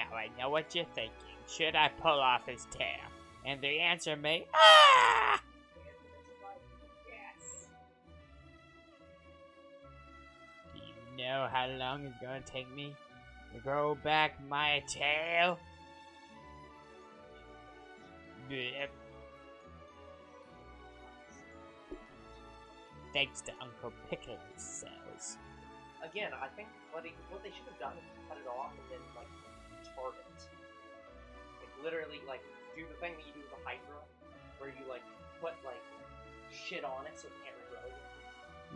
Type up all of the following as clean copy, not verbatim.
Now I know what you're thinking. Should I pull off his tail? And the answer may... Ah! Yes. Do you know how long it's going to take me to grow back my tail? Yep. Thanks to Uncle Pickle's cells. Again, I think what they should have done is cut it off and then, like, tart it. Like, literally, like, do the thing that you do with a Hydra, where you, like, put, like, shit on it so it can't regrow.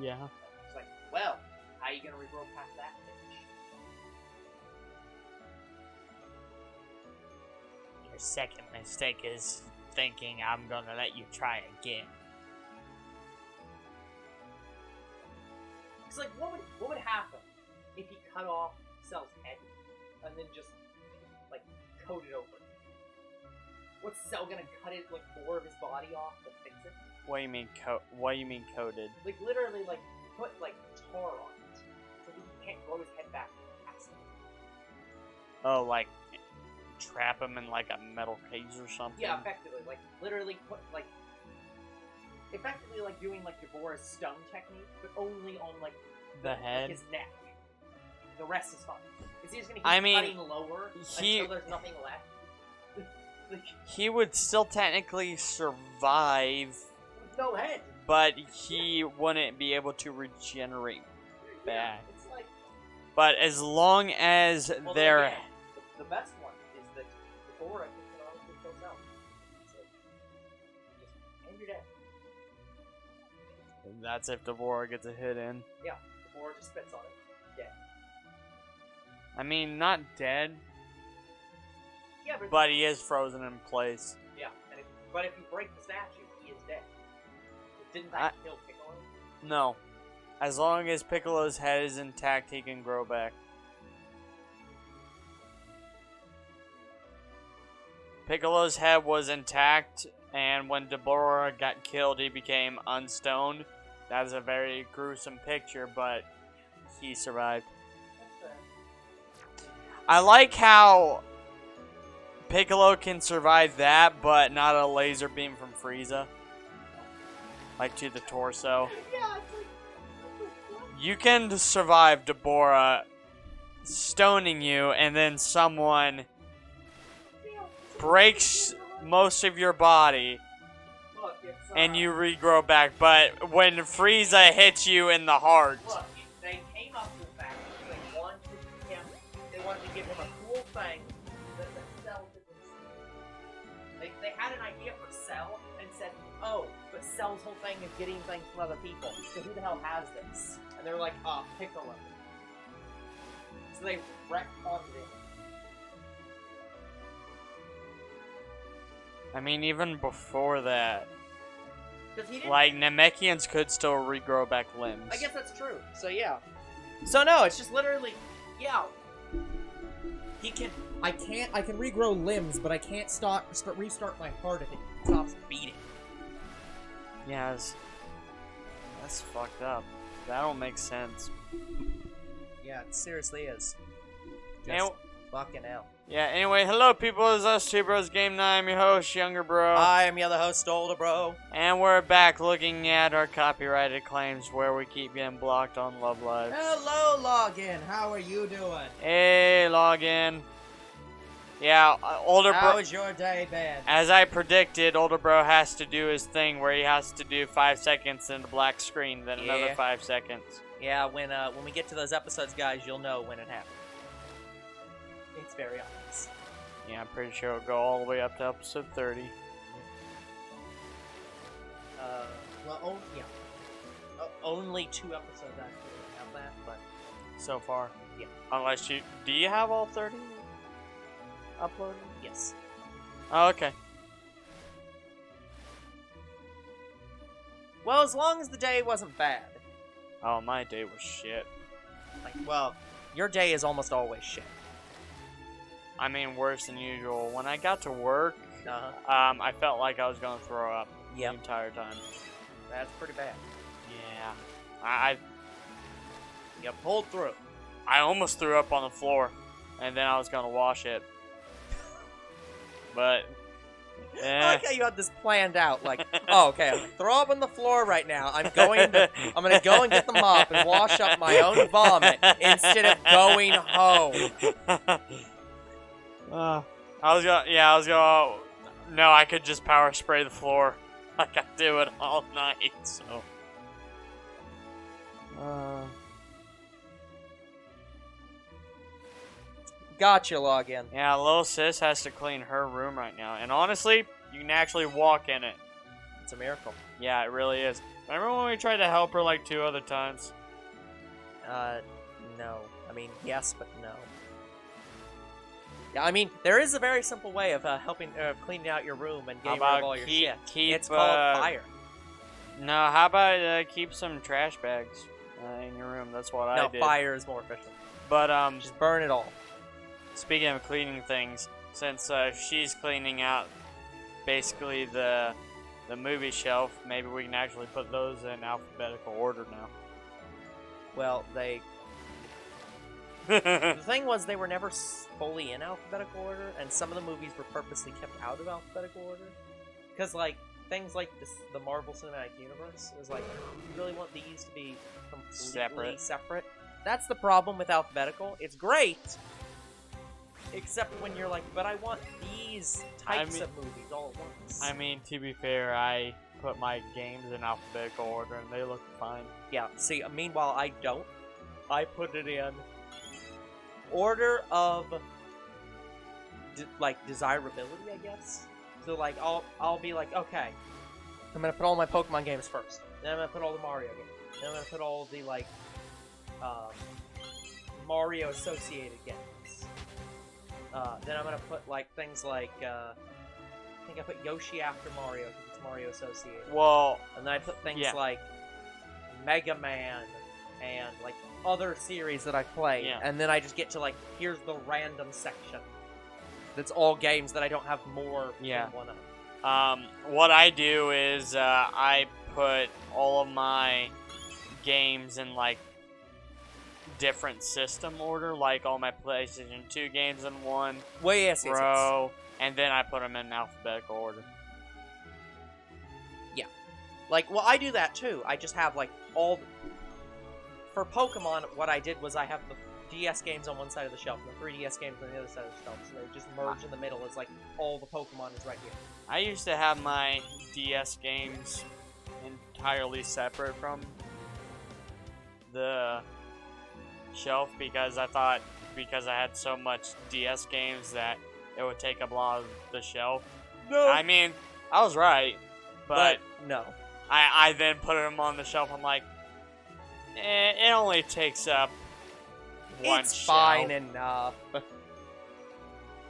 Yeah. It's like, well, how are you gonna regrow past that bitch? Your second mistake is thinking I'm gonna let you try again. It's like, what would happen if he cut off Cell's head and then just, like, coat it over? What's Cell gonna cut it, like, more of his body off to fix it? What do you mean coated? Like, literally, like, put, like, tar on it so that he can't grow his head back past it. Oh, like trap him in like a metal cage or something? Yeah, effectively. Like, literally put, like, effectively like doing, like, Deborah's stone technique, but only on, like, the head? Like, his neck. The rest is fine. Is he just gonna keep cutting lower until there's nothing left? Like, he would still technically survive. With no head. But he wouldn't be able to regenerate back. Yeah, it's like... But as long as they're... Again, the best one is that Deborah can honestly kill out. So, just end your death. That's if Deborah gets a hit in. Yeah, Deborah just spits on it. Dead. I mean, not dead. Yeah, but he is frozen in place. Yeah, but if you break the statue, he is dead. Didn't that kill Piccolo? No. As long as Piccolo's head is intact, he can grow back. Piccolo's head was intact, and when Deborah got killed, he became unstoned. That is a very gruesome picture, but he survived. That's fair. I like how Piccolo can survive that, but not a laser beam from Frieza. Like to the torso. Yeah, it's like... You can survive Deborah stoning you, and then someone breaks most of your body, and you regrow back. But when Frieza hits you in the heart... Look, they came up with that because they wanted to give him a cool thing that Cell didn't see. They had an idea for Cell and said, oh, but Cell's whole thing is getting things from other people. So who the hell has this? And they're like, Piccolo. So they retconned it. I mean, even before that, He like, Namekians could still regrow back limbs. I guess that's true. So yeah. So no, it's just literally, yeah. He can. I can regrow limbs, but I can't restart my heart if it stops beating. Yeah, that's fucked up. That don't make sense. Yeah, it seriously is. Just fucking hell. Yeah, anyway, hello people, it's us, T-Bros Game Night. I'm your host, Younger Bro. I am your other host, Older Bro. And we're back looking at our copyrighted claims where we keep getting blocked on Love Live. Hello, Login. How are you doing? Hey, Login. Yeah, Older Bro... How was your day, Ben? As I predicted, Older Bro has to do his thing where he has to do 5 seconds in the black screen, then another 5 seconds. Yeah, when we get to those episodes, guys, you'll know when it happened. It's very obvious. Yeah, I'm pretty sure it'll go all the way up to episode 30. Only 2 episodes actually have that, but... So far? Yeah. Unless you... Do you have all 30 uploaded? Yes. Oh, okay. Well, as long as the day wasn't bad. Oh, my day was shit. Well, your day is almost always shit. I mean, worse than usual. When I got to work, I felt like I was going to throw up the entire time. That's pretty bad. Yeah. You pulled through. I almost threw up on the floor, and then I was going to wash it. But I like how you had this planned out. Like, oh, okay, I'm gonna throw up on the floor right now. I'm gonna go and get the mop and wash up my own vomit instead of going home. I was gonna. No, I could just power spray the floor. Like I do it all night. So. Gotcha, login. Yeah, little sis has to clean her room right now, and honestly, you can actually walk in it. It's a miracle. Yeah, it really is. Remember when we tried to help her like 2 other times? No. I mean, yes, but no. Yeah, I mean, there is a very simple way of helping cleaning out your room and getting rid of all your shit. It's called fire. No, how about keep some trash bags in your room? That's what I did. No, fire is more efficient. But just burn it all. Speaking of cleaning things, since she's cleaning out basically the movie shelf, maybe we can actually put those in alphabetical order now. Well, the thing was, they were never fully in alphabetical order, and some of the movies were purposely kept out of alphabetical order. Because, like, things like the Marvel Cinematic Universe is like, you really want these to be completely separate? That's the problem with alphabetical. It's great, except when you're like, but I want these types of movies all at once. I mean, to be fair, I put my games in alphabetical order, and they look fine. Yeah, see, meanwhile, I don't. I put it in order of desirability, I guess. So like I'll be like, okay, I'm gonna put all my Pokemon games first. Then I'm gonna put all the Mario games. Then I'm gonna put all the like Mario associated games. Then I'm gonna put like things like I think I put Yoshi after Mario because it's Mario associated. Well, and then I put things like Mega Man and like other series that I play, and then I just get to like, here's the random section. That's all games that I don't have more than one of. What I do is I put all of my games in like different system order, like all my PlayStation 2 games in one row, and then I put them in alphabetical order. Yeah, like, well, I do that too. I just have like all. For Pokemon, what I did was I have the DS games on one side of the shelf and the 3DS games on the other side of the shelf, so they just merge in the middle. It's like all the Pokemon is right here. I used to have my DS games entirely separate from the shelf because I thought because I had so much DS games that it would take up a lot of the shelf. No. I mean, I was right, but no. I then put them on the shelf. I'm like, it only takes up one It's shelf. fine enough.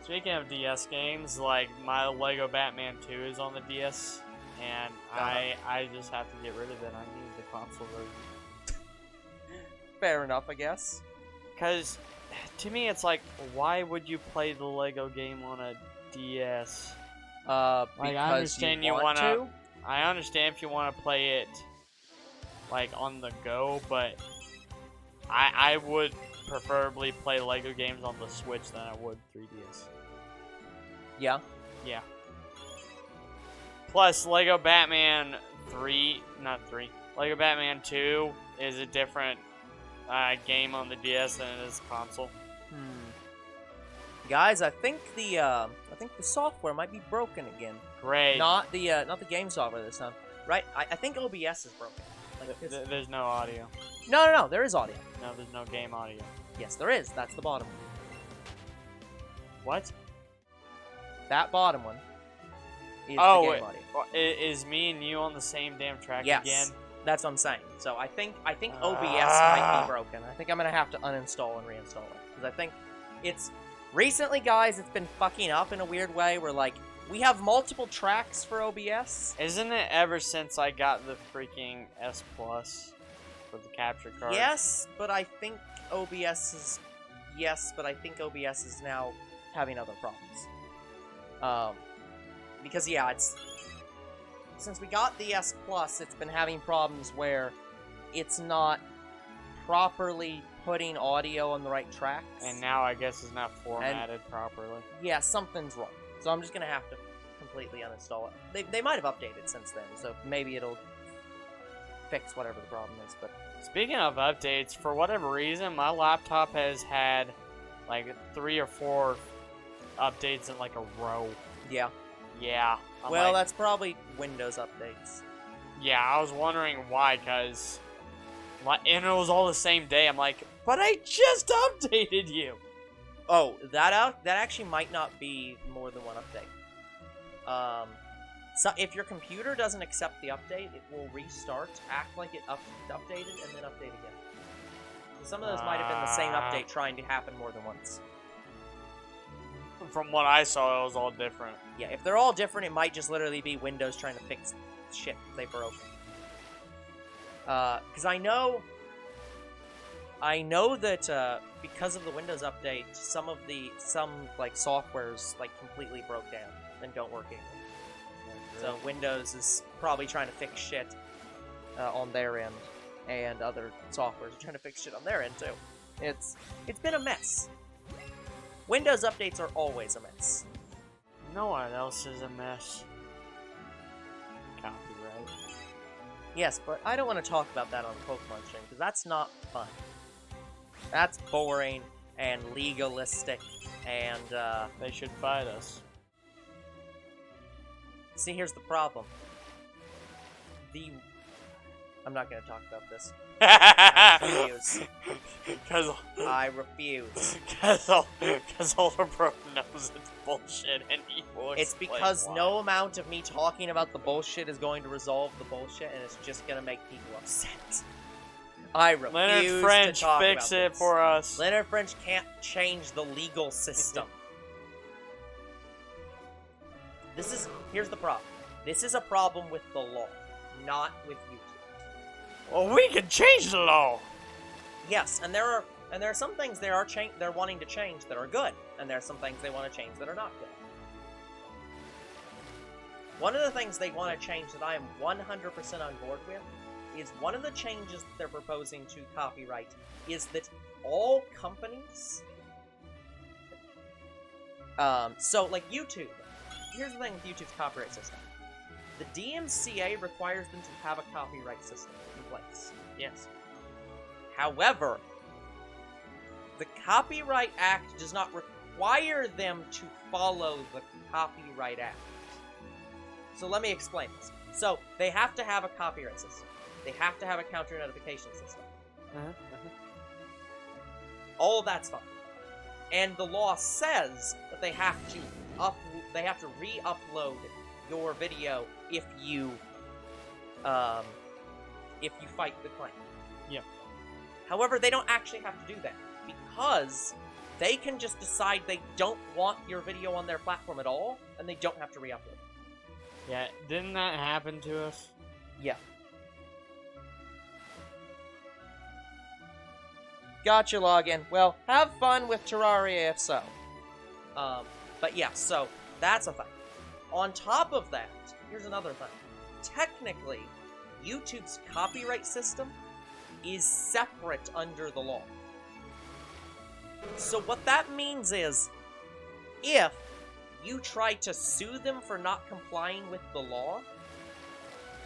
Speaking of DS games, like my Lego Batman 2 is on the DS, and I just have to get rid of it. I need the console version. Fair enough, I guess. Because to me, it's like, why would you play the Lego game on a DS? Because I understand you want to. I understand if you want to play it like on the go, but I would preferably play Lego games on the Switch than I would 3DS. Yeah? Yeah. Plus, Lego Batman Lego Batman 2 is a different game on the DS than it is console. Guys, I think the software might be broken again. Great. Not the game software this time. Right? I think OBS is broken. Like, there's no audio. No, there is audio. No, there's no game audio. Yes, there is. That's the bottom one. What? That bottom one is the game audio. Is me and you on the same damn track again? That's what I'm saying. So I think OBS might be broken. I think I'm gonna have to uninstall and reinstall it because I think it's recently, guys. It's been fucking up in a weird way. Where like we have multiple tracks for OBS. Isn't it ever since I got the freaking S Plus for the capture card? Yes, but I think OBS is now having other problems. Because it's since we got the S Plus, it's been having problems where it's not properly putting audio on the right tracks. And now I guess it's not formatted properly. Yeah, something's wrong. So I'm just gonna have to completely uninstall it. They might have updated since then, so maybe it'll fix whatever the problem is. But Speaking of updates, for whatever reason, my laptop has had like 3 or 4 updates in like a row. yeah. Yeah. Well, that's probably Windows updates. Yeah, I was wondering why, because... And it was all the same day. I'm like, but I just updated you! Oh, that actually might not be more than one update. So if your computer doesn't accept the update, it will restart, act like it updated, and then update again. So some of those might have been the same update trying to happen more than once. From what I saw, it was all different. Yeah, if they're all different, it might just literally be Windows trying to fix shit they broke. Because I know that because of the Windows update, some like softwares like completely broke down and don't work anymore. So Windows is probably trying to fix shit on their end, and other softwares are trying to fix shit on their end too. It's been a mess. Windows updates are always a mess. No one else is a mess. Copyright. Yes, but I don't want to talk about that on the Pokemon stream, because that's not fun. That's boring and legalistic, and They should fight us. see, here's the problem. I'm not going to talk about this. I refuse. I refuse. Because Older Bro knows it's bullshit and he will It's explain because why. no amount of me talking about the bullshit is going to resolve the bullshit, and it's just going to make people upset. I refuse Leonard French, to talk fix about it this. for us. Leonard French can't change the legal system. Here's the problem. This is a problem with the law, not with YouTube. Well, we can change the law. Yes, and there are some things they're wanting to change that are good, and there are some things they want to change that are not good. One of the things they want to change that I am 100% on board with is one of the changes that they're proposing to copyright is that all companies, so like YouTube, here's the thing with YouTube's copyright system. The DMCA requires them to have a copyright system in place. Yes. However, the Copyright Act does not require them to follow the Copyright Act. So let me explain this. So, they have to have a copyright system. They have to have a counter notification system. All of that's fine. And the law says that they have to re-upload your video if you fight the claim. Yeah. However, they don't actually have to do that because they can just decide they don't want your video on their platform at all, and they don't have to re-upload it. Yeah, didn't that happen to us? Yeah. Gotcha, login. Well, have fun with Terraria if so. But yeah, so that's a thing. On top of that, here's another thing. Technically, YouTube's copyright system is separate under the law. So what that means is, if you try to sue them for not complying with the law,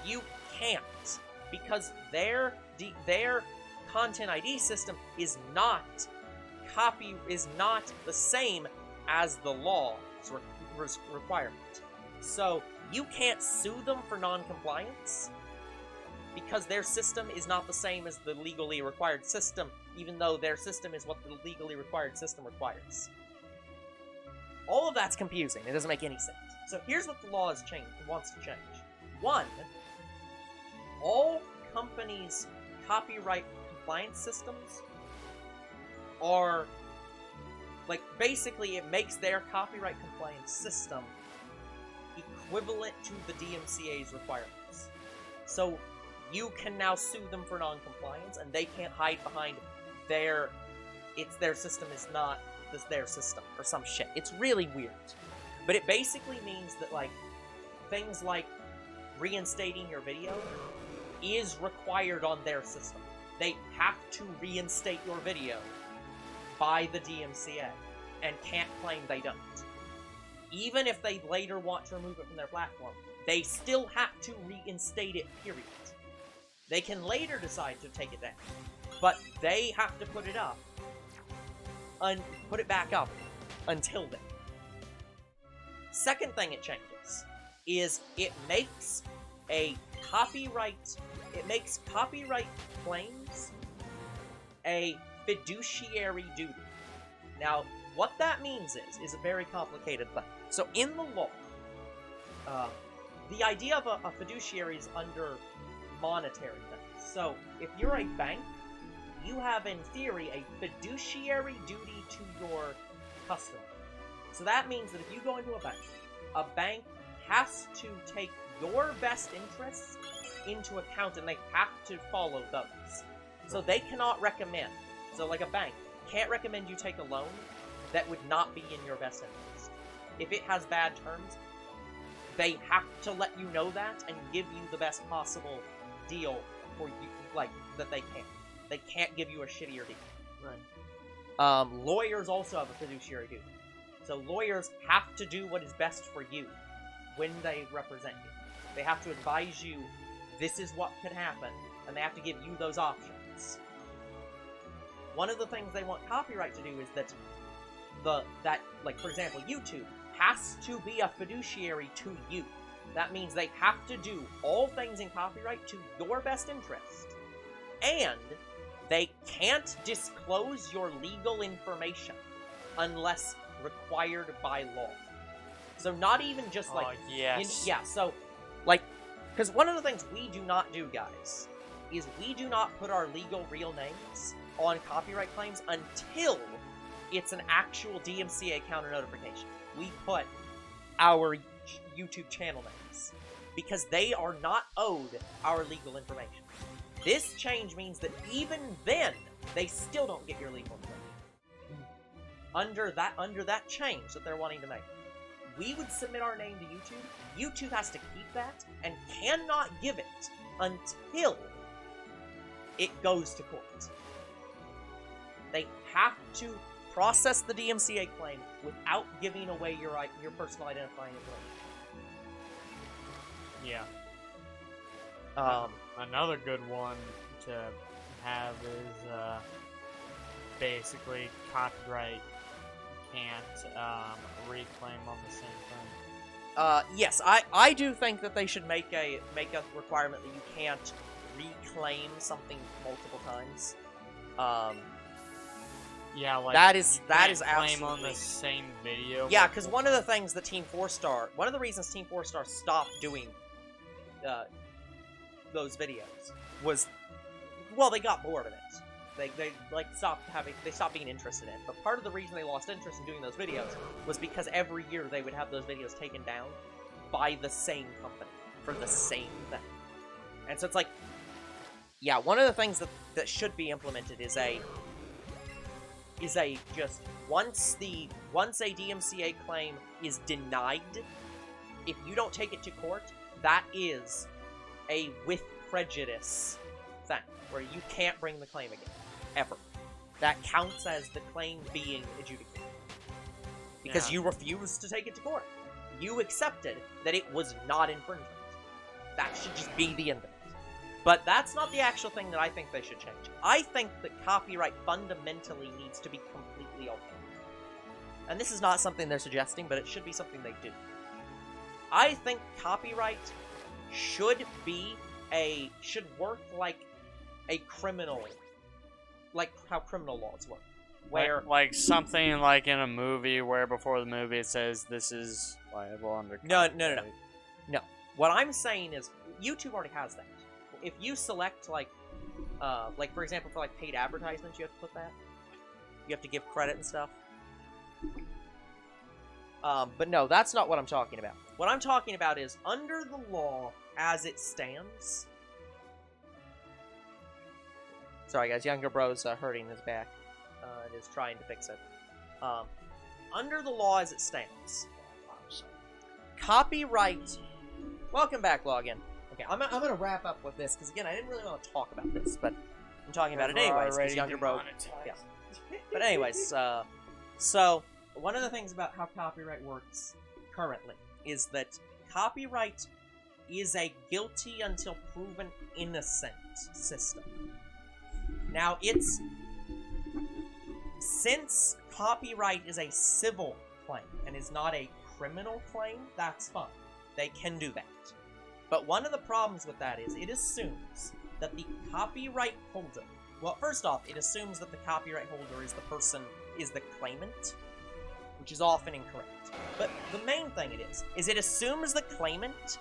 you can't, because their Content ID system is not the same as the law's requirement. So you can't sue them for non-compliance because their system is not the same as the legally required system, even though their system is what the legally required system requires. All of that's confusing. It doesn't make any sense. So here's what the law wants to change. 1, all companies' copyright compliance systems are, like, basically it makes their copyright compliance system equivalent to the DMCA's requirements. So you can now sue them for non-compliance, and they can't hide behind their system is not their system or some shit. It's really weird. But it basically means that, like, things like reinstating your video is required on their system. They have to reinstate your video by the DMCA and can't claim they don't. even if they later want to remove it from their platform, they still have to reinstate it, period. They can later decide to take it down, but they have to put it up, put it back up until then. Second thing it changes is it makes copyright claims a fiduciary duty. Now, what that means is a very complicated thing. So in the law, the idea of a fiduciary is under monetary things. So if you're a bank, you have, in theory, a fiduciary duty to your customer. So that means that if you go into a bank has to take your best interests into account, and they have to follow those. So they cannot recommend. So like a bank can't recommend you take a loan that would not be in your best interest. If it has bad terms, they have to let you know that and give you the best possible deal for you, like, that they can. They can't give you a shittier deal. Right. Lawyers also have a fiduciary duty. So lawyers have to do what is best for you when they represent you. They have to advise you, this is what could happen, and they have to give you those options. One of the things they want copyright to do is that like, for example, YouTube has to be a fiduciary to you. That means they have to do all things in copyright to your best interest. And they can't disclose your legal information unless required by law. So not even just like... Oh, yes. So, like, because one of the things we do not do, guys, is we do not put our legal real names on copyright claims until it's an actual DMCA counter notification. We put our YouTube channel names because they are not owed our legal information. This change means that even then, they still don't get your legal information. Under that change that they're wanting to make, we would submit our name to YouTube. YouTube has to keep that and cannot give it until it goes to court. They have to process the DMCA claim without giving away your personal identifying information. Yeah. Another good one to have is basically copyright can't reclaim on the same thing. Yes, I do think that they should make a requirement that you can't reclaim something multiple times. Yeah, like that is claim absolutely on the same video. Yeah, because one of the things that one of the reasons Team 4-Star stopped doing those videos was, well, they got bored of it. They stopped being interested in it. But part of the reason they lost interest in doing those videos was because every year they would have those videos taken down by the same company for the same thing. And so it's like, yeah, one of the things that should be implemented is just once a DMCA claim is denied, if you don't take it to court, that is a with prejudice thing where you can't bring the claim again ever. That counts as the claim being adjudicated because you refused to take it to court. You accepted that it was not infringement. That should just be the end of it. But that's not the actual thing that I think they should change. I think that copyright fundamentally needs to be completely altered. And this is not something they're suggesting, but it should be something they do. I think copyright should work like a criminal, like how criminal laws work. Where like something like in a movie where before the movie it says this is liable under No. What I'm saying is YouTube already has that. If you select like for example, for like paid advertisements, you have to put that. You have to give credit and stuff. But no, that's not what I'm talking about. What I'm talking about is under the law as it stands. Sorry guys, younger bro's hurting his back and is trying to fix it. Under the law as it stands, copyright. Welcome back, login. Okay, I'm gonna wrap up with this because again, I didn't really want to talk about this, but I'm talking about it anyways because younger bro. Yeah. But anyways, so one of the things about how copyright works currently is that copyright is a guilty until proven innocent system. Now, since copyright is a civil claim and is not a criminal claim, that's fine. They can do that. But one of the problems with that is it assumes that the copyright holder... Well, first off, it assumes that the copyright holder is the claimant, which is often incorrect. But the main thing is it assumes the claimant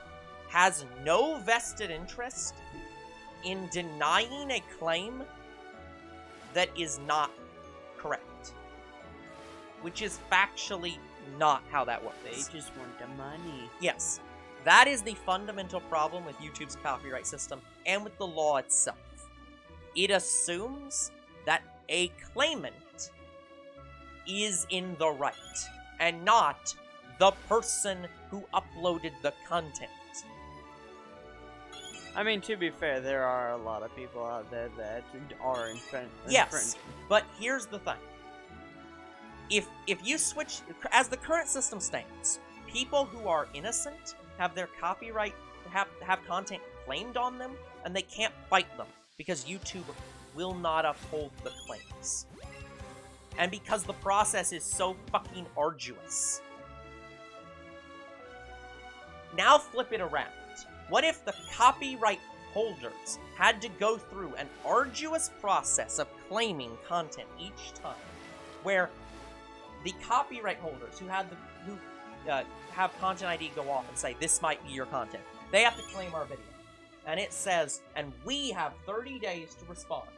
has no vested interest in denying a claim that is not correct. Which is factually not how that works. They just want the money. Yes. That is the fundamental problem with YouTube's copyright system and with the law itself. It assumes that a claimant is in the right, and not the person who uploaded the content. I mean, to be fair, there are a lot of people out there that are infringing. Yes, but here's the thing. If you switch, as the current system stands, people who are innocent have their copyright, have content claimed on them, and they can't fight them, because YouTube will not uphold the claims. And because the process is so fucking arduous. Now flip it around. What if the copyright holders had to go through an arduous process of claiming content each time, where the copyright holders who have Content ID go off and say, this might be your content, they have to claim our video. And it says, and we have 30 days to respond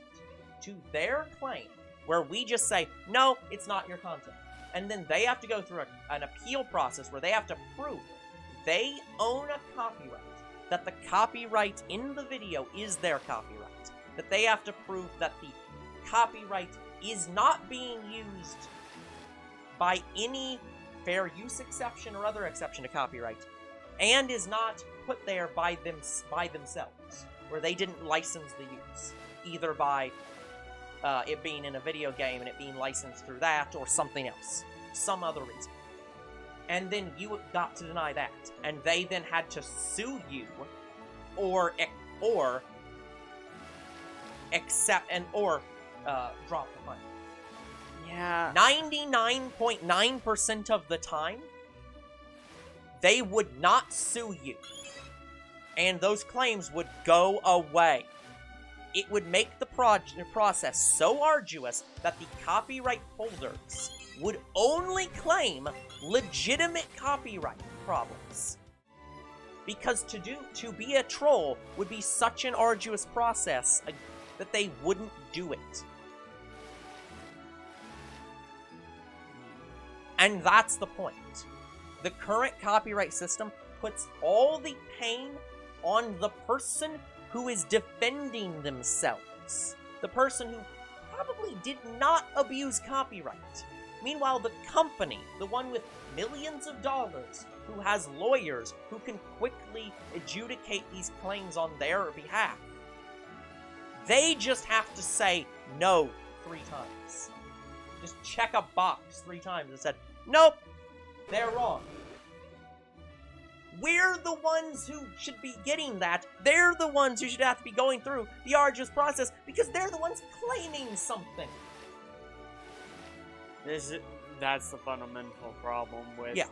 to their claim, where we just say, no, it's not your content. And then they have to go through an appeal process where they have to prove they own a copyright, that the copyright in the video is their copyright, that they have to prove that the copyright is not being used by any fair use exception or other exception to copyright, and is not put there by themselves, where they didn't license the use, either by it being in a video game and it being licensed through that, or something else, some other reason. And then you got to deny that, and they then had to sue you, or accept or drop the money. Yeah. 99.9% of the time, they would not sue you, and those claims would go away. It would make the process so arduous that the copyright holders would only claim legitimate copyright problems. Because to be a troll would be such an arduous process that they wouldn't do it. And that's the point. The current copyright system puts all the pain on the person who is defending themselves. The person who probably did not abuse copyright. Meanwhile, the company, the one with millions of dollars, who has lawyers who can quickly adjudicate these claims on their behalf, they just have to say no 3 times. Just check a box 3 times and said, nope, they're wrong. We're the ones who should be getting that. They're the ones who should have to be going through the arduous process because they're the ones claiming something. That's the fundamental problem with Yeah.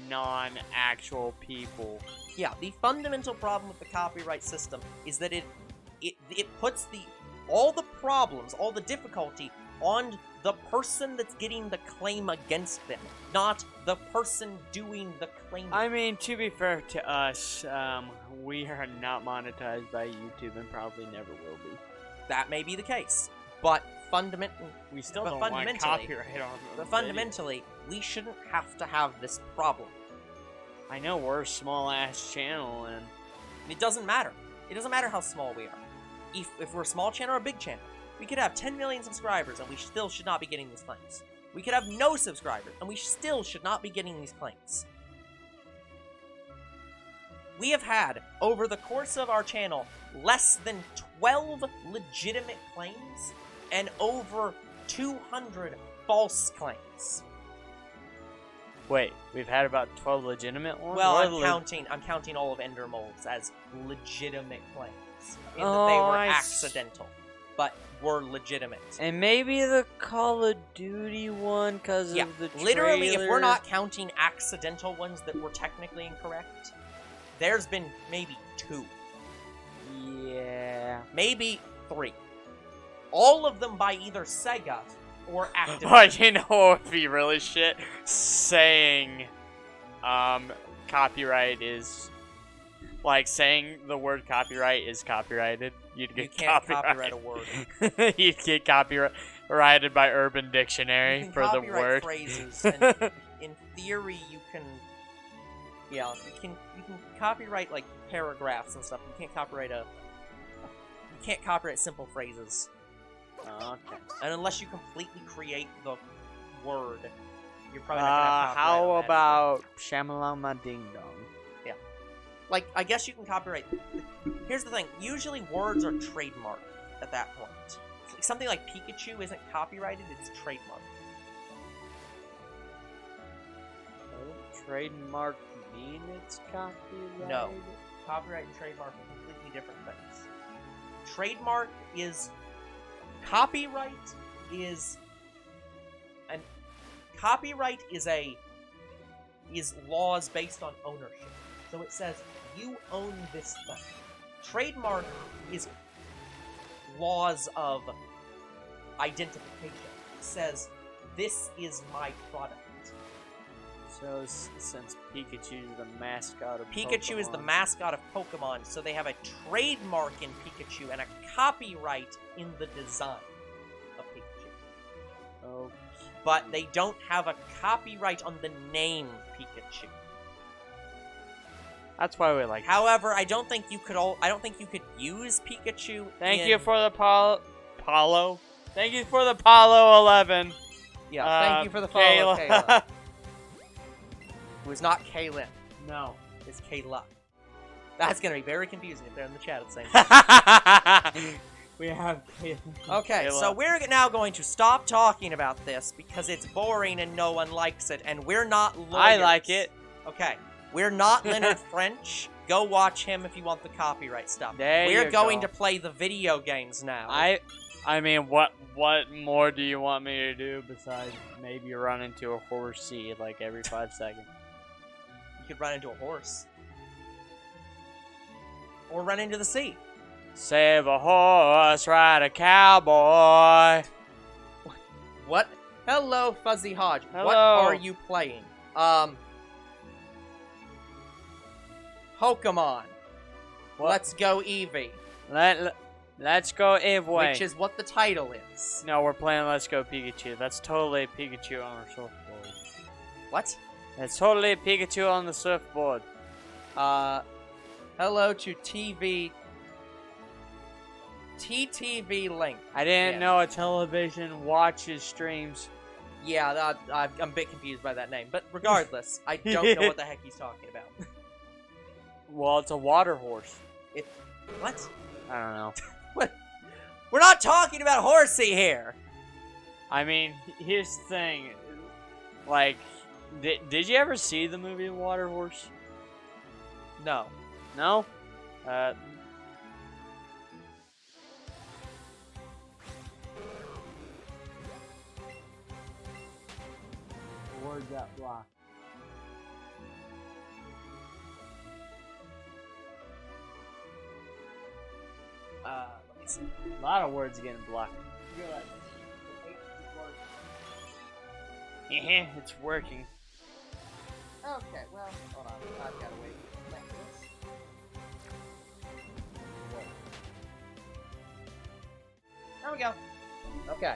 non-actual people. Yeah, the fundamental problem with the copyright system is that it puts all the problems, all the difficulty on the person that's getting the claim against them, not the person doing the claim. I mean, to be fair to us, we are not monetized by YouTube and probably never will be. That may be the case, but we still don't want copyright on But fundamentally, we shouldn't have to have this problem. I know we're a small-ass channel, and it doesn't matter. It doesn't matter how small we are. If we're a small channel or a big channel, we could have 10 million subscribers and we still should not be getting these claims. We could have no subscribers and we still should not be getting these claims. We have had, over the course of our channel, less than 12 legitimate claims and over 200 false claims. Wait, we've had about 12 legitimate ones? Well, What I'm are the I'm counting all of Ender Moles as legitimate claims. In that they Oh, were I accidental, but were legitimate. And maybe the Call of Duty one because Yeah, of the literally, if we're trailer. not counting accidental ones that were technically incorrect, there's been maybe 2. Yeah. Maybe 3. All of them by either Sega or Activision. Oh, you know what would be really shit? Saying, copyright is... Like, saying the word copyright is copyrighted. You'd get You can't copyright a word. You'd get copyrighted by Urban Dictionary You can for the copyright word. phrases, and in theory, you can... Yeah, you can copyright, like, paragraphs and stuff. You can't copyright You can't copyright simple phrases. Okay. And unless you completely create the word, you're probably not gonna have copyright How on that about Shamalama Ding Dong? Like, I guess you can copyright... Here's the thing. Usually words are trademarked at that point. Something like Pikachu isn't copyrighted, it's trademarked. Trademark mean it's copyrighted? No. Copyright and trademark are completely different things. Trademark is... Copyright is... And copyright is laws based on ownership. So it says, you own this thing. Trademark is laws of identification. It says, this is my product. So, since Pikachu is the mascot of Pikachu is the Pokemon- mascot of Pokemon, so they have a trademark in Pikachu and a copyright in the design of Pikachu. Okay. But they don't have a copyright on the name Pikachu. That's why we like. However, I don't think you could use Pikachu. Thank you for the Palo. Thank you for the Palo 11. Yeah, thank you for the follow, Kayla. Kayla. Who's not Kaylin. No. It's Kayla. That's gonna be very confusing if they're in the chat at the same time. We have Okay, Kayla. so we're now going to stop talking about this because it's boring and no one likes it, and we're not lawyers. I like it. Okay, we're not Leonard French. Go watch him if you want the copyright stuff. There We're going go. to play the video games now. I mean, what more do you want me to do besides maybe run into a horsey like every 5 seconds? You could run into a horse. Or run into the sea. Save a horse, ride a cowboy. What? Hello, Fuzzy Hodge. Hello. What are you playing? Pokemon. What? Let's go Eevee. Let's go Eevee. Which is what the title is. No, we're playing Let's Go Pikachu. That's totally Pikachu on our surfboard. What? It's totally Pikachu on the surfboard. Hello to TTV Link. I didn't Yeah. know a television watches streams. Yeah, I'm a bit confused by that name. But regardless, I don't know what the heck he's talking about. Well, it's a water horse. What? I don't know. What? We're not talking about Horsea here! I mean, here's the thing. Like, did you ever see the movie Water Horse? No. No? Word got blocked. Let me see. A lot of words getting blocked. Good. Yeah, it's working. Okay, well, hold on. I've got to wait. Like this. There we go. Okay.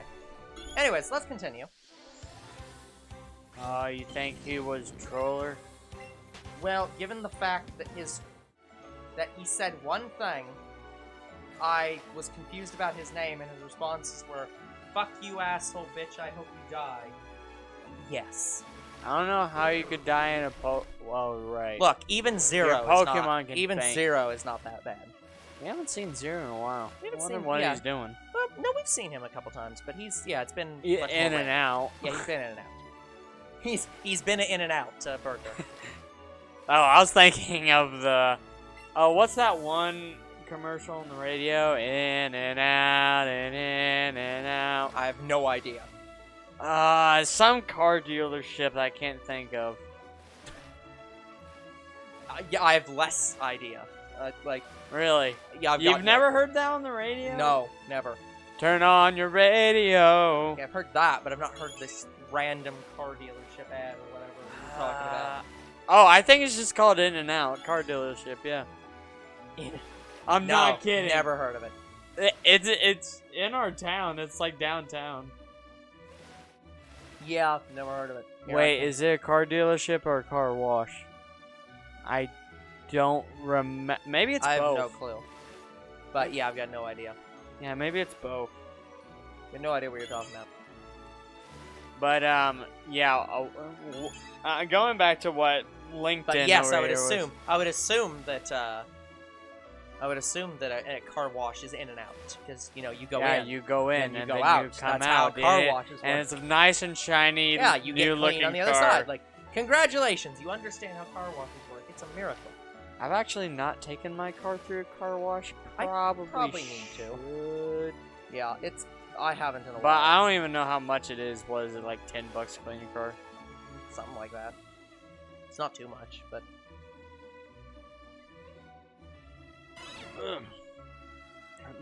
Anyways, let's continue. Oh, you think he was troller? Well, given the fact that he said one thing, I was confused about his name, and his responses were, "Fuck you, asshole bitch, I hope you die." Yes. I don't know how you could die in a well, right. Look, even Zero Your is Pokemon not, can even faint. Zero is not that bad. We haven't seen Zero in a while. We haven't I wonder seen- what yeah. he's doing. Well, no, we've seen him a couple times, but it's been In much more and rare. out. Yeah, he's been in and out. He's been an In-N-Out burger. Oh, I was thinking of the... Oh, what's that one commercial on the radio? In and out, and in and out. I have no idea. Some car dealership that I can't think of. Yeah, I have less idea. Like, Really? yeah, You've never heard that on the radio? No, never. Turn on your radio. Yeah, I've heard that, but I've not heard this random car dealership ad or whatever you're talking about. Oh, I think it's just called In and Out car dealership. Yeah. I'm No, not kidding. Never heard of it. It's in our town. It's like downtown. Yeah, never heard of it. Wait, is it a car dealership or a car wash? I don't remember. Maybe it's I both. have no clue. But yeah, I've got no idea. Yeah, maybe it's both. I have no idea what you're talking about. But yeah. Going back to what LinkedIn. But yes, I would was- assume. I would assume that a car wash is In and Out because you go in. you go in and you go then out. you come That's out. how car and washes and work. it's a nice and shiny, Yeah, you get new clean looking on the other car. side. Like, congratulations, you understand how car washes work. It's a miracle. I've actually not taken my car through a car wash. I Probably need to. should. Yeah, I haven't in a But while. I don't even know how much it is. What is it, like $10 to clean your car? Something like that. It's not too much, but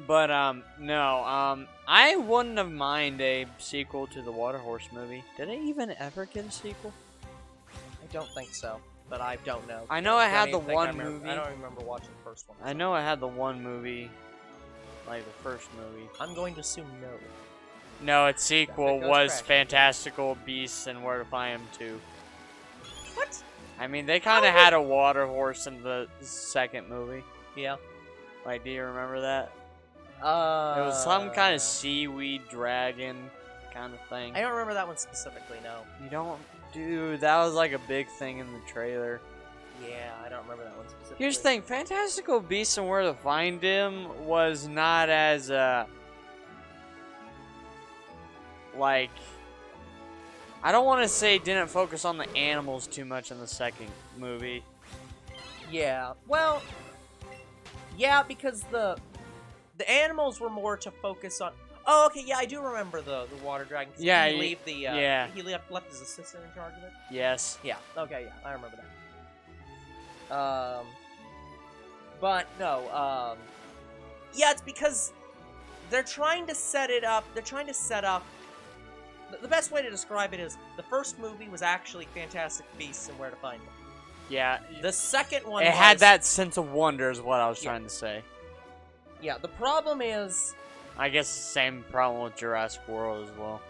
But no, I wouldn't have mind a sequel to the Water Horse movie. Did it even ever get a sequel? I don't think so. But I don't know. I know it had the don't even think one I movie. I don't remember watching the first one. I know it had the one movie, like the first movie. I'm going to assume no. No, its sequel goes was cracking. Fantastical Beasts and Where to Find Them 2. What? I mean, they kind of had a water horse in the second movie. Yeah. Like, do you remember that? It It was some kind of seaweed dragon kind of thing. I don't remember that one specifically. No. You don't, dude. That was like a big thing in the trailer. Yeah, I don't remember that one specifically. Here's the thing: Fantastical Beasts and Where to Find Him was not as like. I don't want to say it didn't focus on the animals too much in the second movie. Yeah. Well. Yeah, because the animals were more to focus on. Oh, okay. Yeah, I do remember the water dragon. 'Cause Yeah, He leave the. yeah. He left his assistant in charge of it. Yes. Yeah. Okay. Yeah, I remember that. But no. Yeah, it's because they're trying to set it up. They're trying to set up. The best way to describe it is the first movie was actually Fantastic Beasts and Where to Find Them. Yeah. The second one It had was- that sense of wonder, is what I was Yeah. trying to say. Yeah, the problem is... I guess the same problem with Jurassic World as well.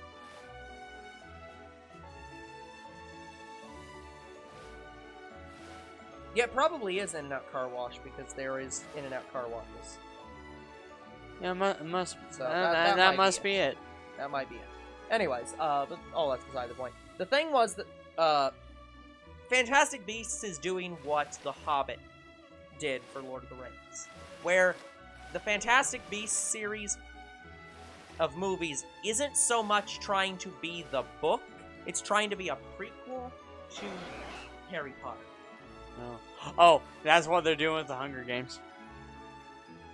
Yeah, it probably is In-N-Out Car Wash because there is In-N-Out Car Washes. Yeah, it must. So that might must be be it. That might be it. Anyways, but that's beside the point. The thing was that Fantastic Beasts is doing what The Hobbit did for Lord of the Rings, where the Fantastic Beasts series of movies isn't so much trying to be the book, it's trying to be a prequel to Harry Potter. No. Oh, that's what they're doing with the Hunger Games.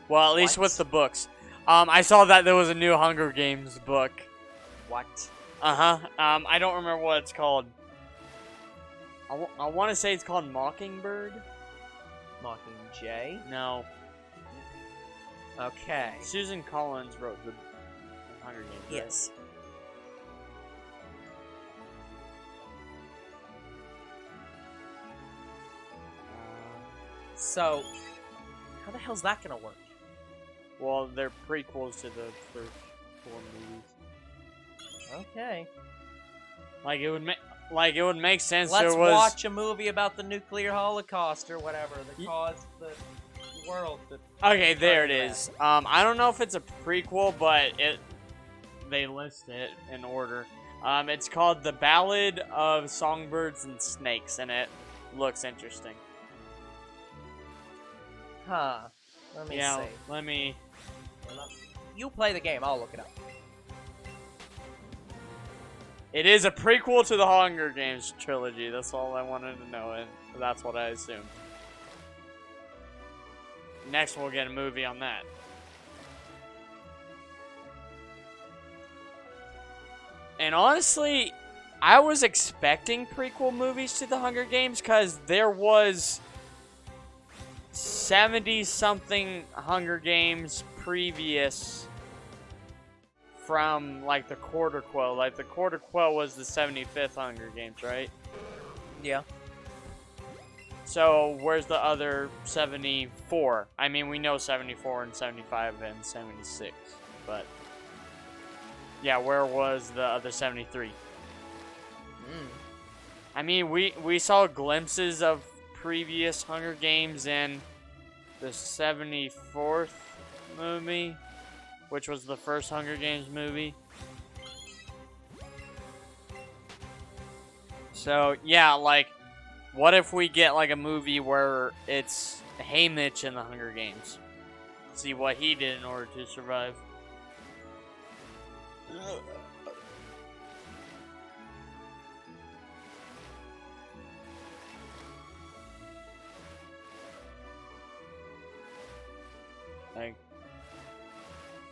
Well, at least What? with the books. I saw that there was a new Hunger Games book. What? Uh-huh. I don't remember what it's called. I want to say it's called Mockingbird. Mockingjay? No. Okay. Susan Collins wrote the Hunger Games. right? Yes. So, how the hell's that gonna work? Well, they're prequels to the first 4 movies. Okay. Like it would make sense. Let's there was watch a movie about the nuclear holocaust or whatever that caused the world to... Okay, there it Right. is. I don't know if it's a prequel, but they list it in order. It's called The Ballad of Songbirds and Snakes, and it looks interesting. Huh. Let me Yeah, see. let me. You play the game, I'll look it up. It is a prequel to the Hunger Games trilogy. That's all I wanted to know, and that's what I assumed. Next, we'll get a movie on that. And honestly, I was expecting prequel movies to the Hunger Games because there was 70-something Hunger Games previous from, like, the Quarter Quell. Like, the Quarter Quell was the 75th Hunger Games, right? Yeah. So, where's the other 74? I mean, we know 74 and 75 and 76, but... yeah, where was the other 73? I mean, we saw glimpses of previous Hunger Games in the 74th movie, which was the first Hunger Games movie. So, yeah, like, what if we get, like, a movie where it's Haymitch in the Hunger Games? See what he did in order to survive. Like,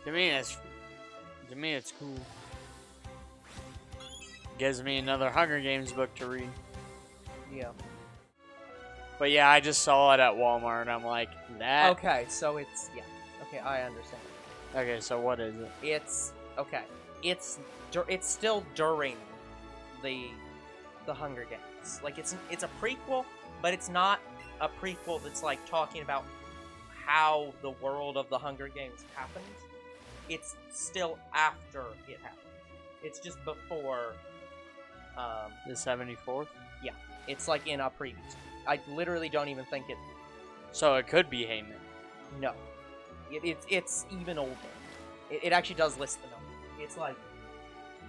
to me it's cool. Gives me another Hunger Games book to read. Yeah. But yeah, I just saw it at Walmart and I'm like, that. Okay, so it's Okay, I understand. Okay, so what is it? It's okay. It's still during the Hunger Games. Like it's a prequel, but it's not a prequel that's like talking about how the world of the Hunger Games happened. It's still after it happened. It's just before The 74th? Yeah. It's like in a previous. I literally don't even think it. So it could be Heyman. No. It's even older. It actually does list the number. It's like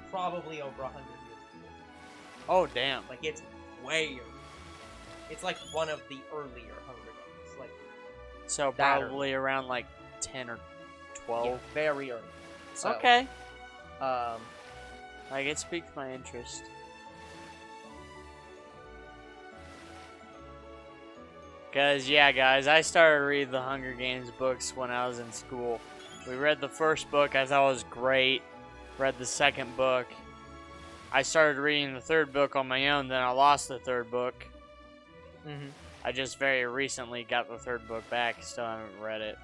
probably over 100 years before. Oh, damn. Like it's way early. It's like one of the earlier Hunger Games. Like So probably around like 10 or 12. yeah, very early. So, okay. Like it piques my interest. Cause yeah, guys, I started reading the Hunger Games books when I was in school. We read the first book, I thought it was great. Read the second book. I started reading the third book on my own, then I lost the third book. Mm-hmm. I just very recently got the third book back, still haven't read it.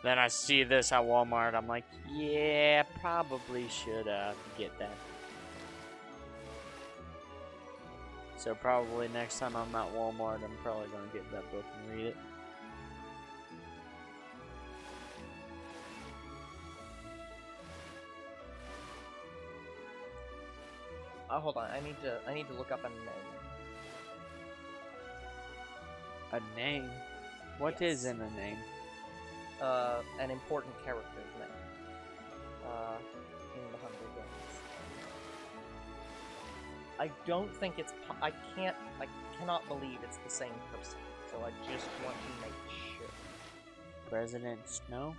Then I see this at Walmart, I'm like, yeah, probably should get that. So probably next time I'm at Walmart, I'm probably going to get that book and read it. Hold on, I need to look up a name. A name? What is in a name? An important character's name. In the Hunger Games. I don't think it's. I cannot believe it's the same person. So I just want to make sure. President Snow?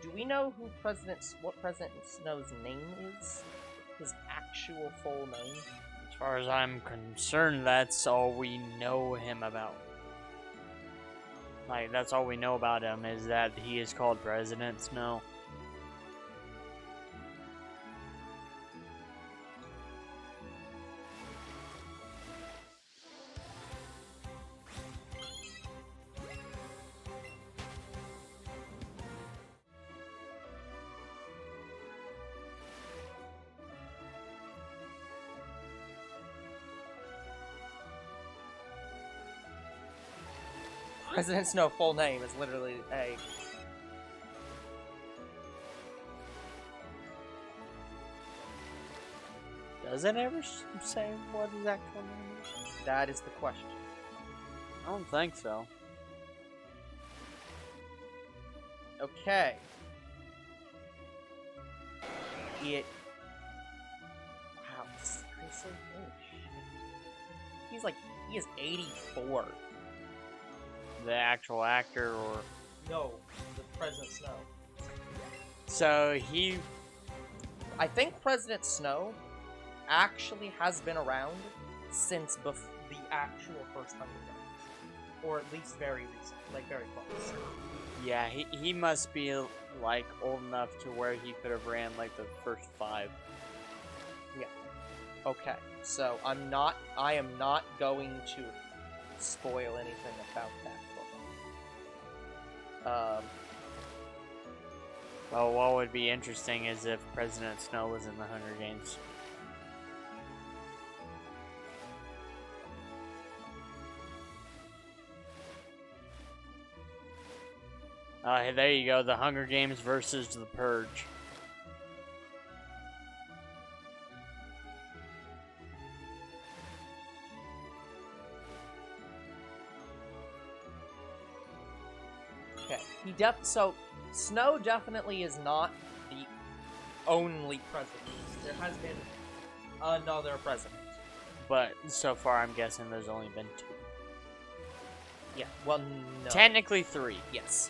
Do we know what President Snow's name is? His actual full name? As far as I'm concerned, that's all we know him about. Like, that's all we know about him, is that he is called President Snow. President Snow's full name is literally a. Does it ever say what his actual name is? That is the question. I don't think so. Okay. Wow, this is crazy. Oh shit. He is 84. The actual actor, or... No, the President Snow. So he... I think President Snow actually has been around since the actual first Hunger Games, or at least very recent, like very close. Yeah, he must be like old enough to where he could have ran like the first 5. Okay, so I am not going to spoil anything about that book. Well, what would be interesting is if President Snow was in the Hunger Games. Hey, there you go, the Hunger Games versus the Purge. Okay, so Snow definitely is not the only president. There has been another president. But so far, I'm guessing there's only been 2. Yeah, well, no. Technically 3. Yes.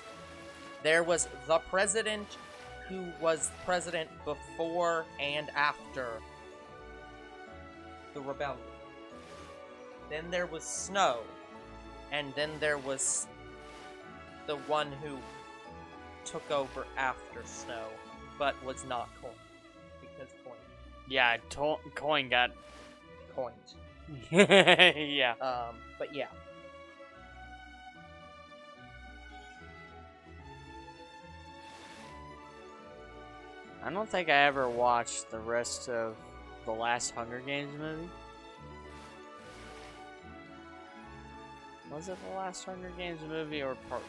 There was the president who was president before and after the rebellion. Then there was Snow. And then there was the one who took over after Snow, but was not coined. Because coined. Yeah, Coin got Coined. yeah. But yeah. I don't think I ever watched the rest of the last Hunger Games movie. Was it the last Hunger Games movie or part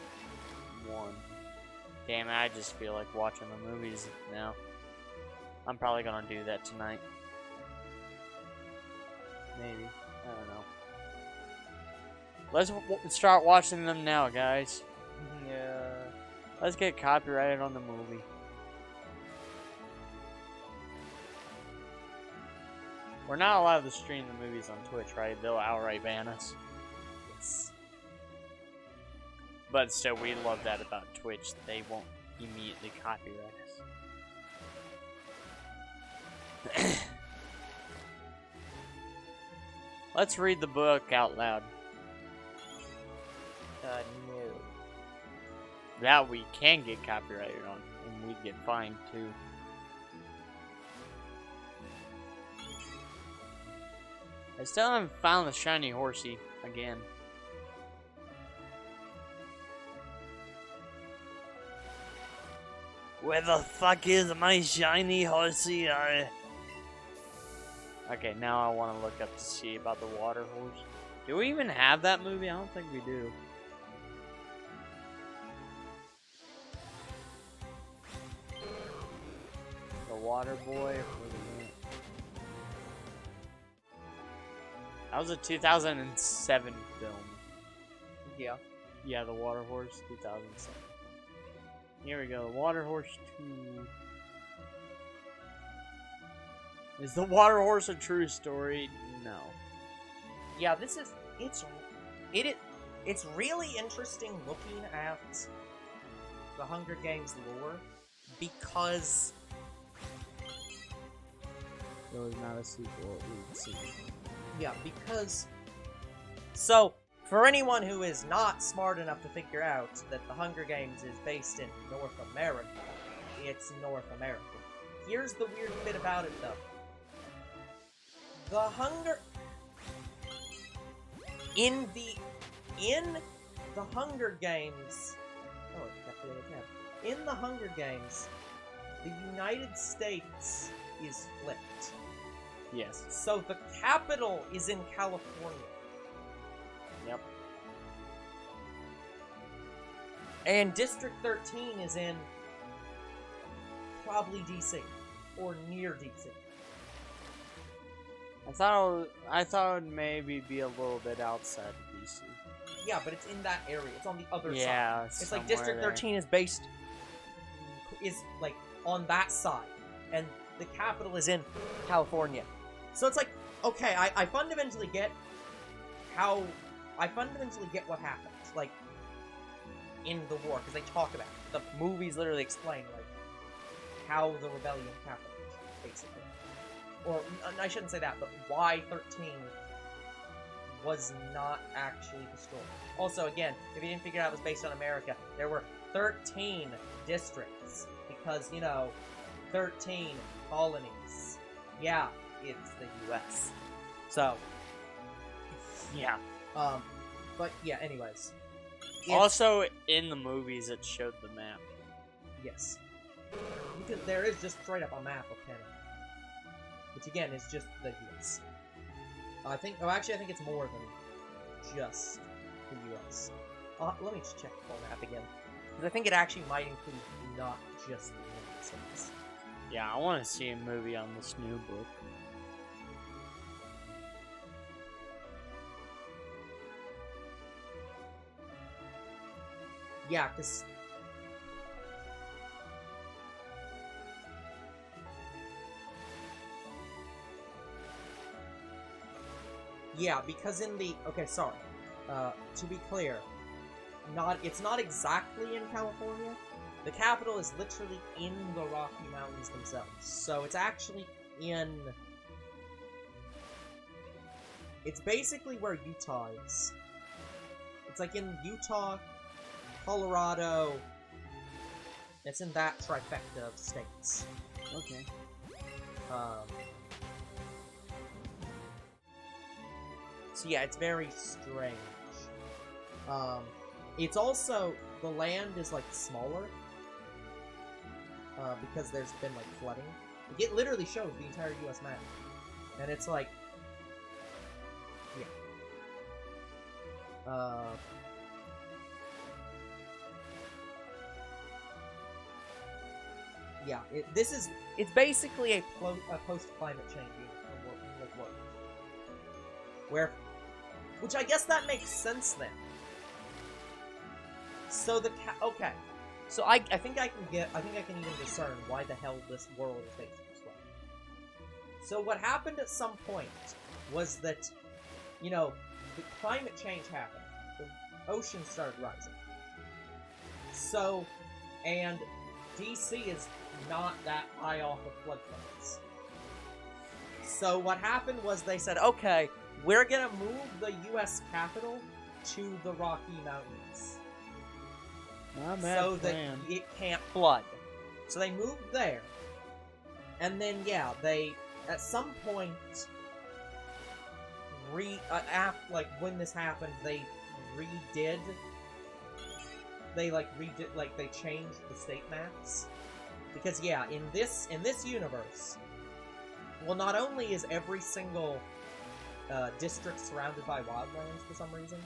1? Damn it, I just feel like watching the movies now. I'm probably gonna do that tonight. Maybe. I don't know. Let's start watching them now, guys. Yeah. Let's get copyrighted on the movie. We're not allowed to stream the movies on Twitch, right? They'll outright ban us. Yes. But still, we love that about Twitch. They won't immediately copyright us. Let's read the book out loud. No. That we can get copyrighted on, and we'd get fined too. I still haven't found the Shiny Horsea again. Where the fuck is my Shiny Horsea? Okay, now I want to look up to see about the water horse. Do we even have that movie? I don't think we do. The Water Boy. That was a 2007 film. Yeah. Yeah, The Water Horse, 2007. Here we go, The Water Horse 2. Is The Water Horse a true story? No. Yeah, it's really interesting looking at the Hunger Games lore because There was not a sequel we'd seen. yeah, because so for anyone who is not smart enough to figure out that the Hunger Games is based in North America, it's North America. Here's the weird bit about it though. In the Hunger Games. Oh, it's got the other tab. In the Hunger Games, the United States is flipped. Yes. So the capital is in California. Yep. And District 13 is in probably DC or near DC. I thought it would maybe be a little bit outside of DC. Yeah, but it's in that area. It's on the other side. Yeah, It's like District 13 is like on that side, and the capital is in California. So it's like, okay, I fundamentally get what happened, like, in the war, because they talk about it. The movies literally explain, like, how the rebellion happened. basically. Or, I shouldn't say that, but why 13 was not actually destroyed. Also, again, if you didn't figure out it was based on America, there were 13 districts. Because, 13 colonies. Yeah, it's the US. So, Yeah. but yeah, anyways. Also, in the movies, it showed the map. Yes. Because there is just straight up a map of Canada. Which again is just the US. I think it's more than just the US. Let me just check the full map again. Because I think it actually might include not just the United States. Yeah, I want to see a movie on this new book. Yeah, because... Yeah, because in the... Okay, sorry. To be clear, it's not exactly in California. The capital is literally in the Rocky Mountains themselves. So it's actually in... It's basically where Utah is. It's like in Utah, Colorado... It's in that trifecta of states. Okay. So yeah, it's very strange. It's also, the land is like smaller, because there's been like flooding. It literally shows the entire US map. And it's like, yeah. Yeah, it's basically a post-climate change world. Which I guess that makes sense then. So okay. So I think I can even discern why the hell this world is based this way. So what happened at some point was that, the climate change happened. The ocean started rising. So, and DC is not that high off of floodplains. So what happened was they said, okay, we're gonna move the U.S. capital to the Rocky Mountains. So that it can't flood. So they moved there. And then, yeah, they, at some point, when this happened, they changed the state maps. Because, yeah, in this universe, well, not only is every single district surrounded by wildlands for some reason,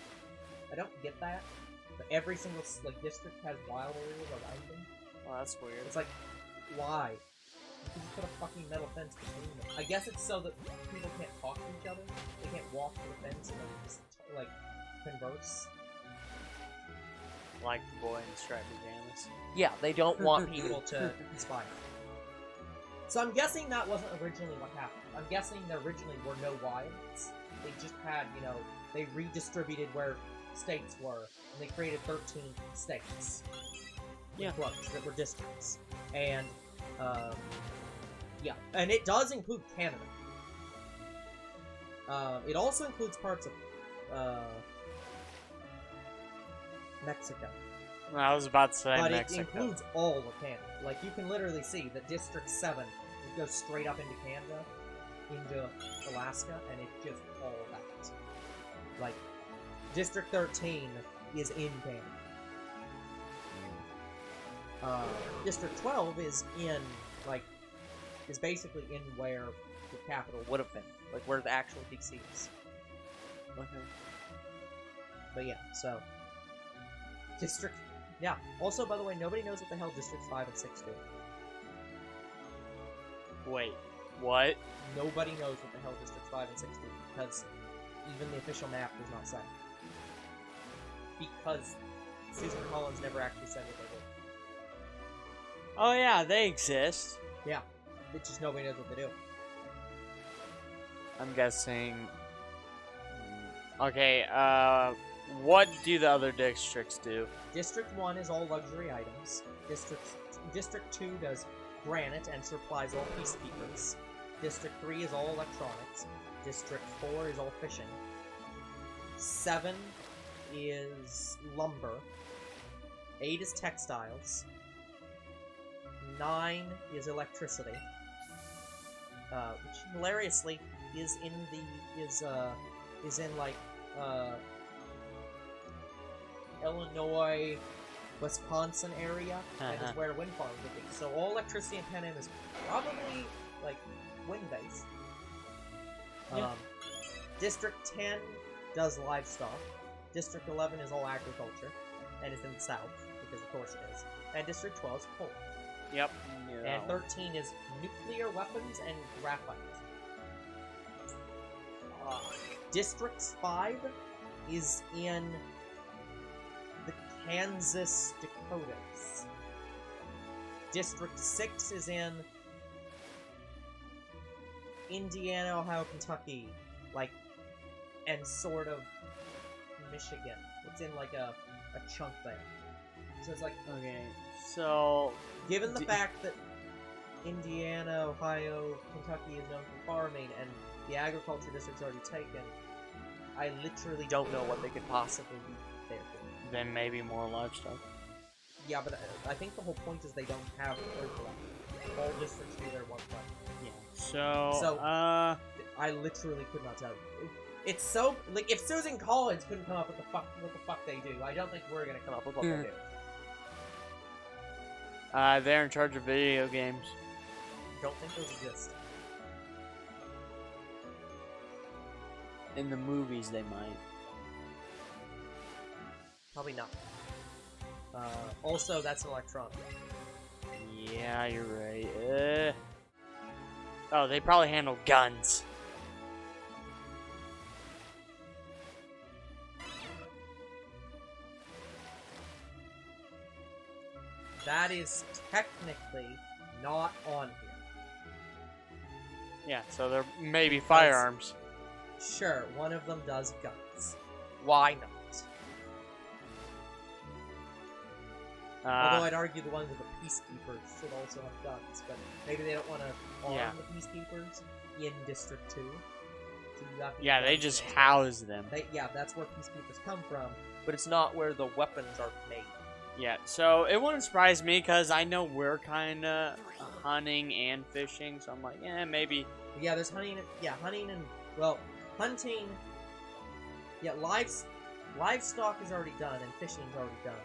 I don't get that, but every single district has wild areas around them. Oh, that's weird. It's like, why? You can just put a fucking metal fence between them. I guess it's so that people can't talk to each other. They can't walk to the fence and just converse. Like the boy in striped pajamas. Yeah, they don't want people to inspire. So I'm guessing that wasn't originally what happened. I'm guessing there originally were no wilds. They just had, they redistributed where states were, and they created 13 states. Yeah. Clubs that were districts. And, yeah. And it does include Canada. It also includes parts of, Mexico. I was about to say but Mexico. It includes all of Canada. Like, you can literally see that District 7, it goes straight up into Canada, into Alaska, and it's just all that. Like, District 13 is in Canada. District 12 is is basically in where the capital would have been. Like, where the actual DC is. Okay. But yeah, so... District... Yeah. Also, by the way, nobody knows what the hell Districts 5 and 6 do. Wait, what? Nobody knows what the hell Districts 5 and 6 do, because even the official map does not say. Because Susan Collins never actually said what they did. Oh yeah, they exist. Yeah. It's just nobody knows what they do. I'm guessing... Okay, what do the other districts do? District 1 is all luxury items. District 2 does Granite and supplies all peacekeepers. District 3 is all electronics. District 4 is all fishing. 7 is lumber. 8 is textiles. 9 is electricity. Which hilariously is in Illinois, Wisconsin area, and is where wind farms would be. So all electricity in Pan Am is probably like wind-based. Yeah. District 10 does livestock. District 11 is all agriculture, and is in the south, because of course it is. And District 12 is coal. Yep. And 13 is nuclear weapons and graphite. District 5 is in the Kansas Dakotas. District 6 is in Indiana, Ohio, Kentucky, and sort of Michigan. It's in like a chunk there. So it's like, Okay, so given the fact that Indiana, Ohio, Kentucky is known for farming, and the agriculture district's already taken, I literally don't know what they could possibly be there for. then maybe more livestock. Yeah, but I think the whole point is they don't have overlap. All districts do their one part. Yeah. So, I literally could not tell you. It's so if Susan Collins couldn't come up with what the fuck they do, I don't think we're gonna come up with what they do. they're in charge of video games. Don't think those exist. In the movies, they might. Probably not. Also, that's an electronic. Yeah, you're right. Oh, they probably handle guns. That is technically not on here. Yeah, so they're maybe firearms. Sure, one of them does guns. Why not? Although I'd argue the ones with the peacekeepers should also have guns, but maybe they don't want to arm the peacekeepers in District 2. So you have to Yeah, they just house them. That's where peacekeepers come from, but it's not where the weapons are made. Yeah, so it wouldn't surprise me because I know we're kind of hunting and fishing, so I'm like, yeah, maybe. Yeah, there's hunting. Hunting and hunting. Yeah, livestock is already done and fishing is already done.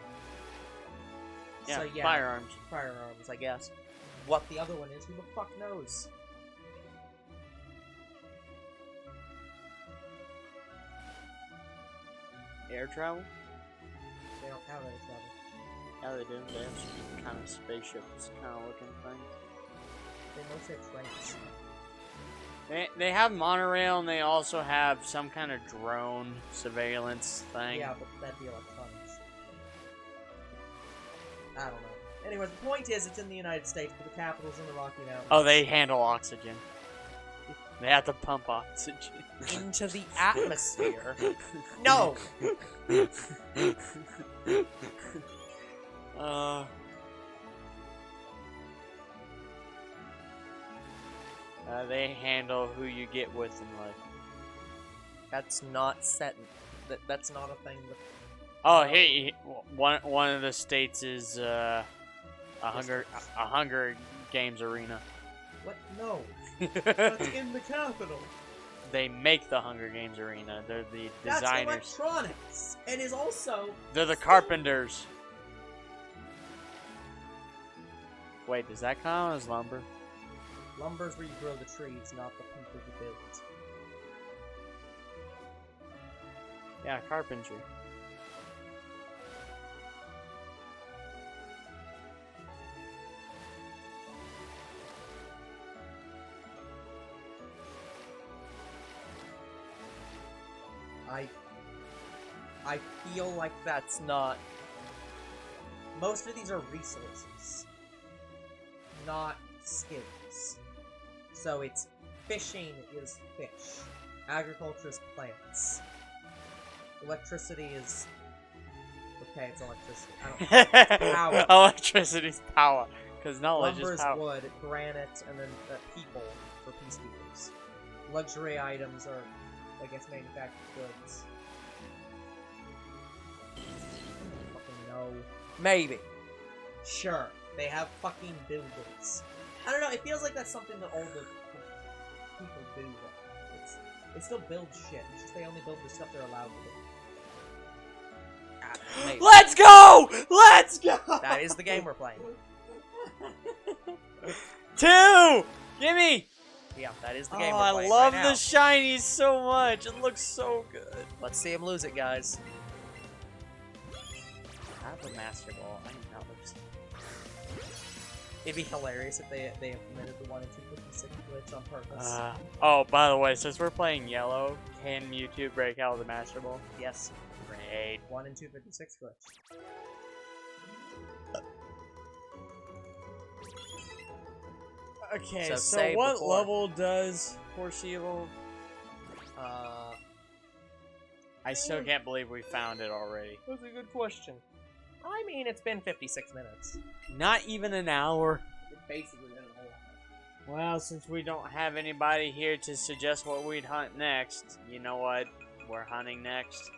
Yeah, so, firearms. Firearms, I guess. What the other one is, who the fuck knows? Air travel? They don't have any travel. Yeah, they do. They have some kind of spaceships kind of looking things. They mostly have trains. They have monorail and they also have some kind of drone surveillance thing. Yeah, but that'd be electronics. I don't know. Anyways, the point is, it's in the United States, but the capital's in the Rocky Mountains. Oh, they handle oxygen. They have to pump oxygen into the atmosphere. No. They handle who you get with in life. That's not set. That's not a thing. Oh, hey, one of the states is a Hunger Games arena. What? No. That's in the capital. They make the Hunger Games arena. They're the designers. That's electronics, and is also. They're the carpenters. Wait, does that count as lumber? Lumber's where you grow the trees, not the people who build. Yeah, carpentry. I feel like that's not. Most of these are resources, not skills. So it's fishing is fish, agriculture is plants, electricity is. Okay, it's electricity. I don't know. Power. Electricity's power, Because knowledge Lumber is is power. wood, granite, and then people for peacekeepers. Luxury items are, I guess, manufactured goods. Fucking no. Maybe. Sure. They have fucking buildings. I don't know, it feels like that's something that all the people do. They still build shit. It's just they only build the stuff they're allowed to do. Maybe. Let's go! Let's go! That is the game we're playing. 2! Gimme! Yeah, that is the game Oh, we're I playing love right the now. shinies so much. It looks so good. Let's see him lose it, guys. I have a Master Ball. I do not lose. It'd be hilarious if they implemented the 1 in 256 glitch on purpose. Oh, by the way, since we're playing yellow, can Mewtwo break out of the Master Ball? Yes. Great. 1 in 256 glitch. Okay, So so save what before. level does Horsea evolve? I still can't believe we found it already. That's a good question. I mean, it's been 56 minutes. Not even an hour. It's basically been a whole hour. Well, since we don't have anybody here to suggest what we'd hunt next, you know what? We're hunting next.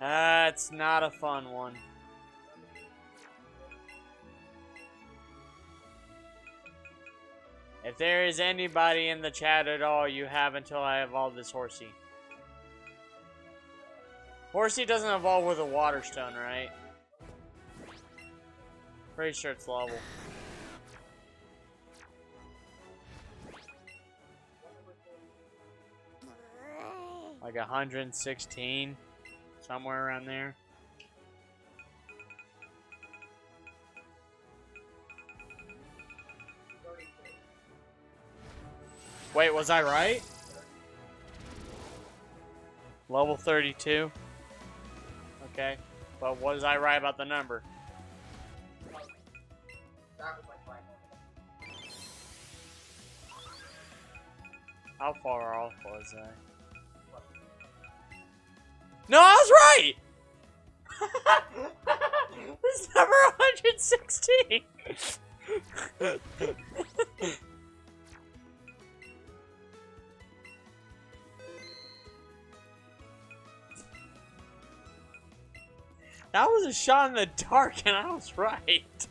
That's not a fun one. If there is anybody in the chat at all, you have until I evolve this Horsea. Horsea doesn't evolve with a Water Stone, right? Pretty sure it's level. Like 116, somewhere around there. Wait, was I right? Level 32. Okay, but was I right about the number? That was like 5 minutes. How far off was I? No, I was right! It's number 116! That was a shot in the dark and I was right.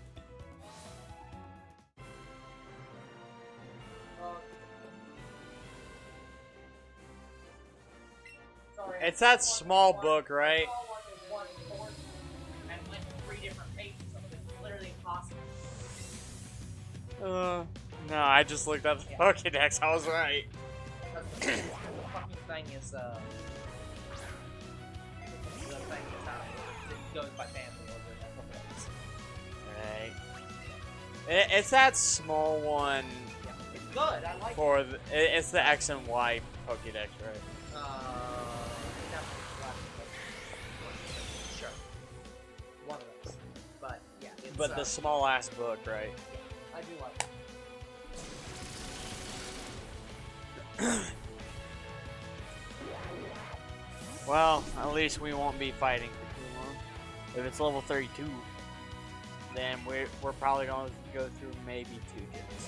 Sorry, It's that small book, right? And like 3 different pages, so it's literally impossible. No, I just looked up the Pokédex. I was right. Because the fucking thing is, the thing is how it goes by family order, that's what it is. Right. It's that small one Yeah, it's good, I like it. for the, it's the X and Y Pokédex, right? Sure. One of those. But, yeah, it's, But the small ass book, right? I do like it. Well, at least we won't be fighting for too long. If it's level 32, then we're probably going to go through maybe 2 gyms.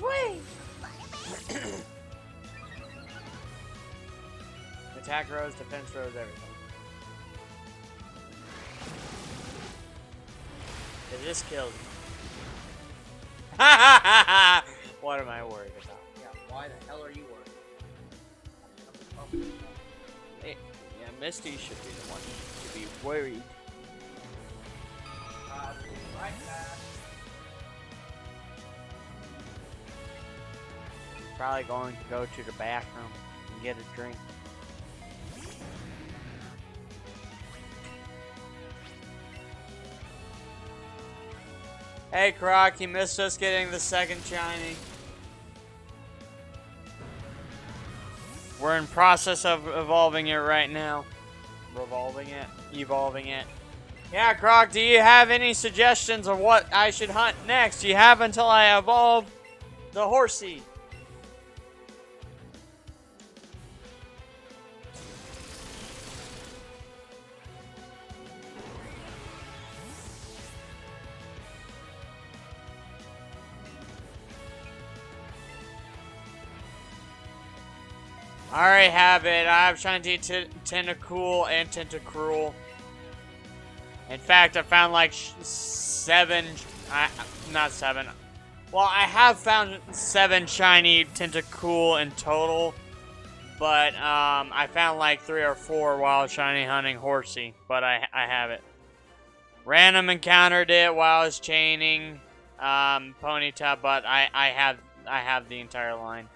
Wait. Attack rows, defense rows, everything. If this kills me. What am I worried about? Yeah, why the hell are you worried? Hey, yeah, Misty should be the one to be worried. Right back. Probably going to go to the bathroom and get a drink. Hey Croc, you missed us getting the second shiny. We're in process of evolving it right now. Evolving it. Yeah, Croc, do you have any suggestions of what I should hunt next? You have until I evolve the Horsea. I already have it. I have Shiny Tentacool and Tentacruel. In fact, I found like 7. Not 7. Well, I have found 7 Shiny Tentacool in total. But I found like 3 or 4 while shiny hunting Horsea. But I have it. Random encountered it while I was chaining Ponyta, but I have the entire line.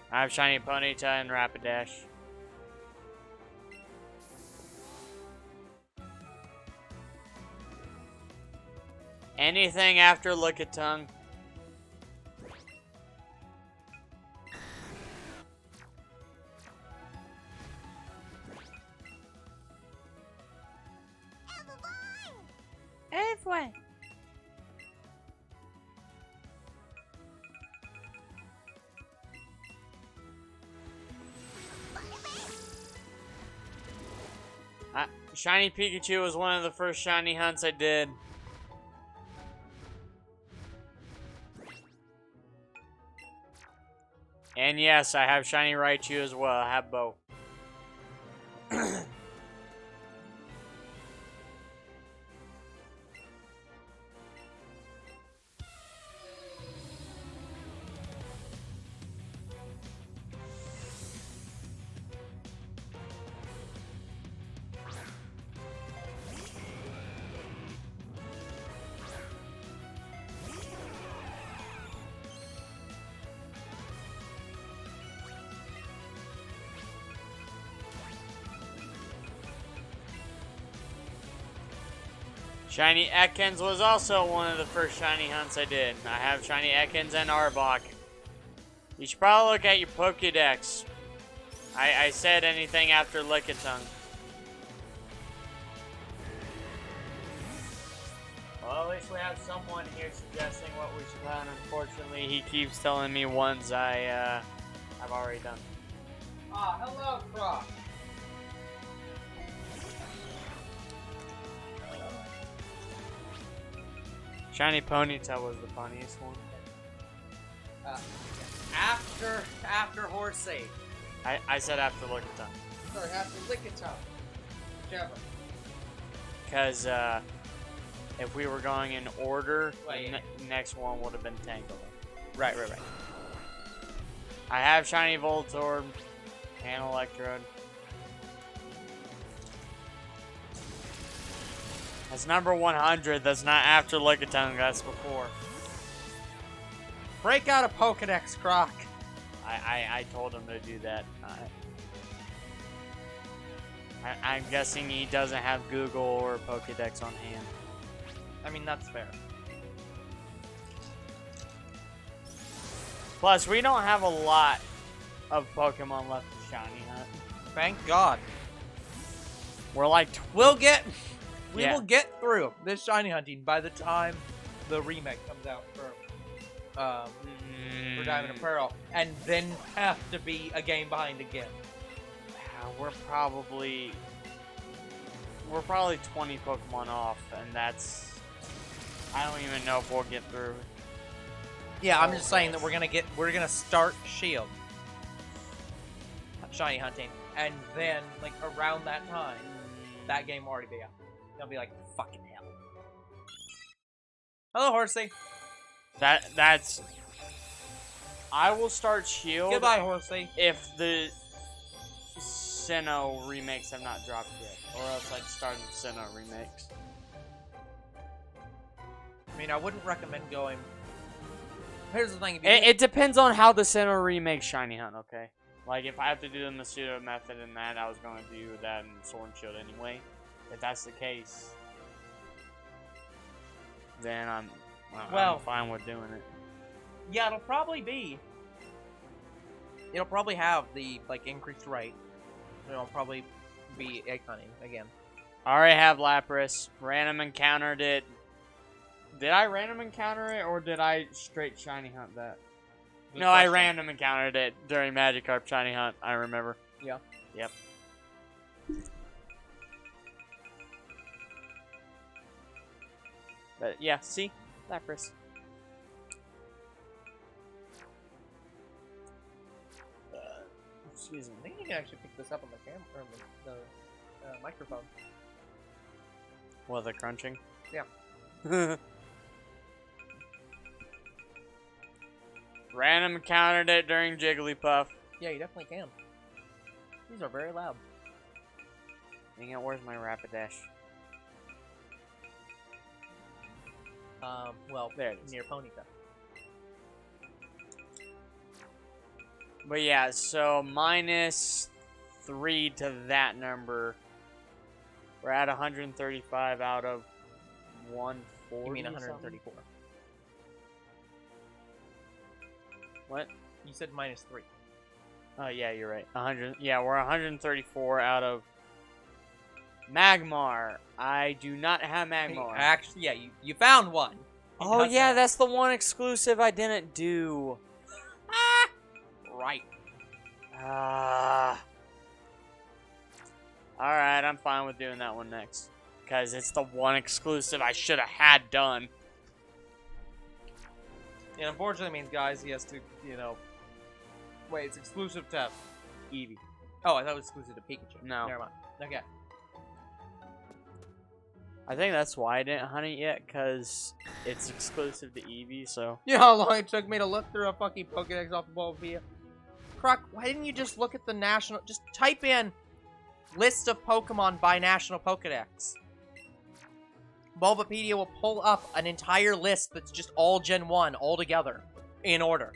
I have shiny Ponyta and Rapidash. Anything after Lickitung? Eevee. Shiny Pikachu was one of the first shiny hunts I did. And yes, I have shiny Raichu as well. I have both. Shiny Ekans was also one of the first shiny hunts I did. I have shiny Ekans and Arbok. You should probably look at your Pokédex. I said anything after Lickitung. Well, at least we have someone here suggesting what we should hunt. Unfortunately, he keeps telling me ones I've already done. Ah, hello, Croc. Shiny Ponyta was the funniest one. After Horsea. I said after Lickitung. Sorry, after Lickitung. Whichever. Because if we were going in order, Wait. the next one would have been Tangela. Right. I have shiny Voltorb and Electrode. That's number 100. That's not after Lickitung. That's before. Break out a Pokedex, Croc. I told him to do that. I'm guessing he doesn't have Google or Pokedex on hand. I mean, that's fair. Plus, we don't have a lot of Pokemon left to shiny hunt. Thank God. We're like, We will get through this shiny hunting by the time the remake comes out for Diamond and Pearl, and then have to be a game behind again. we're probably 20 Pokemon off, and that's, I don't even know if we'll get through. Yeah, I'm just saying that we're gonna start Shield shiny hunting, and then like around that time, that game will already be out. They'll be like, fucking hell. Hello, Horsea. That's. I will start Shield. Goodbye, Horsea. If the Sinnoh remakes have not dropped yet, or else I'd start the Sinnoh remakes. I mean, I wouldn't recommend going. Here's the thing. If you It depends on how the Sinnoh remakes shiny hunt. Okay, like if I have to do the Masuda method in that, I was going to do that in Sword and Shield anyway. If that's the case, then I'm fine with doing it. Yeah, it'll probably have the like increased rate. It'll probably be egg hunting again. I already have Lapras. Random encountered it. Did I random encounter it, or did I straight shiny hunt that? Good No, I question. random encountered it during Magikarp shiny hunt. I remember. Yeah. Yep. But yeah, see, Lapras. Excuse me. I think you can actually pick this up on the camera, or the microphone. What, the crunching? Yeah. Random encountered it during Jigglypuff. Yeah, you definitely can. These are very loud. Dang it, where's my Rapidash? Well, There it is. near Ponyta. But yeah, so -3 to that number. We're at 135 out of 140. You mean something? 134? What? You said -3. Oh yeah, you're right. 100. Yeah, we're 134 out of Magmar. I do not have Magmar. Actually, yeah, you found one. He Oh does yeah, have- that's the one exclusive I didn't do. right. Ah. Alright, I'm fine with doing that one next. Because it's the one exclusive I should have had done. It unfortunately means, guys, he has to, Wait, it's exclusive to Eevee. Oh, I thought it was exclusive to Pikachu. No. Never mind. Okay. I think that's why I didn't hunt it yet, because it's exclusive to Eevee, so... You know how long it took me to look through a fucking Pokédex off of Bulbapedia? Croc, why didn't you just look at the national... Just type in list of Pokemon by national Pokédex. Bulbapedia will pull up an entire list that's just all Gen 1 all together in order.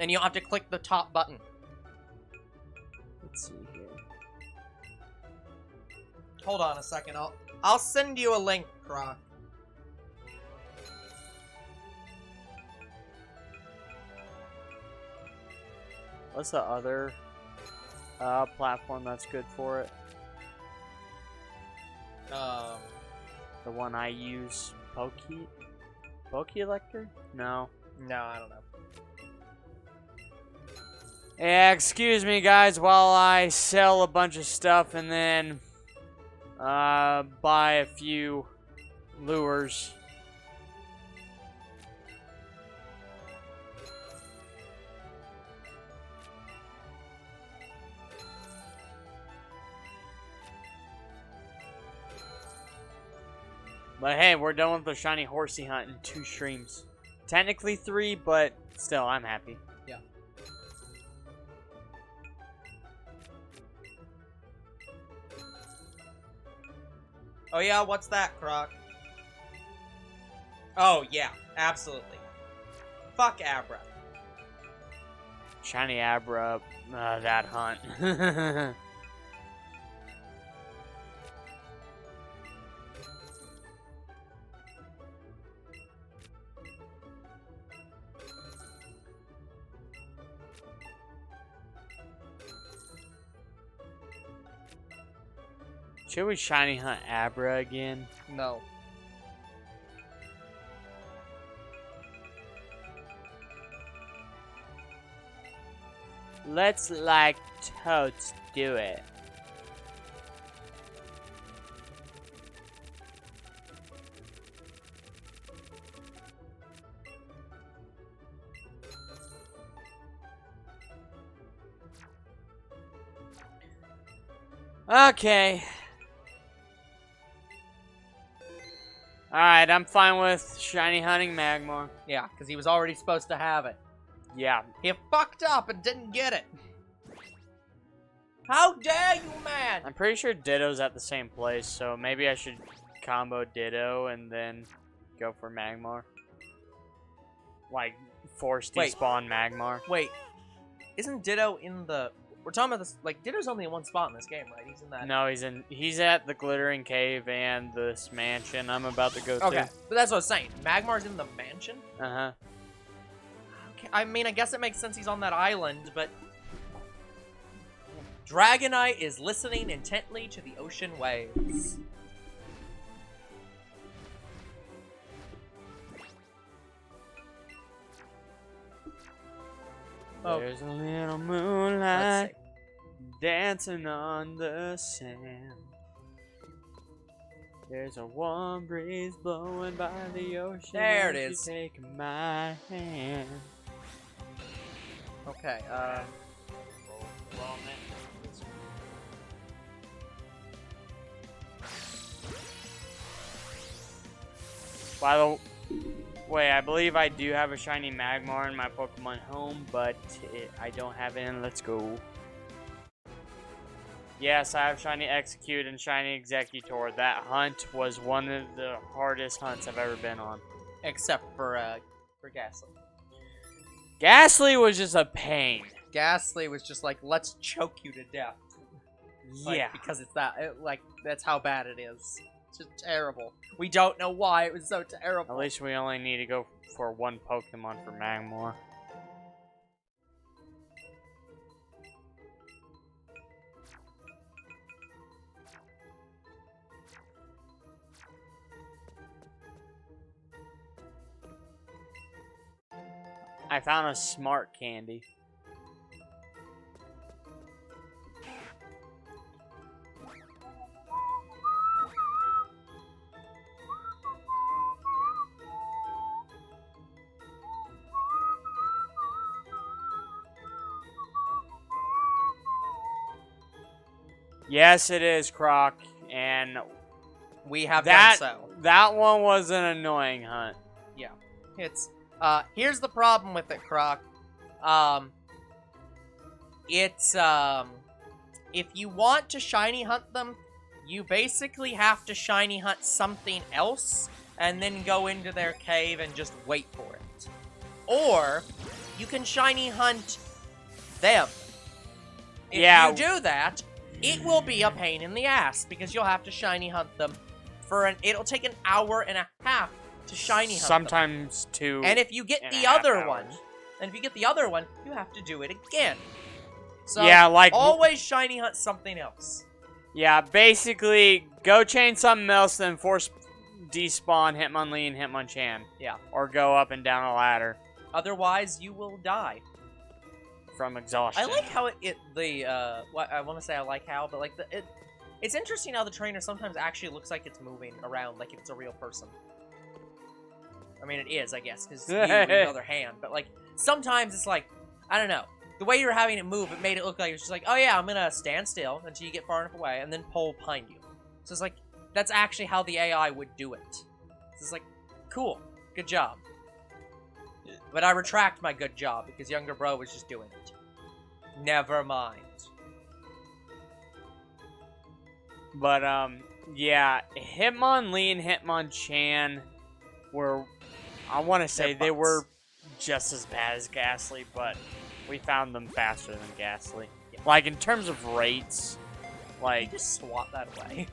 And you'll have to click the top button. Let's see here. Hold on a second. I'll send you a link, Croc. What's the other platform that's good for it? The one I use, Pokélector? No. No, I don't know. Yeah, excuse me guys while I sell a bunch of stuff and then buy a few lures. But hey, we're done with the Shiny Horsea hunt in 2 streams. Technically 3, but still, I'm happy. Yeah. Oh yeah, what's that, Croc? Oh yeah, absolutely. Fuck Abra. Shiny Abra, that hunt. Should we shiny hunt Abra again? No. Let's like totes do it. Okay. Alright, I'm fine with shiny hunting Magmar. Yeah, because he was already supposed to have it. Yeah. He fucked up and didn't get it. How dare you, man! I'm pretty sure Ditto's at the same place, so maybe I should combo Ditto and then go for Magmar. Like, force despawn Magmar. Wait, isn't Ditto in the... We're talking about this... Like, Ditto's only in one spot in this game, right? He's in that... No, he's at the Glittering Cave and this mansion I'm about to go to. Okay, but that's what I was saying. Magmar's in the mansion? Uh-huh. Okay, I mean, I guess it makes sense he's on that island, but... Dragonite is listening intently to the ocean waves. Oh. There's a little Let's moonlight see. dancing on the sand. There's a warm breeze blowing by the ocean. There it as is. You take my hand. Okay, well, man. By the way, I believe I do have a Shiny Magmar in my Pokemon home, but I don't have it in Let's Go. Yes, I have Shiny Execute and Shiny Executor. That hunt was one of the hardest hunts I've ever been on. Except for Ghastly. Ghastly was just a pain. Ghastly was just like, let's choke you to death. Like, Yeah. because it's that's how bad it is. It's just terrible. We don't know why it was so terrible. At least we only need to go for one Pokemon for Magmar. I found a smart candy. Yes, it is, Croc, and We have that done so. that one was an annoying hunt. Yeah. It's here's the problem with it, Croc. It's if you want to shiny hunt them, you basically have to shiny hunt something else and then go into their cave and just wait for it. Or you can shiny hunt them. If Yeah. you do that, it will be a pain in the ass because you'll have to shiny hunt them it'll take an hour and a half to shiny hunt them. Sometimes two. And if you get and the a half other hours. one, you have to do it again. So Yeah, like always shiny hunt something else. yeah, basically go chain something else, then force despawn Hitmonlee and Hitmonchan. Yeah. Or go up and down a ladder Otherwise, you will die. from exhaustion. I like how I want to say I like how, but like it's interesting how the trainer sometimes actually looks like it's moving around, like it's a real person. I mean, it is, I guess, because you with the other hand. But like sometimes it's like, I don't know, the way you were having it move, it made it look like it's just like, oh yeah, I'm gonna stand still until you get far enough away, and then pull behind you. So it's like that's actually how the AI would do it. So it's like, cool, good job. But I retract my good job because younger bro was just doing it. Never mind. But yeah, Hitmonlee and Hitmonchan were, I want to say they were just as bad as Ghastly, but we found them faster than Ghastly. Yeah. Like in terms of rates, like You just swat that away.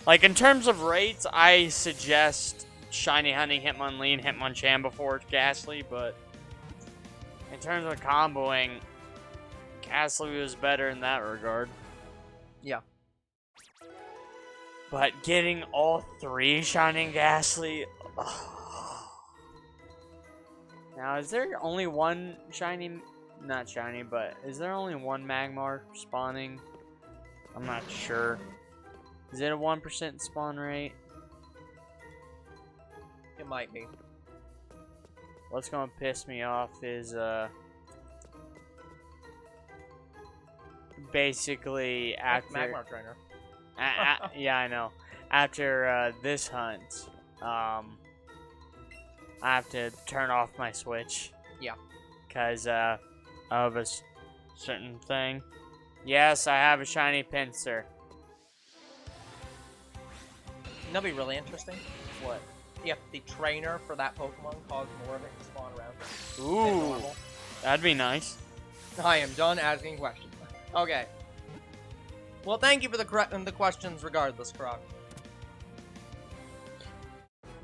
Like, in terms of rates, I suggest Shiny Hunting Hitmonlee and Hitmonchan before Ghastly, but in terms of comboing, Ghastly was better in that regard. Yeah. But getting all three Shining Ghastly... Now, is there only one Shiny... Not Shiny, but is there only one Magmar spawning? I'm not sure. Is it a 1% spawn rate? It might be. What's gonna piss me off is basically after Magmar trainer. yeah, I know. After this hunt, I have to turn off my Switch. Yeah. Cause of a certain thing. Yes, I have a shiny Pinsir. That'd be really interesting. What? If the trainer for that Pokemon caused more of it to spawn around than Ooh, normal. that'd be nice. I am done asking questions. Okay. Well, thank you for the questions regardless, Croc.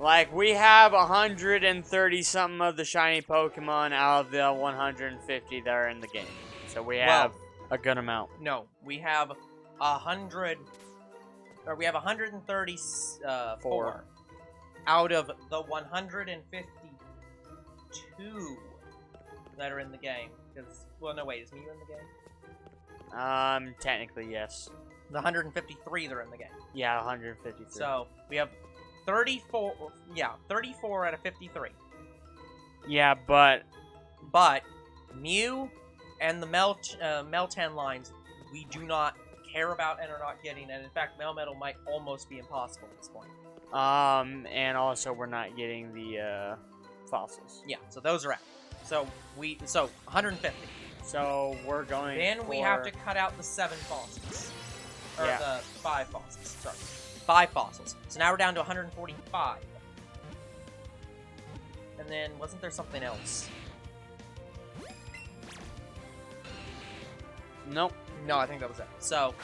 Like, we have 130 something of the shiny Pokemon out of the 150 that are in the game. So we have a good amount. No, we have 134 out of the 152 that are in the game. Because, well, no, wait, is Mew in the game? Technically, yes. The 153 that are in the game. Yeah, 153. So, we have 34 out of 53. Yeah, but But Mew And the Meltan lines, we do not care about and are not getting, and in fact, Melmetal might almost be impossible at this point. And also we're not getting the fossils. Yeah, so those are out. So 150. So we're going. Then we have to cut out the 7 fossils. Or Yeah. the 5 fossils. Sorry. 5 fossils. So now we're down to 145. And then, wasn't there something else? Nope. No, I think that was it. So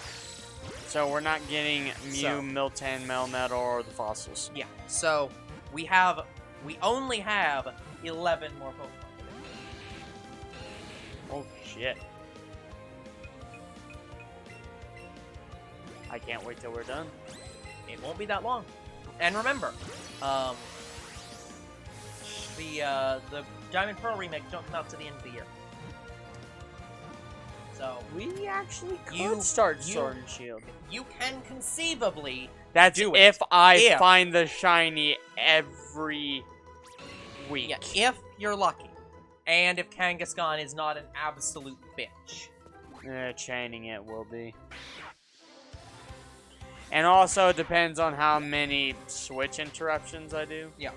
we're not getting Mew, So- Miltank, Melmetal, or the fossils. yeah. So we only have 11 more Pokemon. Oh shit. I can't wait till we're done. It won't be that long. And remember, the Diamond Pearl remake don't come out to the end of the year. So We actually You- could start you- Sword and Shield. you can conceivably That's do it. if I If. find the shiny every week. if you're lucky, and if Kangaskhan is not an absolute bitch. Chaining it will be. And also it depends on how many Switch interruptions I do. Yeah.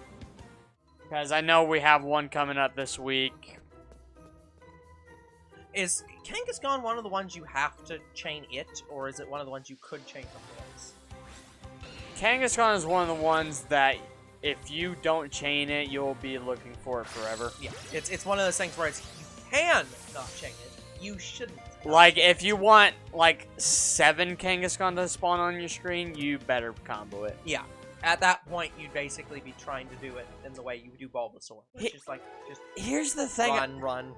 Because I know we have one coming up this week. Is Kangaskhan one of the ones you have to chain it, or is it one of the ones you could chain something else? Kangaskhan is one of the ones that if you don't chain it, you'll be looking for it forever. Yeah, it's one of those things where you can not chain it, you shouldn't. Like, if you want, like, 7 Kangaskhan to spawn on your screen, you better combo it. Yeah, at that point, you'd basically be trying to do it in the way you do Bulbasaur. Which is like, just Here's the thing. run.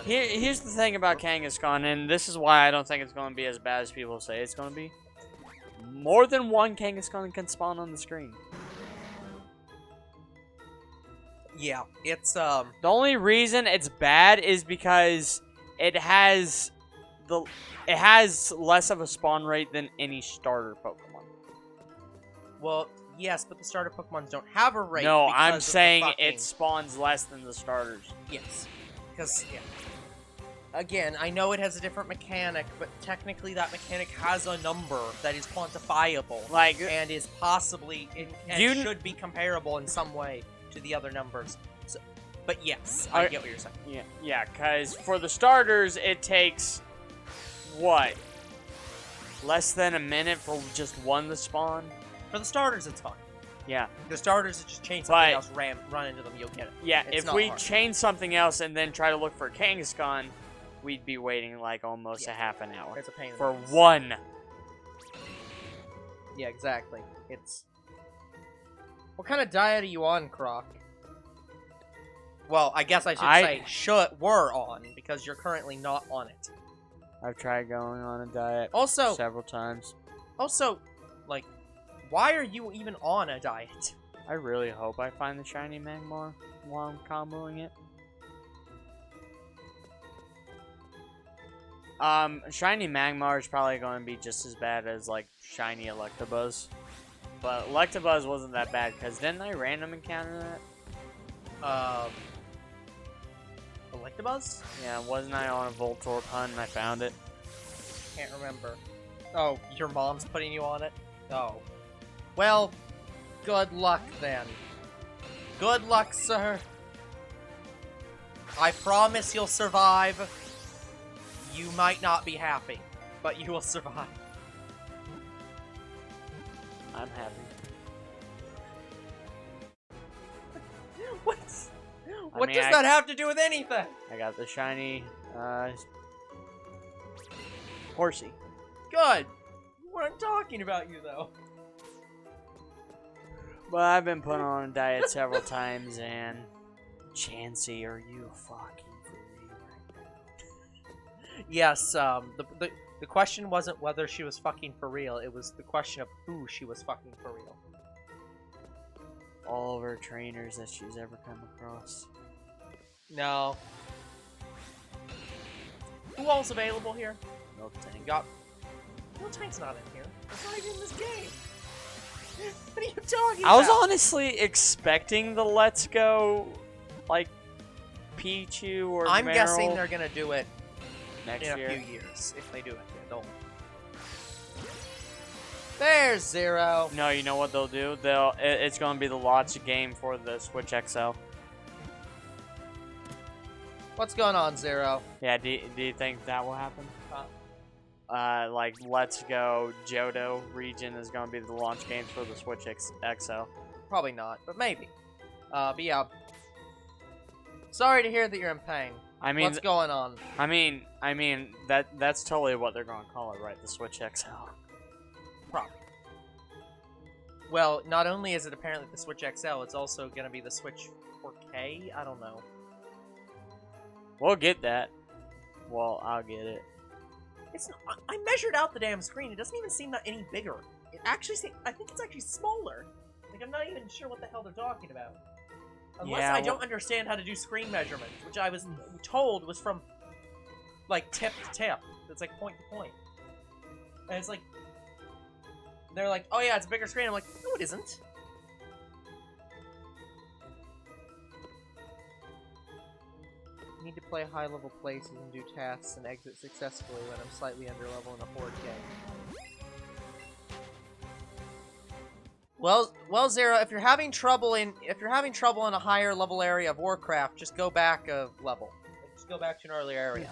Here's the thing about Kangaskhan, and this is why I don't think it's going to be as bad as people say it's going to be. More than one Kangaskhan can spawn on the screen. Yeah, it's, The only reason it's bad is because it has less of a spawn rate than any starter Pokemon. well, yes, but the starter Pokemons don't have a rate. No, because I'm of the saying fucking- it spawns less than the starters. Yes, because, yeah. Again, I know it has a different mechanic, but technically that mechanic has a number that is quantifiable. Like, And is possibly, and You- should be comparable in some way to the other numbers. So, but yes, I get what you're saying. yeah, because for the starters, it takes, what, less than a minute for just one to spawn? For the starters, it's fine. Yeah. The starters, it just chain something But- else, run into them, you'll get it. Yeah, It's if not we hard. change something else and then try to look for Kangaskhan, we'd be waiting like almost Yeah. a half an hour. It's a pain in the For ass. one. Yeah, exactly. It's... What kind of diet are you on, Croc? Well, I guess I should say were on, because you're currently not on it. I've tried going on a diet Also, several times. like, why are you even on a diet? I really hope I find the Shiny Magmar while I'm comboing it. Shiny Magmar is probably going to be just as bad as, like, Shiny Electabuzz. But Electabuzz wasn't that bad, because didn't I random encounter that? Electabuzz? Yeah, wasn't I on a Voltorb hunt and I found it? Can't remember. Oh, your mom's putting you on it? Oh. Well, good luck then. Good luck, sir. I promise you'll survive. You might not be happy, but you will survive. I'm happy. What mean, does that have to do with anything? I got the Shiny, Horsea. Good. We weren't talking about you, though. But I've been put on a diet several times, and Chansey, are you fucking for me right now? Yes, the question wasn't whether she was fucking for real, it was the question of who she was fucking for real. All of her trainers that she's ever come across. No. Who all's available here? Miltank. Got... Miltank's not in here. It's not even in this game. What are you talking I was about? honestly expecting the Let's Go, like, Pichu or I'm Meryl. guessing they're gonna do it Next in year. a few years, if they do it. Yeah, they'll... There's Zero. No, you know what they'll do? It's going to be the launch game for the Switch XL. What's going on, Zero? Yeah, do you think that will happen? Like Let's Go Johto region is going to be the launch game for the Switch XL. Probably not, but maybe. But yeah. Sorry to hear that you're in pain. I mean, what's going on? I mean that's totally what they're going to call it, right? The Switch XL. Probably. Well, not only is it apparently the Switch XL, it's also going to be the Switch 4K. I don't know. We'll get that. Well, I'll get it. It's not, I measured out the damn screen. It doesn't even seem that any bigger. It actually I think it's actually smaller. Like, I'm not even sure what the hell they're talking about. Unless I don't understand how to do screen measurements, which I was told was from, like, tip to tip. It's like point to point. And it's like, they're like, oh yeah, it's a bigger screen. I'm like, no, it isn't. I need to play high-level places and do tasks and exit successfully when I'm slightly under level in a horde game. Well, Zero, if you're having trouble in a higher level area of Warcraft, just go back a level. Just go back to an earlier area.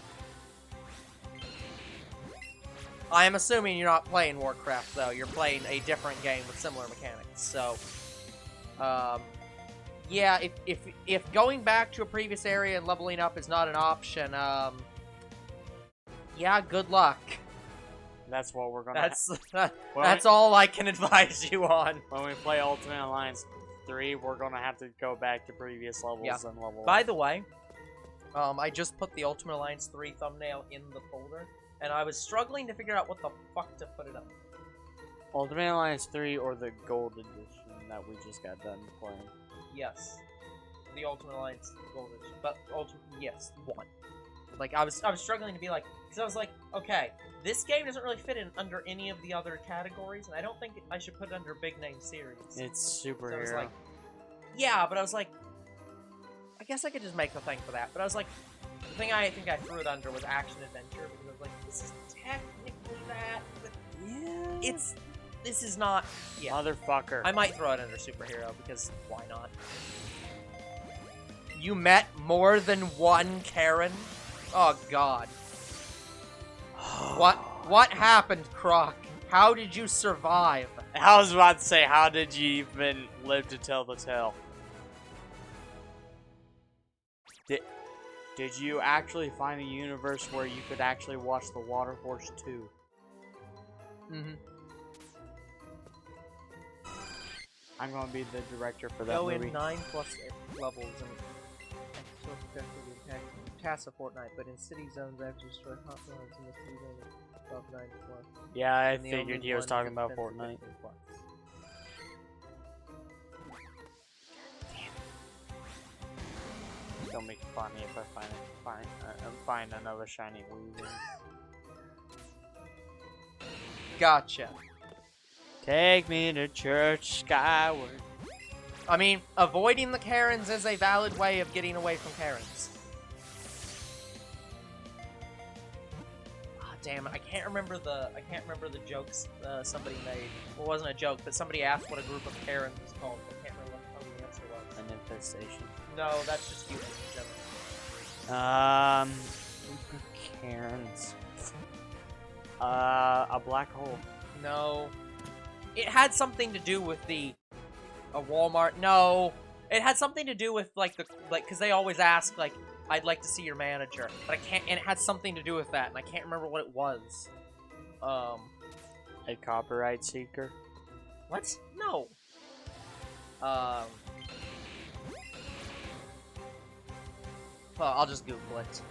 I am assuming you're not playing Warcraft, though. You're playing a different game with similar mechanics. So, yeah, if going back to a previous area and leveling up is not an option, yeah, good luck. That's what we're gonna. That's all I can advise you on. When we play Ultimate Alliance 3, we're gonna have to go back to previous levels and level. By the way, I just put the Ultimate Alliance 3 thumbnail in the folder, and I was struggling to figure out what the fuck to put it on. Ultimate Alliance 3 or the Gold Edition that we just got done playing. Yes, the Ultimate Alliance Gold Edition, but yes, one. Like I was struggling to be like, because I was like, okay, this game doesn't really fit in under any of the other categories, and I don't think I should put it under big name series. It's superhero. So I was like, yeah, but I was like, I guess I could just make the thing for that. But I was like, the thing I think I threw it under was action adventure, because I was like, this is technically that, but yeah, this is not. Yeah, motherfucker. I might throw it under superhero because why not? You met more than one Karen? Oh God. What happened, Croc? How did you survive? I was about to say, how did you even live to tell the tale? Did you actually find a universe where you could actually watch The Water Horse 2? Mm-hmm. I'm gonna be the director for that Go movie. in 9+ levels and tasks of Fortnite, but in city zones I have to destroy hot zones in the city zone above 9+. Yeah, I And the figured only he was one talking with about 10 to Fortnite. 15+. Don't make it funny if I find another shiny Weaving. Gotcha. Take me to church skyward. I mean, avoiding the Karens is a valid way of getting away from Karens. Ah, damn it! I can't remember the jokes somebody made. Well, it wasn't a joke, but somebody asked what a group of Karens was called. I can't remember what the answer was. An infestation. No, that's just humans in general. Karens. A black hole. No. It had something to do with a Walmart. No. It had something to do with, because they always ask, like, I'd like to see your manager. But I can't, and it had something to do with that, and I can't remember what it was. A copyright seeker. What? No. Well, I'll just Google it.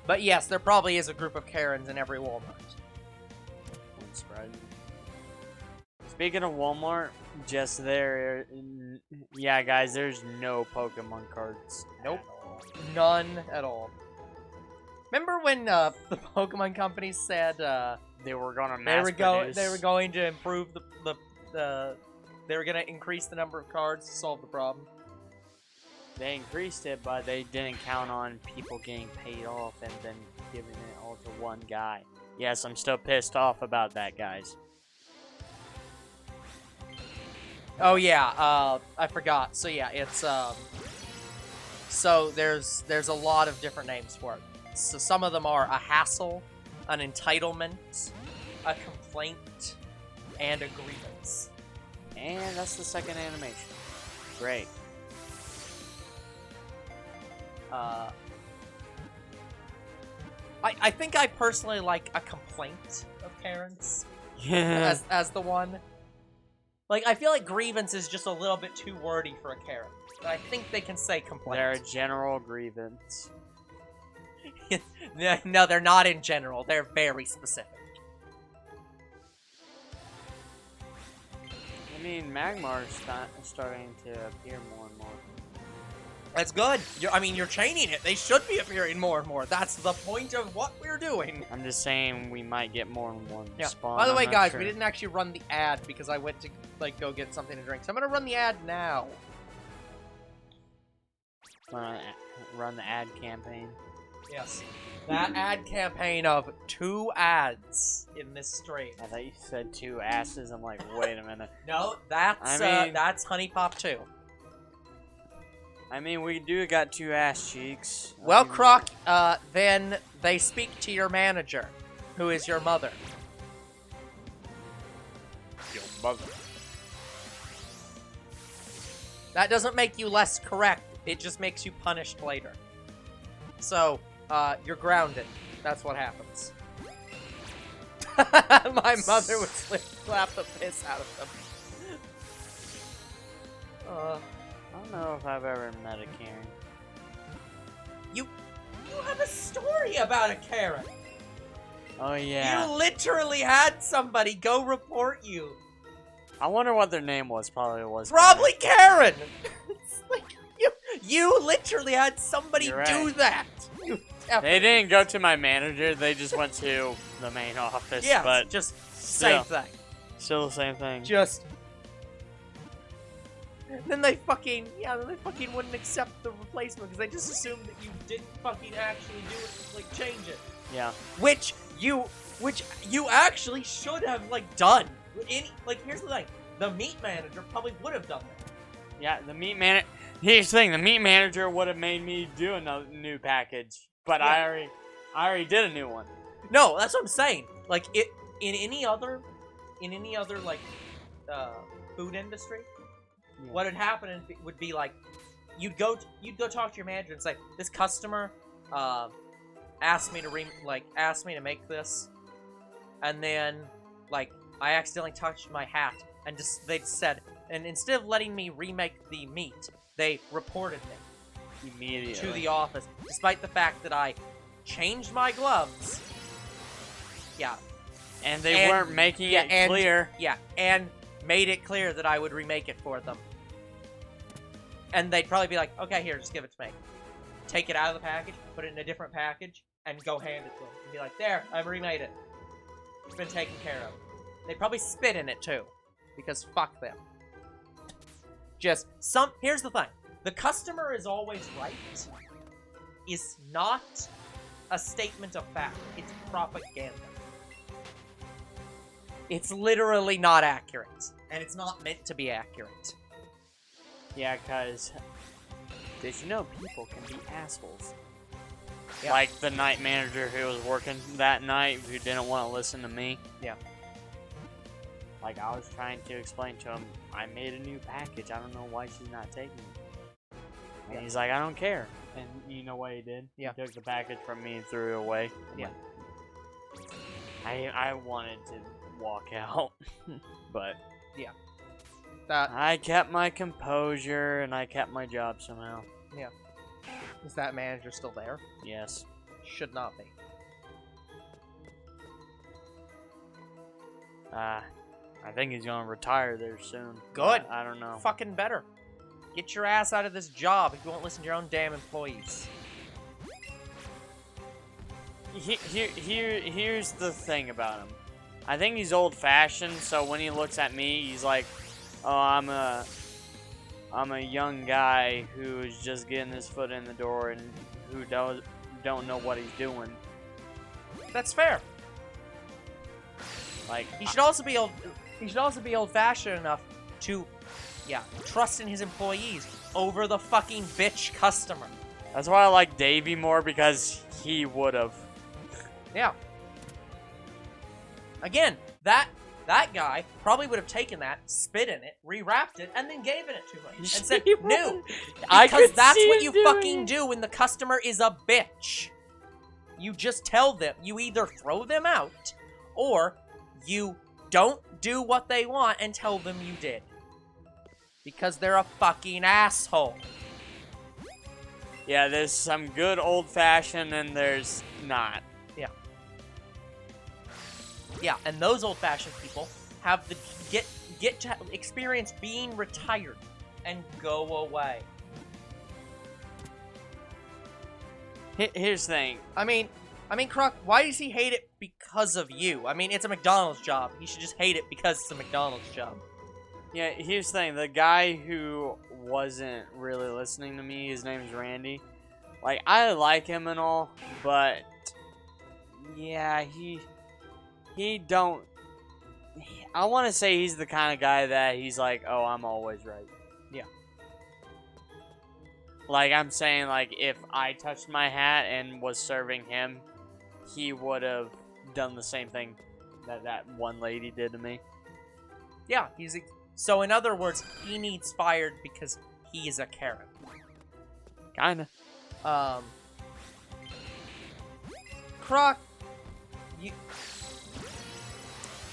But yes, there probably is a group of Karens in every Walmart. Speaking of Walmart, just there, yeah, guys, there's no Pokemon cards. Nope. None at all. Remember when the Pokemon companies said They were gonna they were produce. going to improve they were gonna increase the number of cards to solve the problem? They increased it, but they didn't count on people getting paid off and then giving it all to one guy. Yes, I'm still pissed off about that, guys. Oh yeah, I forgot. So yeah, it's so there's a lot of different names for it. So some of them are a hassle, an entitlement, a complaint, and a grievance. And that's the second animation. Great. I think I personally like a complaint of Karen's Yeah. as the one. Like, I feel like grievance is just a little bit too wordy for a Karen. But I think they can say complaint. They're a general grievance. No, they're not in general. They're very specific. I mean, Magmar's starting to appear more and more. That's good. You're chaining it. They should be appearing more and more. That's the point of what we're doing. I'm just saying we might get more and more Yeah. spawn. By the I'm way, not guys, sure. we didn't actually run the ad because I went to go get something to drink. So I'm gonna run the ad now. Run the ad campaign. Yes. That ad campaign of 2 ads in this stream. I thought you said 2 asses. I'm like, wait a minute. No, that's that's Honey Pop 2. I mean, we do got 2 ass cheeks. Well, Croc, then they speak to your manager, who is your mother. Your mother. That doesn't make you less correct. It just makes you punished later. So, you're grounded. That's what happens. My mother would slap the piss out of them. I don't know if I've ever met a Karen. You have a story about a Karen. Oh, yeah. You literally had somebody go report you. I wonder what their name was. Probably was. Probably Karen. It's like you literally had somebody You're do right. that. They didn't go to my manager. They just went to the main office. Yeah, but just still. same thing. Still the same thing. Just. Then they fucking wouldn't accept the replacement because they just assumed that you didn't fucking actually do it, like change it. Yeah. Which you actually should have done. Here's the thing: the meat manager probably would have done that. Yeah, the meat manager. Here's the thing: the meat manager would have made me do a new package, but Yeah. I already did a new one. No, that's what I'm saying. In any other food industry, Yeah. what would happen would be you'd go talk to your manager and say, this customer asked me to make this, and then I accidentally touched my hat, and they said, and instead of letting me remake the meat, they reported me Immediately. to the office, despite the fact that I changed my gloves. Yeah. And they weren't making it clear. Yeah, and made it clear that I would remake it for them. And they'd probably be like, okay, here, just give it to me. Take it out of the package, put it in a different package, and go hand it to them. And be like, there, I've remade it. It's been taken care of. They'd probably spit in it, too. Because fuck them. Here's the thing. The customer is always right is not a statement of fact. It's propaganda. It's literally not accurate. And it's not meant to be accurate. Yeah, because did you know people can be assholes? Yeah. Like the night manager who was working that night who didn't want to listen to me. Yeah. Like I was trying to explain to him, I made a new package. I don't know why she's not taking it. And Yeah. he's like, I don't care. And you know what he did? Yeah. He took the package from me and threw it away. Yeah. I wanted to walk out, but That I kept my composure and I kept my job somehow. is that manager still there? Yes. Should not be. I think he's gonna retire there soon. Good. I don't know. Fucking better. Get your ass out of this job if you won't listen to your own damn employees. Here's the thing about him. I think he's old-fashioned, so when he looks at me, he's like, "Oh, I'm a young guy who's just getting his foot in the door and who don't know what he's doing. That's fair. Like, He should also be old-fashioned enough to, trust in his employees over the fucking bitch customer. that's why I like Davey more, because he would've. Yeah. Again, that guy probably would have taken that, spit in it, rewrapped it, and then gave it to him and said, "No," because that's what you fucking do when the customer is a bitch. You just tell them. You either throw them out, or you don't do what they want and tell them you did. Because they're a fucking asshole. Yeah, there's some good old-fashioned and there's not. Yeah, and those old-fashioned people have the get to experience being retired and go away. Here's the thing. I mean, Croc, why does he hate it because of you? I mean, it's a McDonald's job. He should just hate it because it's a McDonald's job. Yeah, here's the thing. The guy who wasn't really listening to me, his name's Randy. Like, I like him and all, but yeah, he don't. I want to say he's the kind of guy that he's like, oh, I'm always right. Yeah. Like, I'm saying, like, if I touched my hat and was serving him, he would have done the same thing that one lady did to me. Yeah, so in other words, he needs fired because he is a Karen. Kinda. Croc,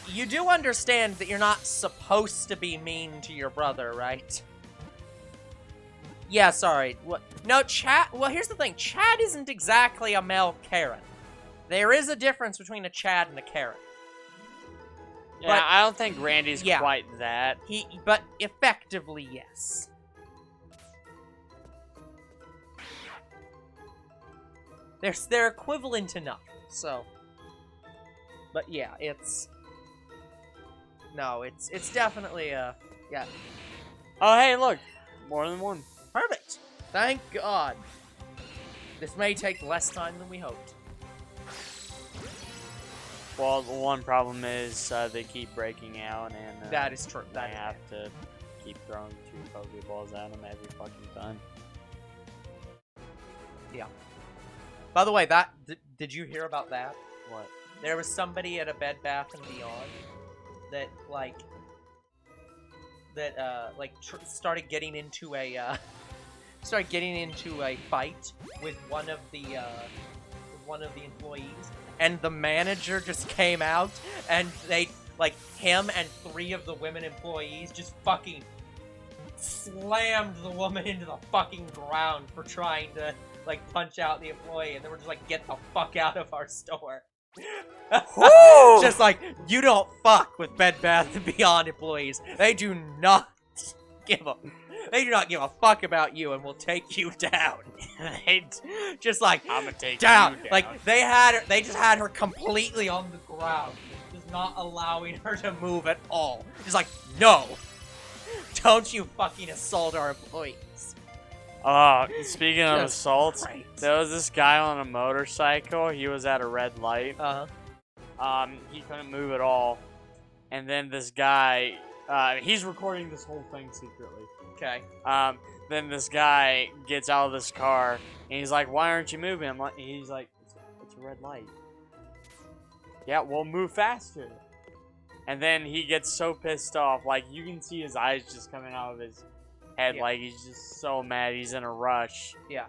you do understand that you're not supposed to be mean to your brother, right? Yeah, sorry. What? No, Chad. Well, here's the thing. Chad isn't exactly a male Karen. There is a difference between a Chad and a Karen. Yeah, But- I don't think Randy's quite that. But effectively, yes. They're equivalent enough. So, but yeah, it's definitely yeah. Oh, hey, look. More than one. Perfect. Thank God. This may take less time than we hoped. Well, the one problem is they keep breaking out, and That is true. they have to keep throwing 2 Pokeballs at them every fucking time. Yeah. By the way, did you hear about that? What? There was somebody at a Bed Bath & Beyond that started getting into a fight with one of the employees, and the manager just came out, and they him and 3 of the women employees just fucking slammed the woman into the fucking ground for trying to punch out the employee, and they were just like, "Get the fuck out of our store." Just like, you don't fuck with Bed Bath & Beyond employees. They do not give a fuck about you, and will take you down. Just like, I'm gonna take down. you down. Like, they just had her completely on the ground, just not allowing her to move at all. Just like, no, don't you fucking assault our employees. Speaking of Just assaults, great. there was this guy on a motorcycle. He was at a red light. He couldn't move at all. And then this guy, he's recording this whole thing secretly. Okay. Then this guy gets out of this car, and he's like, "Why aren't you moving?" He's like, it's a red light. Yeah, well, move faster. And then he gets so pissed off, like, you can see his eyes just coming out of his head, like, he's just so mad, he's in a rush. Yeah.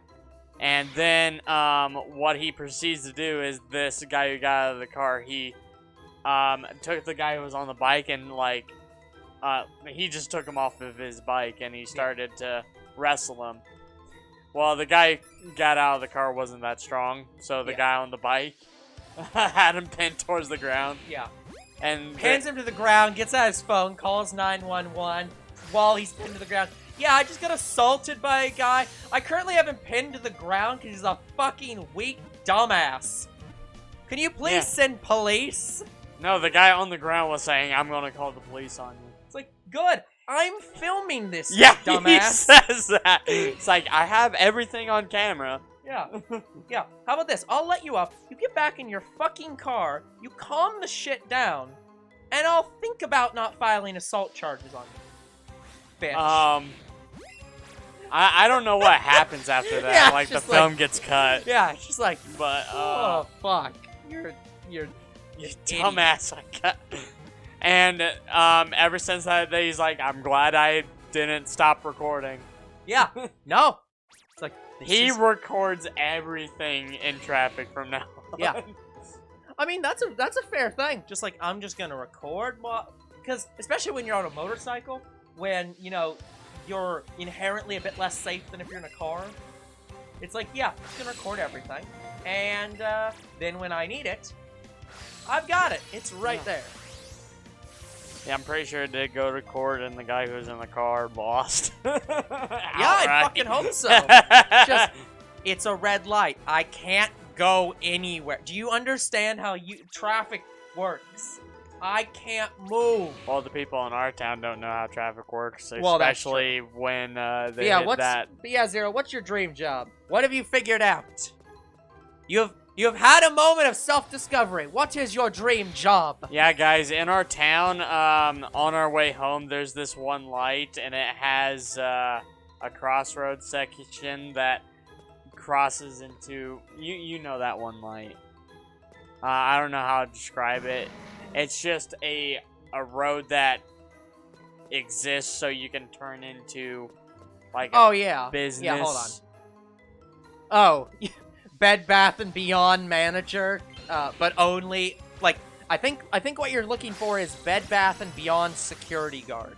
And then, what he proceeds to do is this guy who got out of the car, he, took the guy who was on the bike and, he just took him off of his bike and he started to wrestle him. Well, the guy who got out of the car wasn't that strong, so the guy on the bike had him pinned towards the ground. Yeah. And Pins him to the ground, gets out his phone, calls 911 while he's pinned to the ground. Yeah, I just got assaulted by a guy. I currently have him pinned to the ground because he's a fucking weak dumbass. Can you please send police? No, the guy on the ground was saying, "I'm gonna call the police on you." It's like, good. I'm filming this, Yeah, dumbass. he says that. It's like, I have everything on camera. Yeah. Yeah. How about this? I'll let you up. You get back in your fucking car, you calm the shit down, and I'll think about not filing assault charges on you. Bitch. I don't know what happens after that. Yeah, Like, the just film gets cut. Yeah, it's just like, But, oh, fuck. You're you idiot. dumbass. And, ever since that day, he's like, I'm glad I didn't stop recording. Yeah. No. It's like, He records everything in traffic from now on. Yeah. I mean, that's a fair thing. Just like, I'm just gonna record because especially when you're on a motorcycle, when, you know, you're inherently a bit less safe than if you're in a car. It's like, yeah, I'm just gonna record everything. And then when I need it, I've got it. It's right there. Yeah, I'm pretty sure it did go record, and the guy who was in the car lost. Yeah, I fucking hope so. Just, it's a red light. I can't go anywhere. Do you understand how traffic works? I can't move. Well, the people in our town don't know how traffic works, Well, that's especially when they yeah, hit that. But yeah, Zero, what's your dream job? What have you figured out? You've had a moment of self-discovery. What is your dream job? Yeah, guys, in our town, on our way home, there's this one light, and it has a crossroads section that crosses into... You know that one light. I don't know how to describe it. It's just a road that exists so you can turn into, like, a business. Yeah, hold on. Oh, Bed Bath & Beyond manager, but only, like, I think what you're looking for is Bed Bath & Beyond security guard.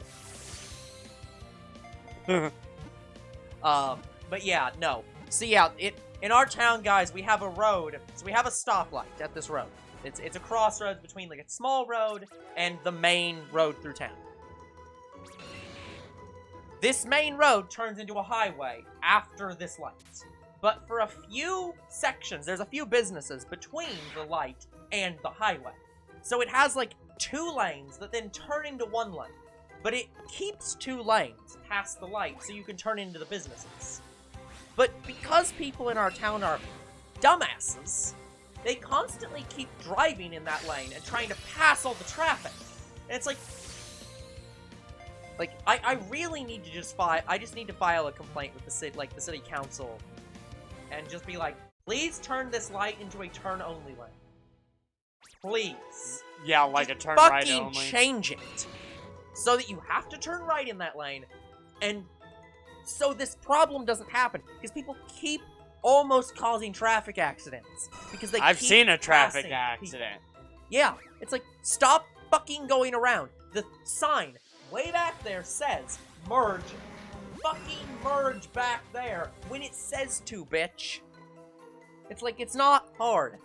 But yeah, no. So yeah, in our town, guys, we have a road, so we have a stoplight at this road. It's a crossroads between, like, a small road and the main road through town. This main road turns into a highway after this light. But for a few sections, there's a few businesses between the light and the highway. So it has, like, 2 lanes that then turn into 1 lane. But it keeps 2 lanes past the light so you can turn into the businesses. But because people in our town are dumbasses, they constantly keep driving in that lane and trying to pass all the traffic. And it's like, I really need to I just need to file a complaint with the city council. And just be like, please turn this light into a turn-only lane. Please. Yeah, like just a turn right fucking only. change it. So that you have to turn right in that lane. And so this problem doesn't happen. Because people keep almost causing traffic accidents. Because I've seen a traffic passing accident. people. Yeah. It's like, stop fucking going around. The sign way back there says, merge. Fucking merge back there when it says to, bitch. It's like, it's not hard.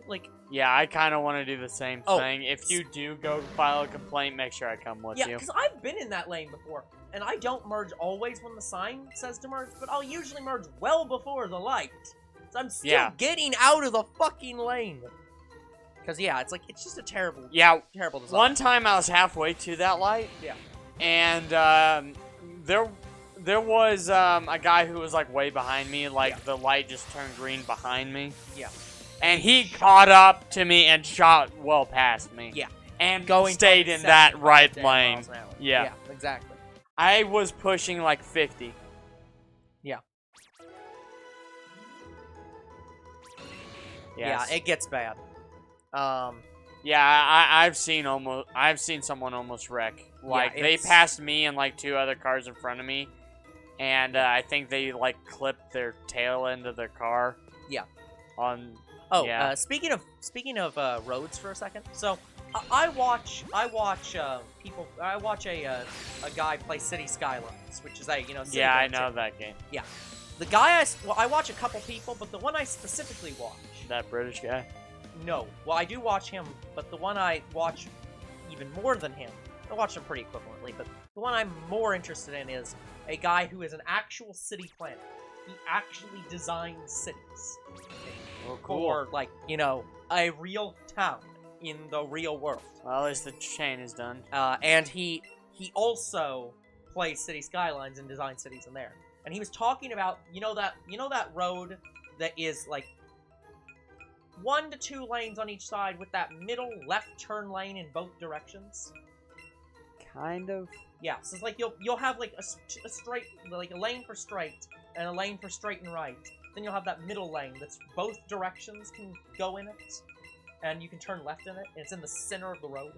Like, Yeah, I kind of want to do the same Oh. thing. If you do go file a complaint, make sure I come with yeah, you. because I've been in that lane before, and I don't merge always when the sign says to merge, but I'll usually merge well before the light. So I'm still getting out of the fucking lane. Because, yeah, it's like, it's just a terrible, terrible design. One time I was halfway to that light. Yeah. And there was a guy who was, like, way behind me. Like, the light just turned green behind me. Yeah. And he caught up to me and shot well past me. Yeah. And Going stayed in that right lane. miles an hour. Yeah. Yeah, exactly. I was pushing, like, 50. Yeah. Yes. Yeah, it gets bad. Yeah, I've seen someone almost wreck. Like, they passed me and, like, 2 other cars in front of me. And I think they, like, clipped their tail end of their car. Yeah. Speaking Speaking of roads for a second. So I watch people. I watch a guy play City Skylines, which is a city Yeah, I building know sim. that game. Yeah, the guy I watch a couple people, but the one I specifically watch. That British guy. No, well I do watch him, but the one I watch even more than him. I watch them pretty equivalently, but the one I'm more interested in is a guy who is an actual city planner. He actually designs cities. Oh, cool. For, like, a real town in the real world. Well, at least the chain is done. And he he also plays City Skylines and designs cities in there. And he was talking about, you know that road that is like 1 to 2 lanes on each side with that middle left turn lane in both directions? Kind of. Yeah, so it's like you'll have like a straight, like a lane for straight and a lane for straight and right. Then you'll have that middle lane that's both directions can go in it, and you can turn left in it. And it's in the center of the road.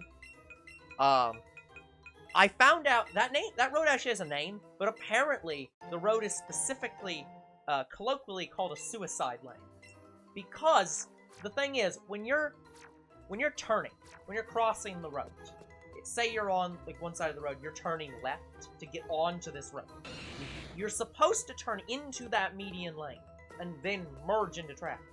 I found out that road actually has a name, but apparently the road is specifically, colloquially called a suicide lane, because the thing is when you're crossing the road. Say you're on like one side of the road, you're turning left to get onto this road. You're supposed to turn into that median lane and then merge into traffic.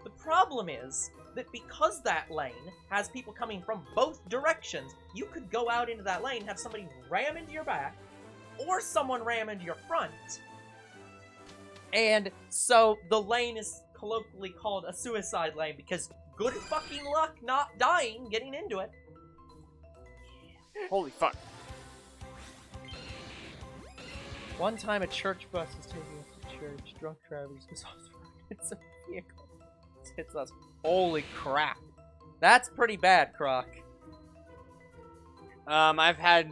The problem is that because that lane has people coming from both directions, you could go out into that lane, have somebody ram into your back, or someone ram into your front. And so the lane is colloquially called a suicide lane because good fucking luck not dying getting into it. Holy fuck. One time a church bus was taking us to church. Drunk drivers was off the road. It's a vehicle. It hits us. Holy crap. That's pretty bad, Croc. I've had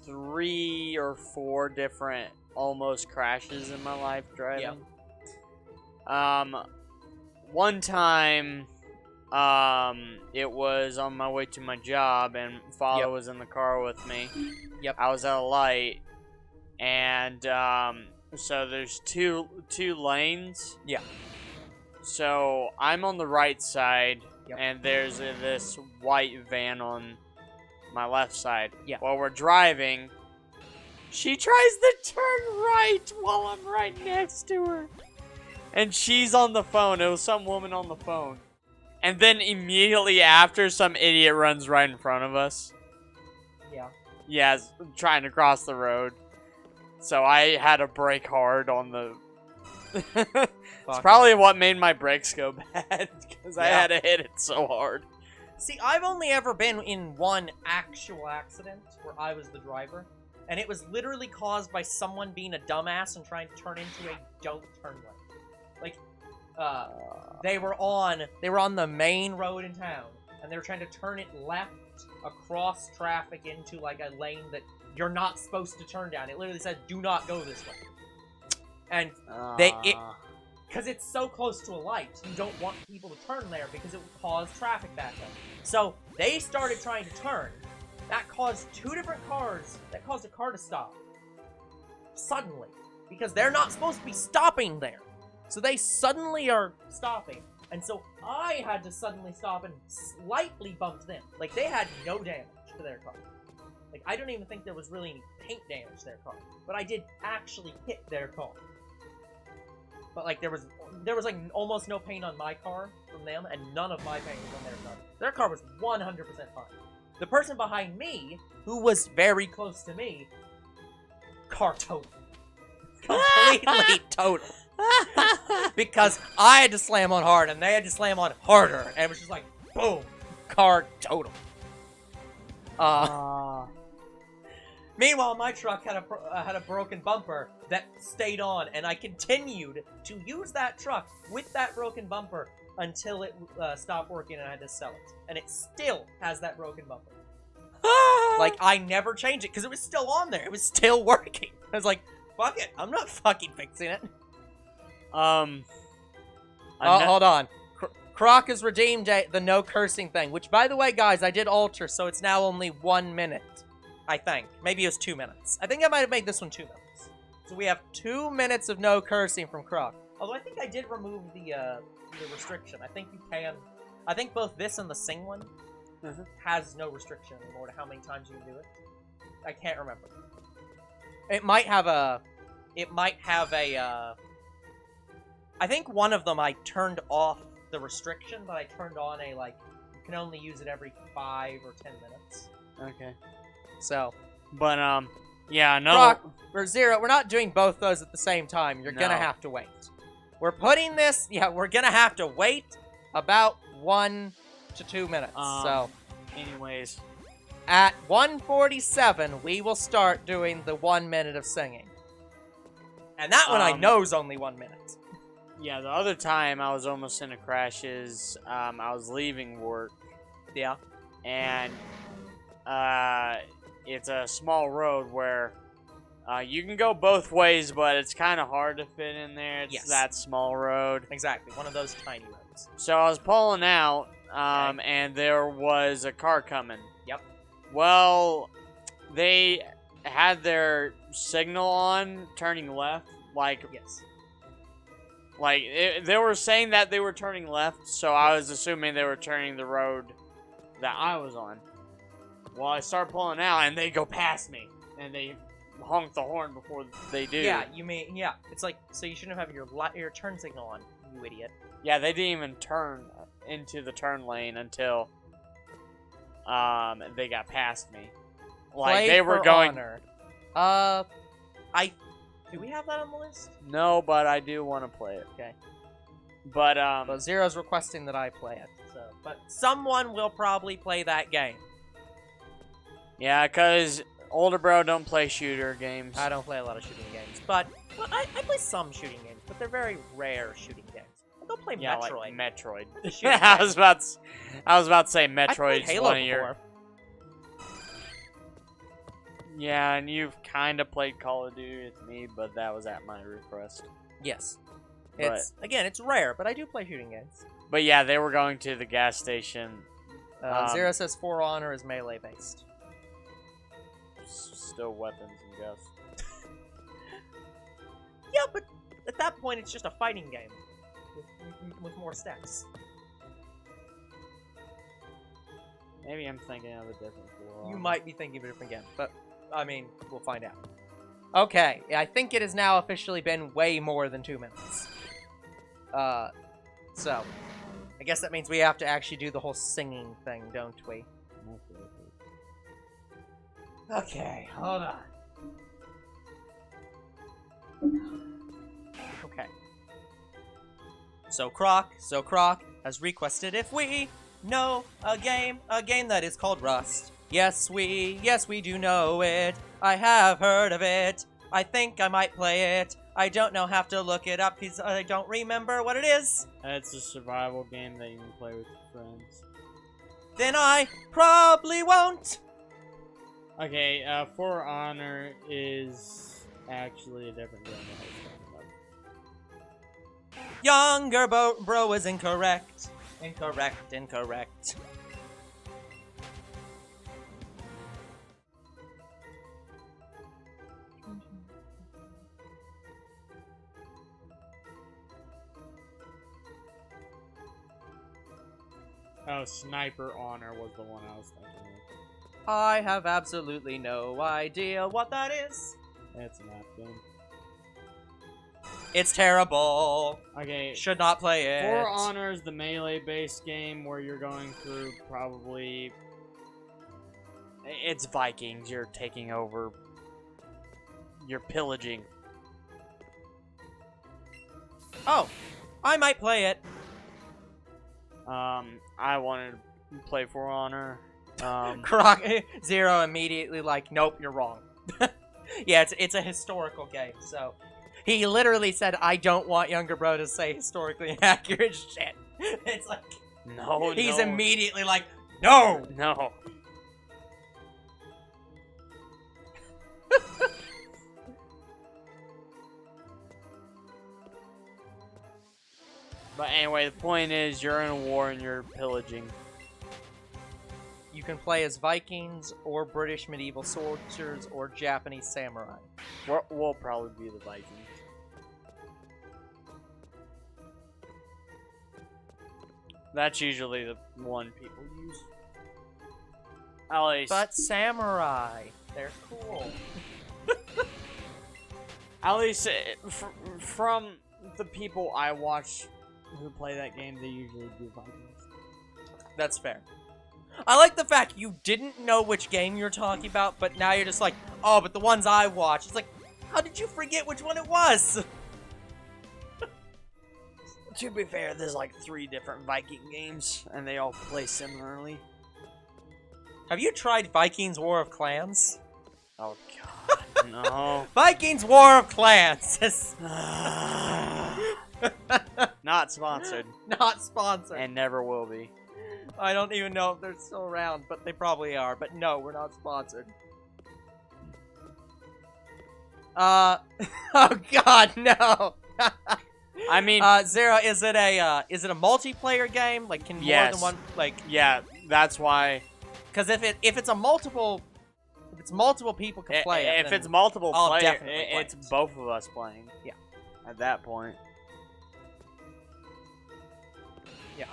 3 or 4 different almost crashes in my life driving. Yeah. One time, it was on my way to my job, and Father was in the car with me. Yep. I was at a light, and so there's two lanes. Yeah. So I'm on the right side, Yep. and there's this white van on my left side. Yeah. While we're driving, she tries to turn right while I'm right next to her. And she's on the phone. It was some woman on the phone. And then immediately after, some idiot runs right in front of us. Yeah. Yeah, trying to cross the road. So I had to brake hard on the... It's probably what made my brakes go bad, because I had to hit it so hard. See, I've only ever been in one actual accident where I was the driver, and it was literally caused by someone being a dumbass and trying to turn into a don't turn lane. Like, they were on the main road in town, and they were trying to turn it left across traffic into like a lane you're not supposed to turn down. It literally said, "Do not go this way." And because it's so close to a light, you don't want people to turn there because it would cause traffic backup. So they started trying to turn. That caused two different cars. That caused a car to stop suddenly because they're not supposed to be stopping there. So they suddenly are stopping. And so I had to suddenly stop and slightly bump them. Like, they had no damage to their car. Like, I don't even think there was really any paint damage to their car. But I did actually hit their car. But, like, there was like, almost no paint on my car from them, and none of my paint was on their car. Their car was 100% fine. The person behind me, who was very close to me, car total. Completely total. Because I had to slam on hard, and they had to slam on harder, and it was just like, boom, car total. Meanwhile, my truck had a broken bumper that stayed on, and I continued to use that truck with that broken bumper until it stopped working and I had to sell it. And it still has that broken bumper. Like, I never changed it because it was still on there. It was still working. I was like, fuck it, I'm not fucking fixing it. Hold on. Croc has redeemed the no cursing thing, which, by the way, guys, I did alter, so it's now only 1 minute. I think. Maybe it was 2 minutes. I think I might have made this one 2 minutes. So we have 2 minutes of no cursing from Croc. Although I think I did remove the restriction. I think you can. I think both this and the Sing one has no restriction anymore to how many times you can do it. I can't remember. It might have a... I think one of them I turned off the restriction, but I turned on a, like, you can only use it every 5 or 10 minutes. Okay. So. But, yeah, no. Croc, for Zero, we're not doing both those at the same time. You're gonna have to wait. We're putting this, we're gonna have to wait about 1 to 2 minutes, so. Anyways. at 1:47, we will start doing the 1 minute of singing. And that one I know is only 1 minute. Yeah, the other time I was almost in a crash is I was leaving work. Yeah. And it's a small road where you can go both ways, but it's kind of hard to fit in there. It's that small road. Exactly, one of those tiny roads. So I was pulling out, Okay. and there was a car coming. Yep. Well, they had their signal on, turning left, Yes. they were saying that they were turning left, so I was assuming they were turning the road that I was on. Well, I start pulling out, and they go past me, and they honk the horn before they do. Yeah, it's like, so you shouldn't have your turn signal on, you idiot. Yeah, they didn't even turn into the turn lane until they got past me. They were going. Honor. Do we have that on the list? No, but I do want to play it. Okay. But Zero's requesting that I play it. So, but someone will probably play that game. Yeah, cause older bro don't play shooter games. I don't play a lot of shooting games, but I play some shooting games, but they're very rare shooting games. I don't play Metroid. Like Metroid. Shooting I was about to say I played Metroid's Halo one of before. your. Yeah, and you've kind of played Call of Duty with me, but that was at my request. Yes. But- It's rare, but I do play shooting games. But yeah, they were going to the gas station. Zero says For Honor is melee based. Still weapons and gas. Yeah, but at that point, it's just a fighting game with more steps. Maybe I'm thinking of a different floor. You might be thinking of a different game, but I mean, we'll find out. Okay, I think it has now officially been way more than 2 minutes. So I guess that means we have to actually do the whole singing thing, don't we? Okay, hold on. Okay. So Croc has requested if we know a game that is called Rust. Yes, we do know it. I have heard of it. I think I might play it. I don't know, have to look it up because I don't remember what it is. It's a survival game that you can play with your friends. Then I probably won't. Okay, For Honor is actually a different game that I was talking about. Younger bro is incorrect. Incorrect. Oh, Sniper Honor was the one I was thinking of. I have absolutely no idea what that is. It's a map game. It's terrible. Okay, Should not play it. For Honor is the melee-based game where you're going through probably... It's Vikings. You're taking over... You're pillaging. Oh, I might play it. I wanted to play For Honor. Croc Zero immediately like, nope, you're wrong. Yeah, it's a historical game, so he literally said, I don't want younger bro to say historically inaccurate shit. It's like, No, he's no. immediately like, no. No. But anyway, the point is, you're in a war and you're pillaging. You can play as Vikings or British medieval soldiers or Japanese samurai. We'll probably be the Vikings. That's usually the one people use. At least, But samurai, they're cool. at least from the people I watch who play that game, they usually do Vikings. That's fair. I like the fact you didn't know which game you're talking about, but now you're just like, oh, but the ones I watch. It's like, how did you forget which one it was? To be fair, there's like 3 different Viking games, and they all play similarly. Have you tried Vikings War of Clans? Oh god, no. Vikings War of Clans! Not sponsored. Not sponsored. And never will be. I don't even know if they're still around, but they probably are. But no, we're not sponsored. Oh god, no! I mean, Zero, is it a multiplayer game? Like, can more than one, like... Yeah, that's why... Because if it's multiple people can play it, if then it's multiple I'll players, definitely play it's it. both of us playing. Yeah. At that point. Yeah.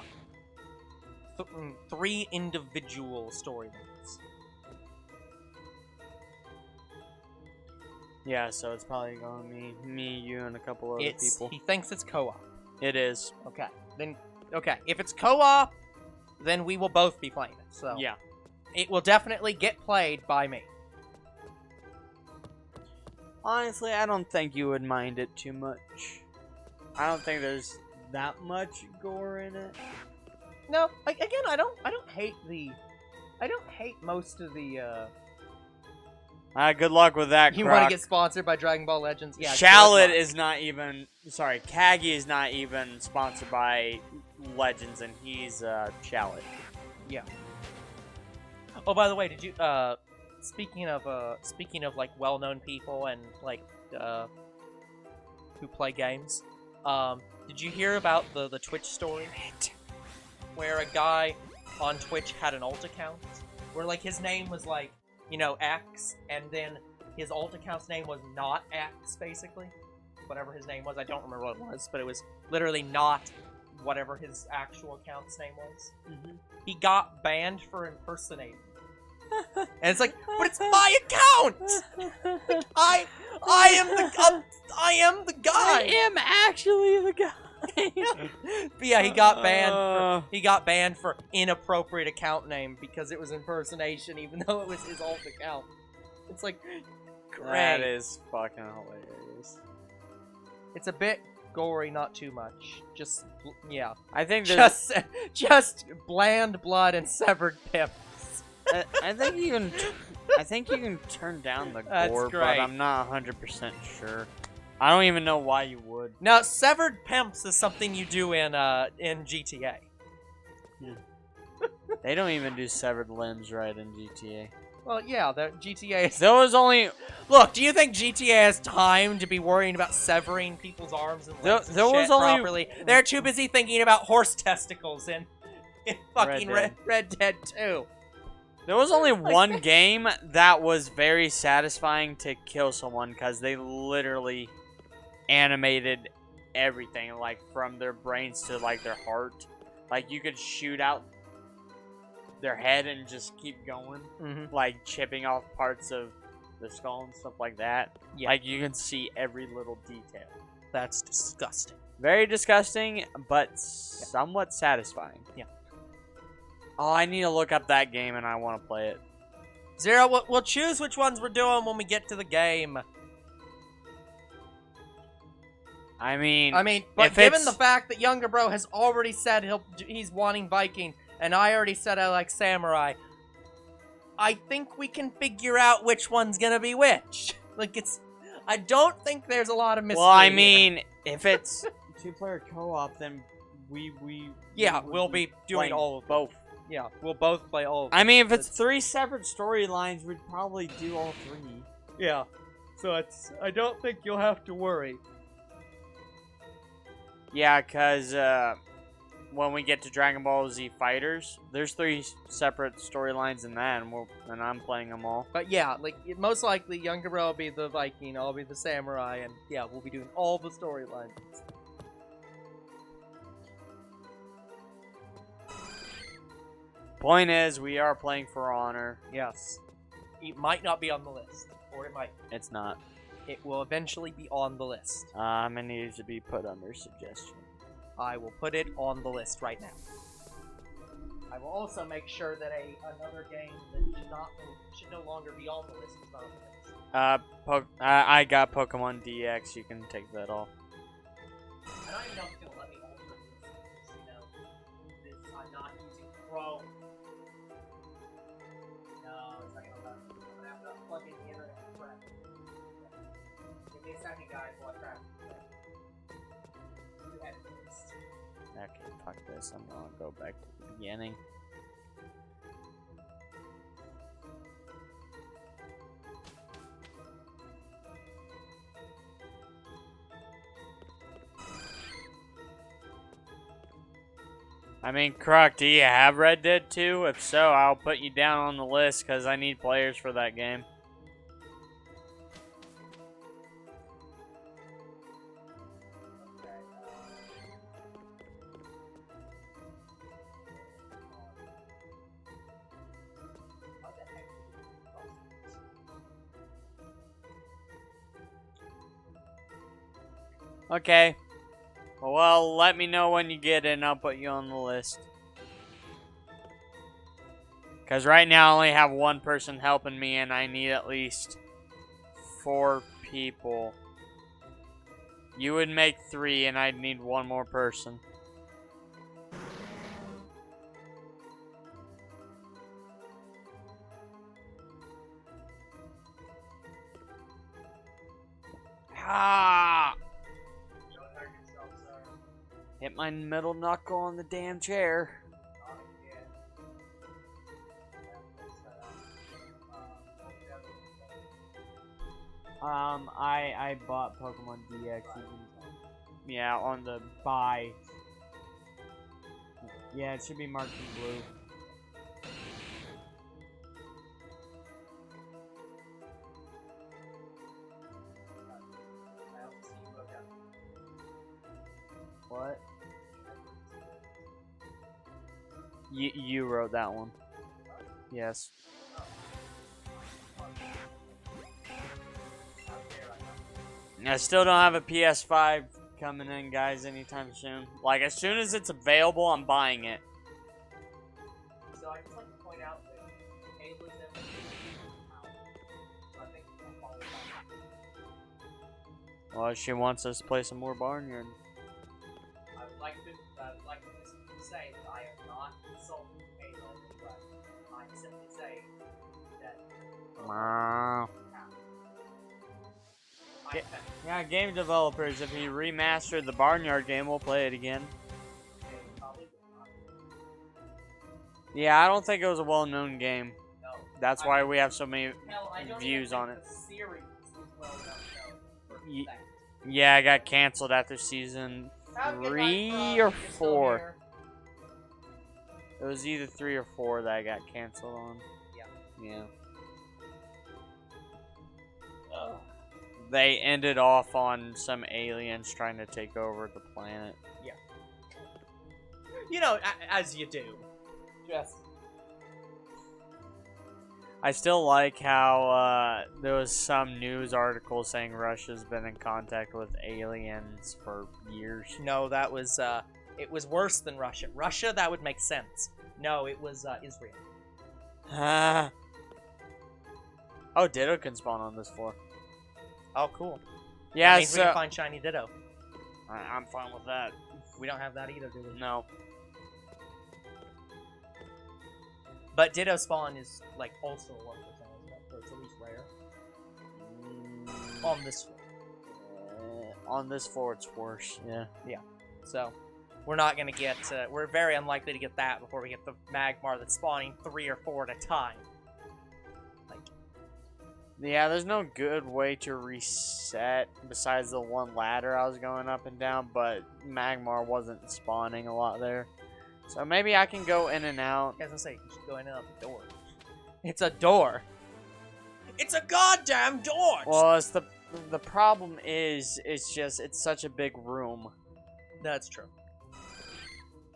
3 individual storylines. Yeah, so it's probably going to be me, you, and a couple other people. He thinks it's co-op. It is. Okay. If it's co-op, then we will both be playing it. So yeah. It will definitely get played by me. Honestly, I don't think you would mind it too much. I don't think there's that much gore in it. No, again, I don't hate most of the. Good luck with that. You want to get sponsored by Dragon Ball Legends? Yeah. Shallot is not even. Sorry, Kagi is not even sponsored by Legends, and he's Shallot. Yeah. Oh, by the way, did you speaking of like well-known people and like who play games, did you hear about the Twitch story where a guy on Twitch had an alt account where like his name was like, you know, X, and then his alt account's name was not X, basically, whatever his name was. I don't remember what it was, but it was literally not whatever his actual account's name was. Mm-hmm. He got banned for impersonating. And it's like, but it's my account. I am the guy. I am actually the guy. But yeah, he got banned for inappropriate account name because it was impersonation, even though it was his alt account. It's like, great. That is fucking hilarious. It's a bit gory, not too much. Just yeah. I think just bland blood and severed pips. I think you can turn down the gore, but I'm not 100% sure. I don't even know why you would. Now, severed pimps is something you do in GTA. They don't even do severed limbs right in GTA. Well, yeah, the GTA is... There was only... Look, do you think GTA has time to be worrying about severing people's arms and legs properly? They're too busy thinking about horse testicles in fucking Red Dead 2. There was only one game that was very satisfying to kill someone because they literally animated everything, like from their brains to like their heart. Like you could shoot out their head and just keep going, like chipping off parts of the skull and stuff like that. Yeah. Like you can see every little detail. That's disgusting. Very disgusting, but somewhat satisfying. Yeah. Oh, I need to look up that game and I want to play it. Zero, we'll choose which ones we're doing when we get to the game. I mean, but given the fact that Younger Bro has already said he's wanting Viking, and I already said I like Samurai, I think we can figure out which one's gonna be which. Like, I don't think there's a lot of mystery. Well, I mean, if it's 2-player co-op, then we'll be doing all of both. Yeah, we'll both play all of them. I mean, if it's 3 separate storylines, we'd probably do all 3. Yeah. So I don't think you'll have to worry. Yeah, because when we get to Dragon Ball Z Fighters, there's 3 separate storylines in that, and I'm playing them all. But yeah, like, most likely Younger Bro will be the Viking, I'll be the Samurai, and yeah, we'll be doing all the storylines. Point is, we are playing for honor. Yes. It might not be on the list, or it might. It's not. It will eventually be on the list. It needs to be put under suggestion. I will put it on the list right now. I will also make sure that another game that should no longer be on the list is not on the list. I got Pokemon DX. You can take that off. I don't even know if it's gonna let me alter this. You know, I'm not using Chrome. fuck this. I'm gonna go back to the beginning. I mean, Croc, do you have Red Dead 2? If so, I'll put you down on the list because I need players for that game. Okay. Well, let me know when you get it and I'll put you on the list. Because right now I only have one person helping me and I need at least 4 people. You would make 3 and I'd need 1 more person. Ah! Don't hurt yourself, sir. Hit my middle knuckle on the damn chair. Not again. That's set up. I bought Pokemon DX. Yeah, on the buy. Yeah, it should be marked in blue. I don't see you again. What? You wrote that one. Yes. I still don't have a PS5 coming in, guys, anytime soon. Like, as soon as it's available, I'm buying it. So I just like to point out that Ayla's never out. So I think we'll follow that. Well, she wants us to play some more Barnyard. I would like to just say that I am not insulting Ayla, but I'm simply saying that. Yeah, game developers, if you remastered the Barnyard game, we'll play it again. Yeah, I don't think it was a well-known game. No. That's why we have so many Hell, I don't views even on think it. the series was well enough for Ye- that. Yeah, I got canceled after season Have a good 3 night, or Frog, if you're still 4. here. It was either 3 or 4 that I got canceled on. Yeah. Yeah. They ended off on some aliens trying to take over the planet. You know, as you do. Just. I still like how there was some news article saying Russia's been in contact with aliens for years. No, that was, it was worse than Russia. Russia, that would make sense. No, it was, Israel. Oh, Ditto can spawn on this floor. Oh, cool. Yeah, That means we so can find Shiny Ditto. I'm fine with that. We don't have that either, do we? No. But Ditto spawn is, like, also 1%, isn't it? So it's at least rare. On this floor. On this floor, it's worse. Yeah. So, we're not gonna get, we're very unlikely to get that before we get the Magmar that's spawning 3 or 4 at a time. Yeah, there's no good way to reset besides the one ladder I was going up and down, but Magmar wasn't spawning a lot there. So maybe I can go in and out. I was gonna say, you should go in and out the door. It's a door! It's a goddamn door! Well, it's the problem is, it's such a big room. That's true.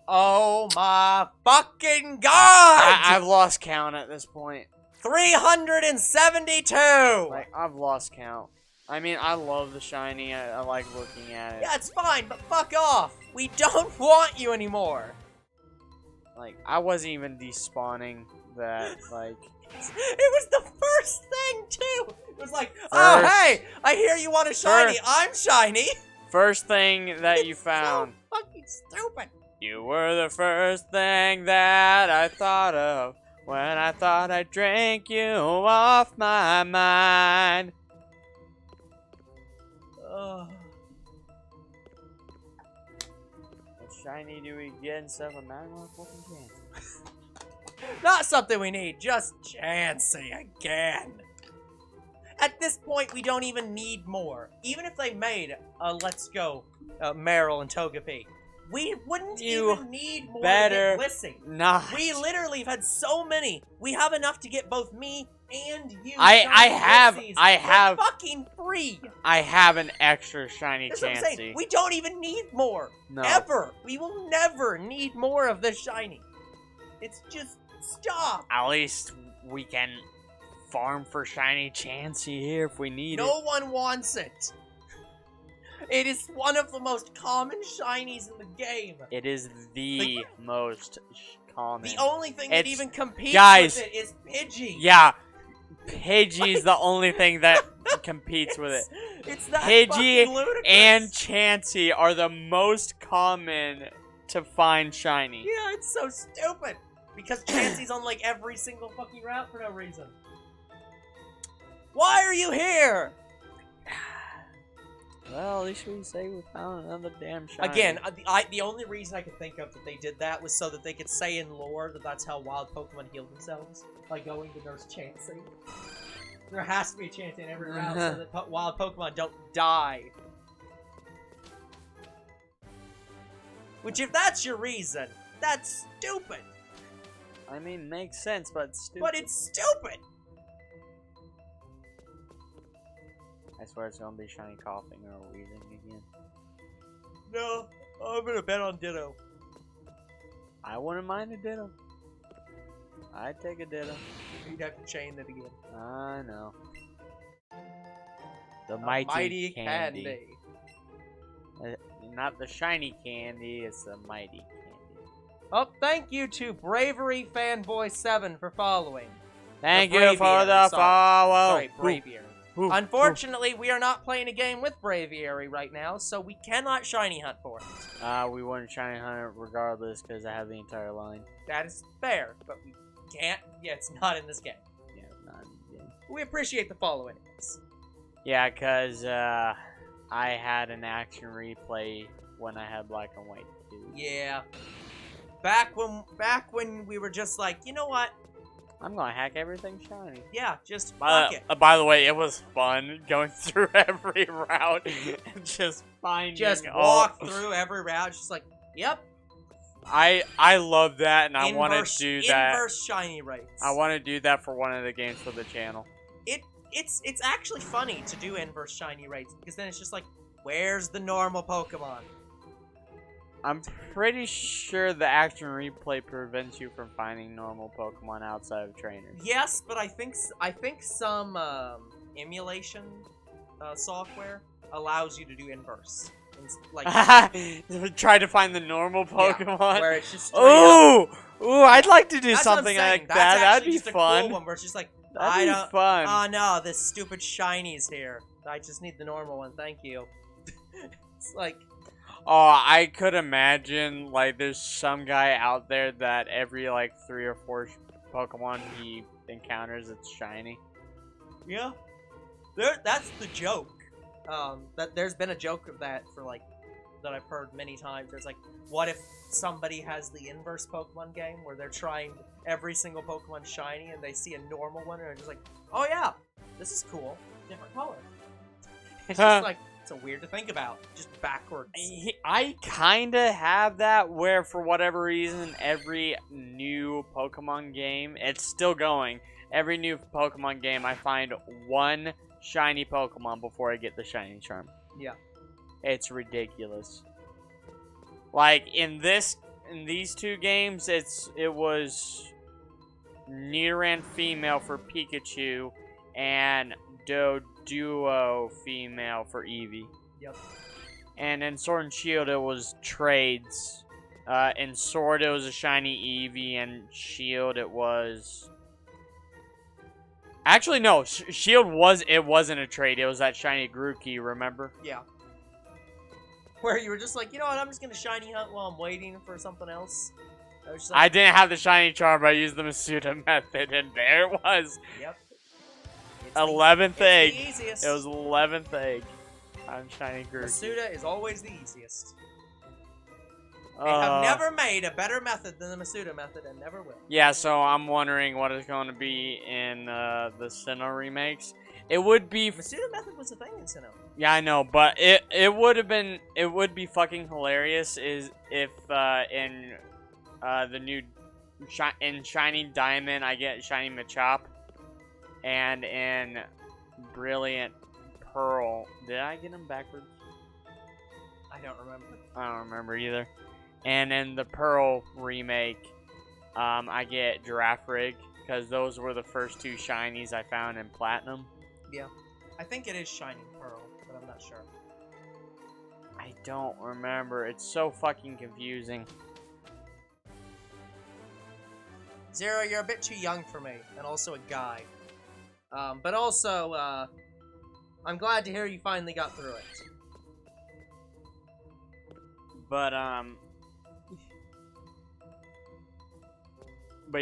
Oh my fucking god! I've lost count at this point. 372! Like, I've lost count. I mean, I love the shiny. I like looking at it. Yeah, it's fine, but fuck off! We don't want you anymore! Like, I wasn't even despawning that, like... It was the first thing, too! It was like, oh, hey! I hear you want a shiny! I'm shiny! First thing that you found. So fucking stupid! You were the first thing that I thought of when I thought I drank you off my mind. shiny do we get instead of a Magmar? Fucking Chansey. Not something we need, just Chansey again. At this point, we don't even need more. Even if they made a Let's Go Meryl and Togepi, we wouldn't even need more better to get Blissey. Nah. We literally have had so many. We have enough to get both me and you. I have fucking free. I have an extra shiny That's what I'm saying. Chansey. We don't even need more. No. Ever. We will never need more of this shiny. It's just stop. At least we can farm for shiny Chansey here if we need it. No one wants it. It is one of the most common shinies in the game. It is the most common. The only thing that even competes with it is Pidgey. Yeah, Pidgey's the only thing that competes with it. It's that Pidgey fucking ludicrous. and Chansey are the most common to find shiny. Yeah, it's so stupid. Because Chansey's on like every single fucking route for no reason. Why are you here? Well, at least we say we found another damn shiny. Again, the only reason I could think of that they did that was so that they could say in lore that that's how wild Pokemon heal themselves. By going to Nurse Chansey. There has to be a Chansey in every route so that wild Pokemon don't die. Which, if that's your reason, that's stupid. I mean, makes sense, but it's stupid. But it's stupid! I swear it's gonna be shiny coughing or wheezing again. No, I'm gonna bet on Ditto. I wouldn't mind a Ditto. I'd take a Ditto. You'd have to chain it again. I know. The mighty candy. Not the shiny candy, it's the mighty candy. Oh, thank you to Bravery Fanboy 7 for following. Thank you for the follow. Sorry, Braviary. Unfortunately, we are not playing a game with Braviary right now, so we cannot shiny hunt for it. We wouldn't shiny hunt it regardless because I have the entire line. That is fair, but we can't. Yeah, it's not in this game. Yeah, it's not in the game. We appreciate the follow anyways. Yeah, because I had an action replay when I had black and white too. Yeah. Back when we were just like, you know what? I'm gonna hack everything shiny. Yeah, just fuck it. By the way, it was fun going through every route and just finding. Just walk through every route, just like, yep. I love that, and I want to do that. Inverse shiny rates. I want to do that for one of the games for the channel. It's actually funny to do inverse shiny rates because then it's just like, where's the normal Pokemon? I'm pretty sure the action replay prevents you from finding normal Pokemon outside of trainers. Yes, but I think some emulation software allows you to do inverse. It's like try to find the normal Pokemon. Yeah, where it's just ooh, I'd like to do That's something like that. That'd be fun. Cool one where it's just like, That'd be fun. Oh no, this stupid shiny's here. I just need the normal one. Thank you. It's like. Oh, I could imagine, like, there's some guy out there that every, like, 3 or 4 Pokemon he encounters, it's shiny. Yeah. That's the joke. That there's been a joke of that for, like, that I've heard many times. There's, like, what if somebody has the inverse Pokemon game where they're trying every single Pokemon shiny and they see a normal one and they're just like, oh yeah, this is cool. Different color. It's just like, so weird to think about, just backwards. I kinda have that where for whatever reason every new Pokemon game, it's still going, every new Pokemon game I find one shiny Pokemon before I get the shiny charm. Yeah. It's ridiculous. Like in these 2 games it was Nidoran female for Pikachu and Duo female for Eevee. Yep. And in Sword and Shield, it was trades. In Sword, it was a shiny Eevee, and Shield, it was. Actually, no. Shield wasn't a trade. It was that shiny Grookey. Remember? Yeah. Where you were just like, you know what? I'm just gonna shiny hunt while I'm waiting for something else. I didn't have the shiny charm, but I used the Masuda method, and there it was. Yep. 11th egg. The easiest. It was 11th egg on shiny Grookey. Masuda is always the easiest. They have never made a better method than the Masuda method, and never will. Yeah, so I'm wondering what is going to be in the Sinnoh remakes. It would be... Masuda method was a thing in Sinnoh. Yeah, I know, but it would be fucking hilarious if in the new in Shiny Diamond I get Shiny Machop, and in Brilliant Pearl, did I get them backwards? I don't remember. I don't remember either. And in the Pearl remake, I get Giraffe Rig, because those were the first two shinies I found in Platinum. Yeah. I think it is Shiny Pearl, but I'm not sure. I don't remember. It's so fucking confusing. Zero, you're a bit too young for me, and also a guy. But also, I'm glad to hear you finally got through it. But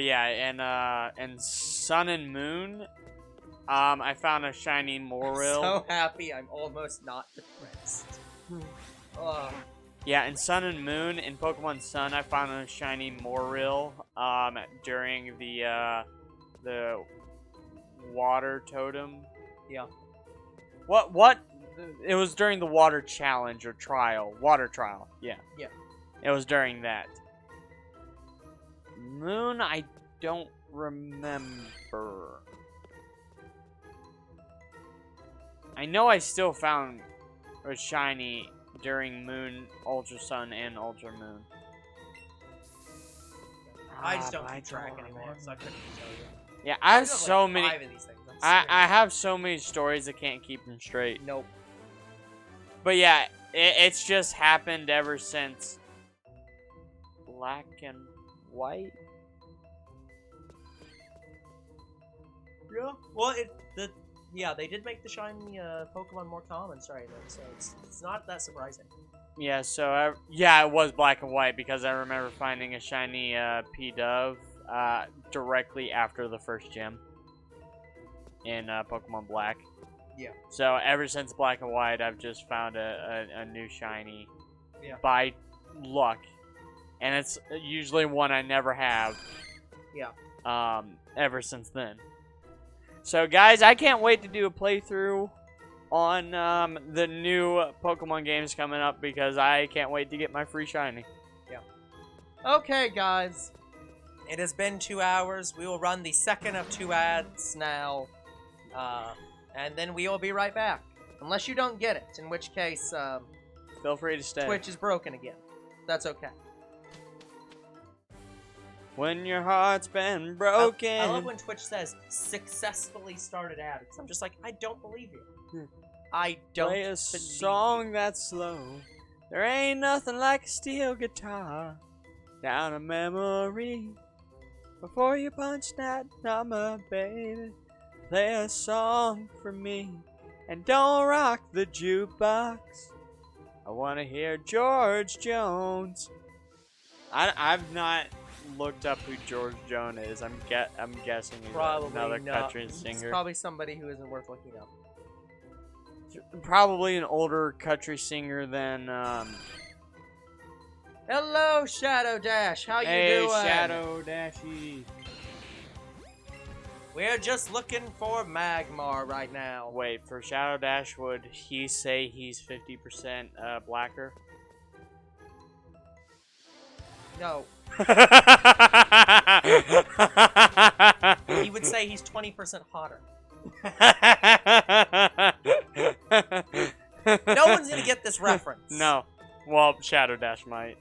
yeah, and Sun and Moon, I found a shiny Morrill. So happy I'm almost not depressed. Ugh. Yeah, in Sun and Moon, in Pokemon Sun, I found a shiny Morrill, during the water totem. Yeah. What? It was during the water challenge or trial. Water trial, yeah. Yeah. It was during that. Moon, I don't remember. I know I still found a shiny during Moon, Ultra Sun, and Ultra Moon. I just don't I keep track don't anymore, remember. so I couldn't tell you. Yeah, I have There's so like many. 5 of these things. I have so many stories I can't keep them straight. Nope. But yeah, it's just happened ever since Black and White. Yeah. Well, yeah, they did make the shiny Pokemon more common, sorry, then, so it's not that surprising. Yeah, so yeah, it was Black and White because I remember finding a shiny P-Dove directly after the first gym in Pokemon Black. Yeah. So ever since Black and White, I've just found a new shiny by luck, and it's usually one I never have. Yeah. Ever since then. So guys, I can't wait to do a playthrough on the new Pokemon games coming up because I can't wait to get my free shiny. Yeah. Okay, guys. It has been 2 hours. We will run the second of 2 ads now. And then we will be right back. Unless you don't get it, in which case, Feel free to stay. Twitch is broken again. That's okay. When your heart's been broken. I love when Twitch says, successfully started ad, because I'm just like, I don't believe you. I don't Play a song that's slow. There ain't nothing like a steel guitar. Down a memory. Before you punch that number, baby. Play a song for me. And don't rock the jukebox. I want to hear George Jones. I've not looked up who George Jones is. I'm guessing he's Probably another not. country It's singer. probably somebody who isn't worth looking up. Probably an older country singer than Hello, Shadow Dash. How you Hey, doing? Shadow Dashy. We're just looking for Magmar right now. Wait, for Shadow Dash, would he say he's 50% blacker? No. He would say he's 20% hotter. No one's gonna get this reference. No. Well, Shadow Dash might.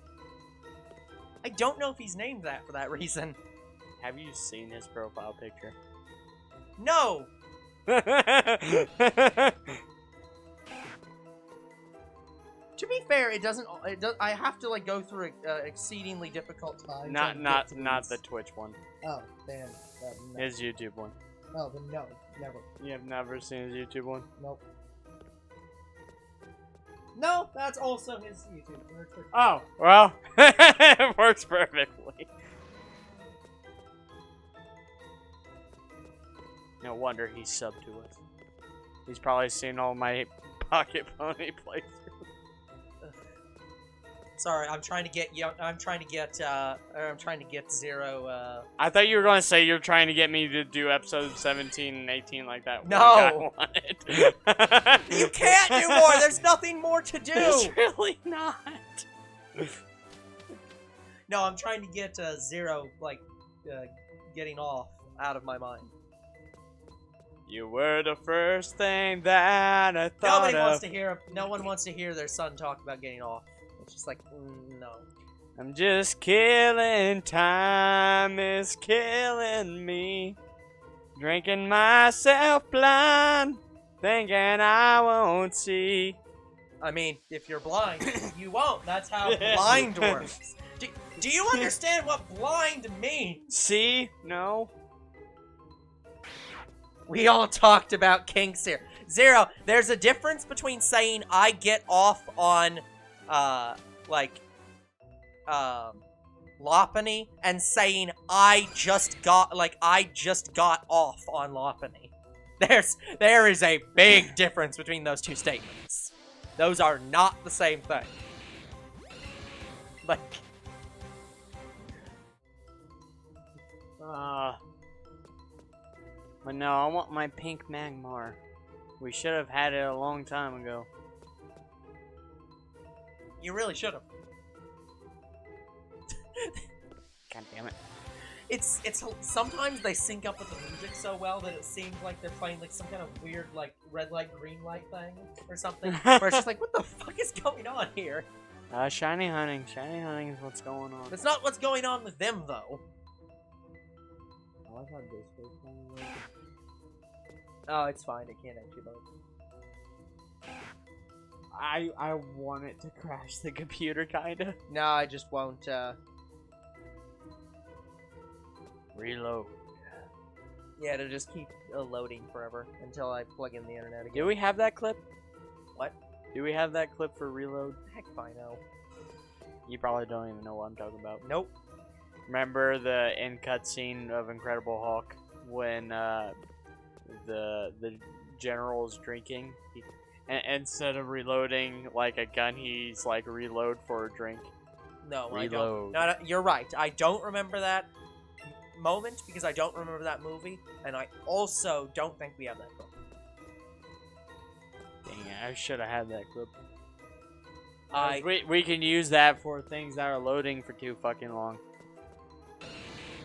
I don't know if he's named that for that reason. Have you seen his profile picture? No! To be fair, it doesn't. I have to like go through an exceedingly difficult time. not the Twitch one. Oh, then. No. His YouTube one. Oh, then no, never. You have never seen his YouTube one? Nope. No, that's also his YouTube. Oh, well, it works perfectly. No wonder he's subbed to us. He's probably seen all my Pocket Pony playthroughs. Sorry, I'm trying to get Zero. I thought you were going to say you're trying to get me to do episodes 17 and 18 like that. No! one guy wanted. You can't do more! There's nothing more to do! There's really not. No, I'm trying to get Zero, getting off out of my mind. You were the first thing that I thought No one wants to hear their son talk about getting off. It's just like, no. I'm just killing time is killing me. Drinking myself blind, thinking I won't see. I mean, if you're blind, you won't. That's how blind works. Do you understand what blind means? See? No. We all talked about kinks here. Zero, there's a difference between saying I get off on, Lopunny and saying I just got off on Lopunny. There is a big difference between those two statements. Those are not the same thing. But no, I want my pink Magmar. We should have had it a long time ago. You really should have. God damn it. It's sometimes they sync up with the music so well that it seems like they're playing some kind of weird red light green light thing or something. Where it's just what the fuck is going on here? Shiny hunting. Shiny hunting is what's going on. That's not what's going on with them though. Oh, I thought this was going on. Oh, it's fine. It can't actually load. I want it to crash the computer, kinda. No, I just won't. Reload. Yeah, it'll just keep loading forever until I plug in the internet again. Do we have that clip? What? Do we have that clip for reload? Heck if I know. You probably don't even know what I'm talking about. Nope. Remember the end cutscene of Incredible Hulk when the general's drinking? And instead of reloading like a gun, he's like reload for a drink. No, Reload. I don't. No, you're right. I don't remember that moment because I don't remember that movie, and I also don't think we have that clip. Dang it, I should have had that clip. I We can use that for things that are loading for too fucking long.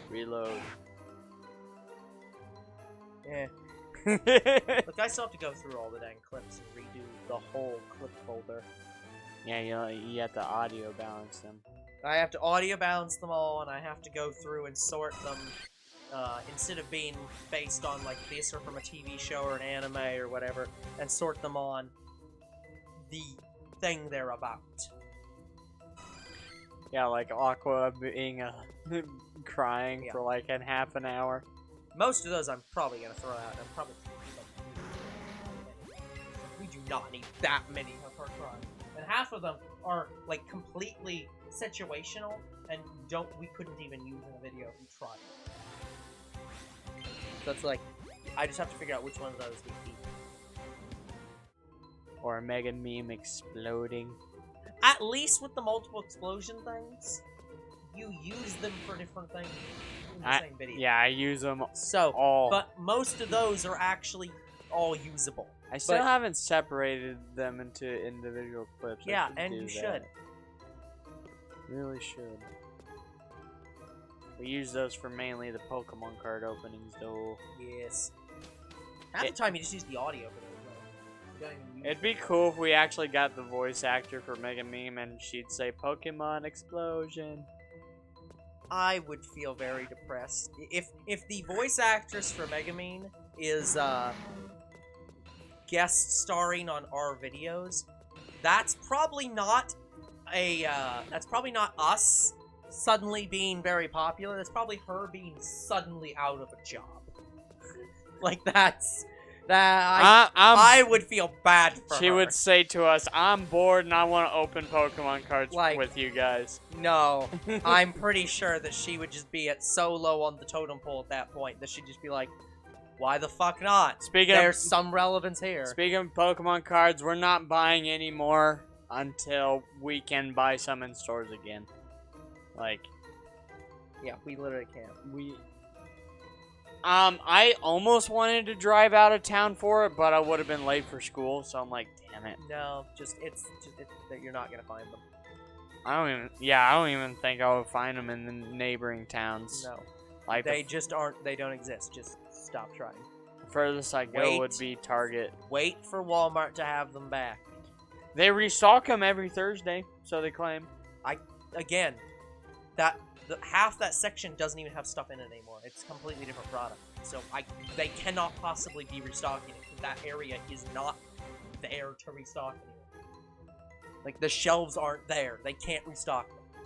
Reload. Yeah. Look, I still have to go through all the dang clips and redo the whole clip folder. Yeah, you have to audio balance them. I have to audio balance them all, and I have to go through and sort them, instead of being based on, this or from a TV show or an anime or whatever, and sort them on the thing they're about. Yeah, like Aqua being crying Yeah. for a half an hour. Most of those I'm probably going to throw out. I'm probably... We do not need that many of her crying. And half of them are, completely situational, and we couldn't even use in a video if we tried. So it's I just have to figure out which one of those we keep. Or a mega meme exploding. At least with the multiple explosion things, you use them for different things in the same video. Yeah, I use them So, all. but most of those are actually all usable. I still haven't separated them into individual clips. Yeah, and you should. Really should. We use those for mainly the Pokemon card openings, though. Yes. Half the time you just use the audio for those. You don't even use It'd be cool if we actually got the voice actor for Mega Meme and she'd say Pokemon Explosion. I would feel very depressed. If the voice actress for Megamine is guest starring on our videos, that's probably not us suddenly being very popular. That's probably her being suddenly out of a job. I would feel bad for her. She would say to us, I'm bored and I want to open Pokemon cards with you guys. No, I'm pretty sure that she would just be at so low on the totem pole at that point that she'd just be like, why the fuck not? There's some relevance here. Speaking of Pokemon cards, we're not buying any more until we can buy some in stores again. Like, Yeah, we literally can't. I almost wanted to drive out of town for it, but I would have been late for school, so I'm like, damn it. No, it's that you're not gonna find them. I don't even think I would find them in the neighboring towns. No, Like, they just aren't. They don't exist. Just stop trying. the furthest I go would be Target. Wait for Walmart to have them back. They restock them every Thursday, so they claim. Again, half that section doesn't even have stuff in it anymore. It's a completely different product. So they cannot possibly be restocking it because that area is not there to restock anymore. Like, the shelves aren't there. They can't restock them.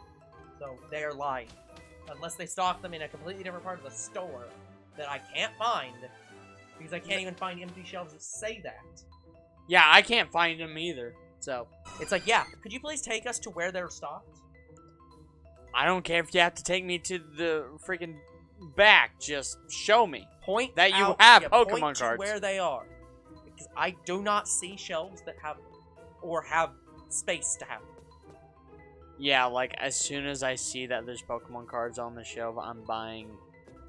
So they're lying. Unless they stock them in a completely different part of the store that I can't find, because I can't even find empty shelves that say that. Yeah, I can't find them either. So it's like, yeah, could you please take us to where they're stocked? I don't care if you have to take me to the freaking back. Just show me. Point that you out, have yeah, Pokemon point to cards. where they are, because I do not see shelves that have them, or have space to have them. Yeah, like, as soon as I see that there's Pokemon cards on the shelf, I'm buying,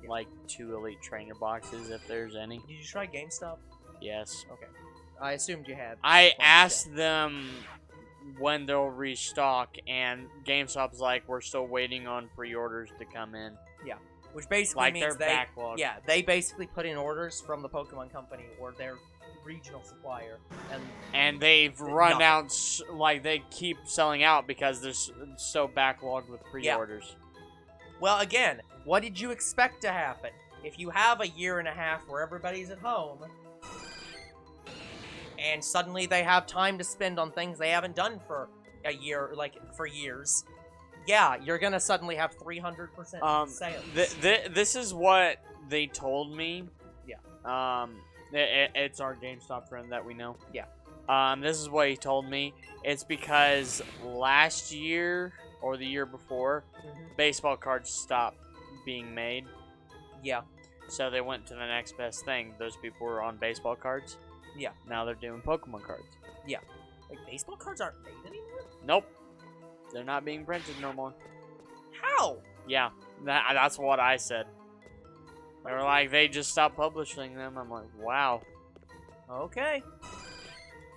like, 2 Elite Trainer boxes, if there's any. Did you try GameStop? Yes. Okay. I assumed you had. I asked them when they'll restock, and GameStop's like, we're still waiting on pre-orders to come in. Which basically Like, means they're they, backlogged. yeah, they basically put in orders from the Pokemon Company or their regional supplier, And they've run nothing. out, like, they keep selling out because they're so backlogged with pre-orders. well, again, what did you expect to happen? If you have a year and a half where everybody's at home, and suddenly they have time to spend on things they haven't done for a year, like, for years, yeah, you're gonna suddenly have 300% sales. This is what they told me. Yeah. It's our GameStop friend that we know. Yeah. This is what he told me. It's because last year or the year before, baseball cards stopped being made. Yeah. So they went to the next best thing. Those people were on baseball cards. Yeah. Now they're doing Pokemon cards. Like, baseball cards aren't made anymore? Nope. They're not being printed no more. How? Yeah. That's what I said. They were like, they just stopped publishing them. I'm like, wow. Okay.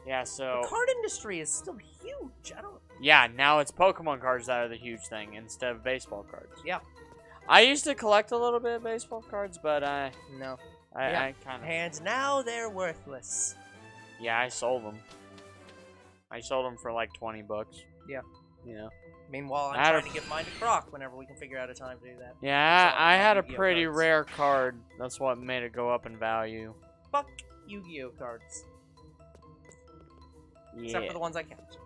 Yeah, so... The card industry is still huge. I don't... Yeah, now it's Pokemon cards that are the huge thing instead of baseball cards. Yeah. I used to collect a little bit of baseball cards, but No. I kind of... And now they're worthless. Yeah, I sold them. I sold them for like 20 bucks. Yeah. You know. Meanwhile, I had I'm trying to give mine to Croc whenever we can figure out a time to do that. Yeah, So, I had a Yu-Gi-Oh pretty cards. rare card. That's what made it go up in value. Fuck Yu-Gi-Oh cards. Except for the ones I kept.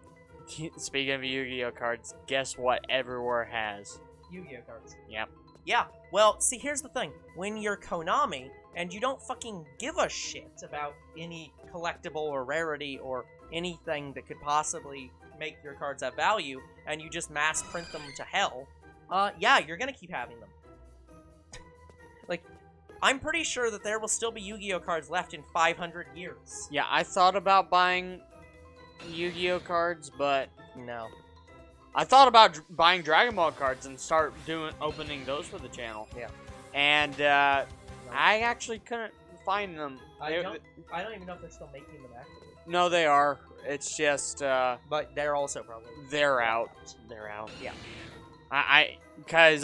Speaking of Yu-Gi-Oh cards, guess what everywhere has? Yu-Gi-Oh cards. Yep. Yeah, well, see, here's the thing. When you're Konami, and you don't fucking give a shit about any collectible or rarity or anything that could possibly make your cards have value, and you just mass print them to hell, yeah, you're gonna keep having them. Like, I'm pretty sure that there will still be Yu-Gi-Oh cards left in 500 years. Yeah, I thought about buying Yu-Gi-Oh cards, but No. I thought about buying Dragon Ball cards and start opening those for the channel. Yeah. And I actually couldn't find them. I don't even know if they're still making them actively. No, they are. It's just But they're also probably... they're out. They're out. Yeah. Because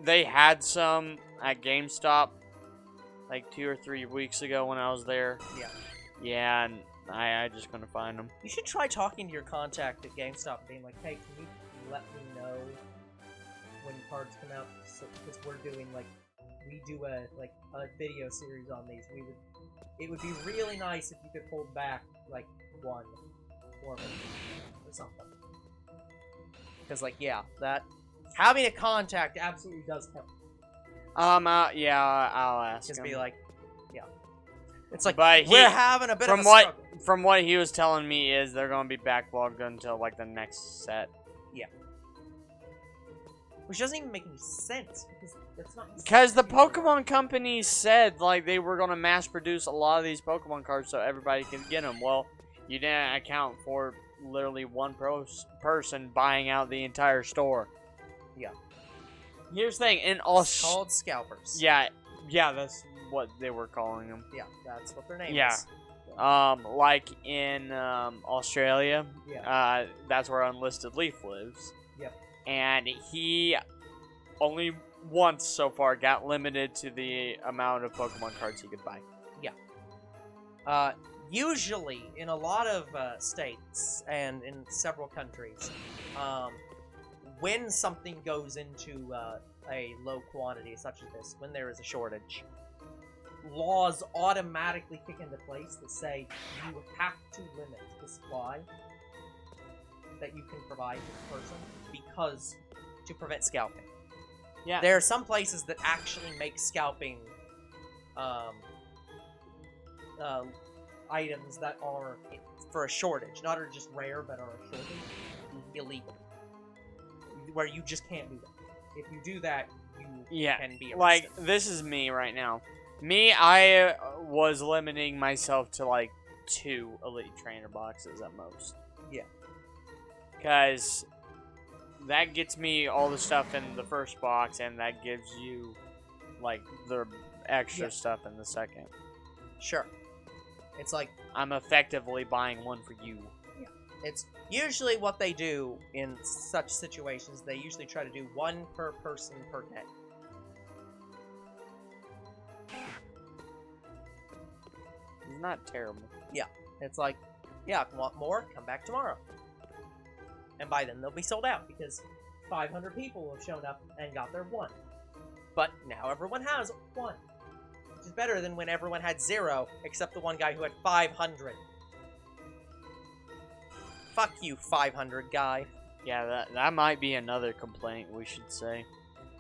they had some at GameStop like 2 or 3 weeks ago when I was there. Yeah. Yeah, and I just couldn't find them. You should try talking to your contact at GameStop and being like, hey, can you let me know when cards come out? Because we're doing, like, we do a video series on these. It would be really nice if you could hold back, like, one for me or something. Because, like, yeah, that having a contact absolutely does help. Yeah, I'll ask Just him. be like, yeah. It's like, But we're having a bit of a struggle. From what he was telling me is they're going to be backlogged until, like, the next set. Yeah. Which doesn't even make any sense, because that's not... Because the Pokemon company said, like, they were going to mass produce a lot of these Pokemon cards so everybody can get them. Well, you didn't account for literally one person buying out the entire store. Yeah. Here's the thing, in It's called scalpers. yeah, that's what they were calling them. Yeah, that's what their name Yeah. is. Like in Australia, Yeah. that's where Unlisted Leaf lives. Yep. And he only once so far got limited to the amount of Pokemon cards he could buy. Usually, in a lot of states and in several countries, when something goes into a low quantity such as this, when there is a shortage, laws automatically kick into place that say you have to limit the supply that you can provide to the person because to prevent scalping. Yeah. There are some places that actually make scalping items that are for a shortage, not are just rare but are a shortage, illegal. Where you just can't do that. If you do that, you can be arrested. Like, this is me right now. I was limiting myself to like 2 Elite Trainer boxes at most. Yeah. Because that gets me all the stuff in the first box, and that gives you like the extra stuff in the second. Sure. It's like I'm effectively buying one for you. Yeah. It's usually what they do in such situations. They usually try to do 1 per person per day. It's not terrible. Yeah. It's like, yeah, if you want more, come back tomorrow. And by then they'll be sold out because 500 people have shown up and got their 1. But now everyone has 1. Which is better than when everyone had 0, except the one guy who had 500. Fuck you, 500 guy. Yeah, that might be another complaint we should say.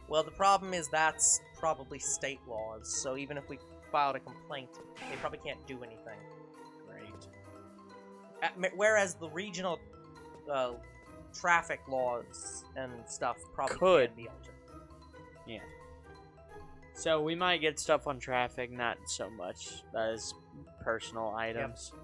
Well, the problem is that's probably state laws, so even if we filed a complaint, they probably can't do anything. Great. Whereas the regional traffic laws and stuff probably Could be altered. Yeah. So we might get stuff on traffic, not so much as personal items. Yep.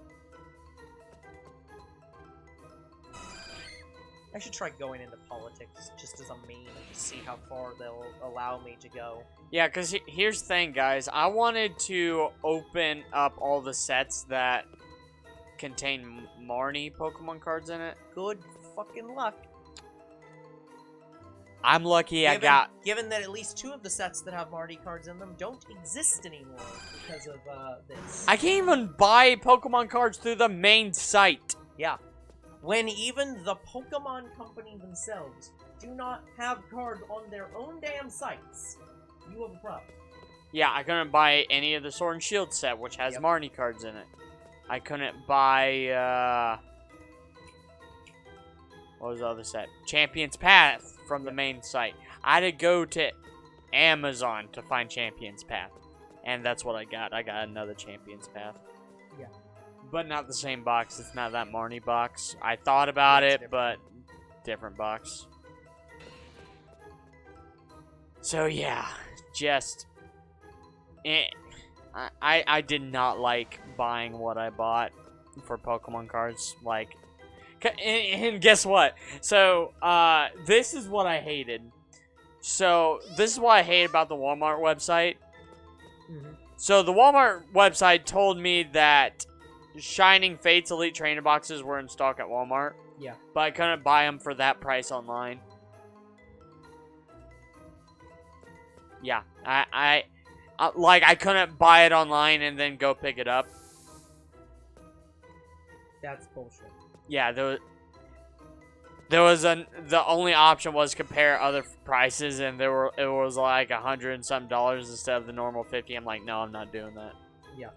I should try going into politics just as a meme and just see how far they'll allow me to go. Yeah, because here's the thing, guys. I wanted to open up all the sets that contain Marnie Pokemon cards in it. Good fucking luck. I'm lucky I got... Given that at least 2 of the sets that have Marty cards in them don't exist anymore because of this. I can't even buy Pokemon cards through the main site. Yeah. When even the Pokemon Company themselves do not have cards on their own damn sites, you have a problem. Yeah, I couldn't buy any of the Sword and Shield set, which has Marnie cards in it. I couldn't buy, what was the other set? Champion's Path from the main site. I had to go to Amazon to find Champion's Path. And that's what I got. I got another Champion's Path. Yeah. But not the same box. It's not that Marnie box. I thought about it, but different box. So yeah, just... I did not like buying what I bought for Pokemon cards. Like, and guess what? So, this is what I hated. So, this is what I hate about the Walmart website. Mm-hmm. So, the Walmart website told me that Shining Fates Elite Trainer boxes were in stock at Walmart. Yeah. But I couldn't buy them for that price online. Yeah, I couldn't buy it online and then go pick it up. That's bullshit. Yeah, the only option was compare other prices, and it was like $100 and some instead of the normal $50. I'm like, no, I'm not doing that. Yeah.